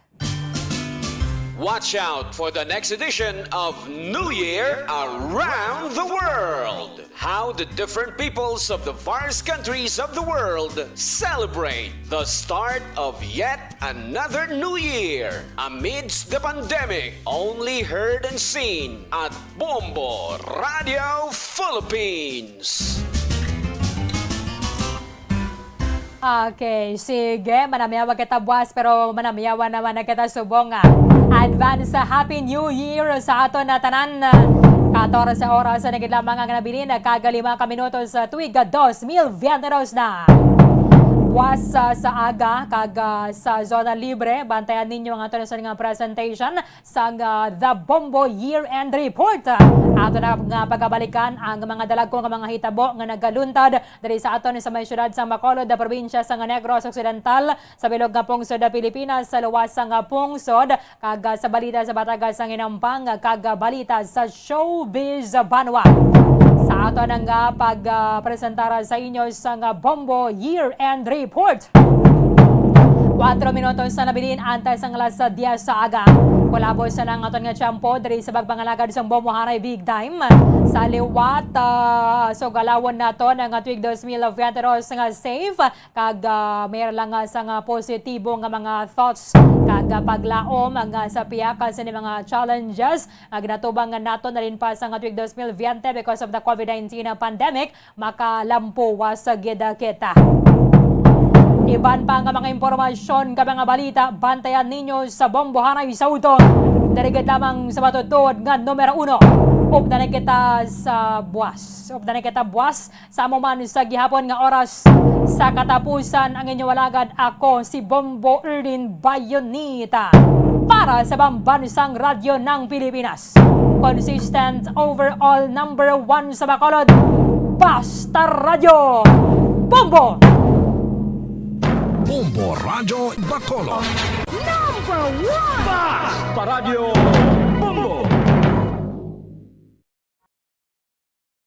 Watch out for the next edition of New Year Around the World. How the different peoples of the various countries of the world celebrate the start of yet another new year amidst the pandemic. Only heard and seen at Bombo Radio Philippines. Okay, sige. Manamiyawa kita buwas pero manamiyawa naman na kita subong. Advance sa Happy New Year sa ato na tanan. 14 oras na naging lamang ang nabilin. Kagalima ka minutos sa tuig 2022 na. Buwas sa aga, kag sa Zona Libre. Bantayan ninyo ang ato na sa nga presentation sa The Bombo Year-End Report. Ato na nga pagkabalikan ang mga dalagkong mga hitabo nga nagaluntad dari sa ato sa may syudad sa Bacolod, da probinsya sa Negros Occidental, sa bilog nga pungsod da Pilipinas, sa luwas nga pungsod, kag sa balita sa Batagas ang Inampang, kag balita sa Showbiz Banwa. Sa ato nang pagpresentara sa inyo sa Bombo Year-End Report. 4 minutos sa nabilin antay sang alas 10 sa aga. Kulabo sa nang aton nga tiyempo diri sa bagpangalagad sa Bombo Haray Big Time. Sa liwat so galawon nato nga tuig 2022 nga safe kag mayroon lang sa nga positibo nga mga thoughts kag paglaom nga sa piyaka sa mga challenges nga ginatubang nato na rin pa sa nga tuig 2020 because of the COVID-19 pandemic makalampuwa sa gida kita. Iban pa nga mga impormasyon ka mga balita, bantayan ninyo sa Bombo Haray Sauton. Darigad lamang sa matutod nga numero 1. Updanan kita sa buwas. Updanan kita buwas sa amuman sa gihapon nga oras sa katapusan ang inyong walagad. Ako si Bombo Erlin Bayonita para sa Bambansang Radyo ng Pilipinas. Consistent overall number 1 sa Bacolod, Basta Radio! Bombo! Bombo Radio Bacolod. Number 1! Basta Radio!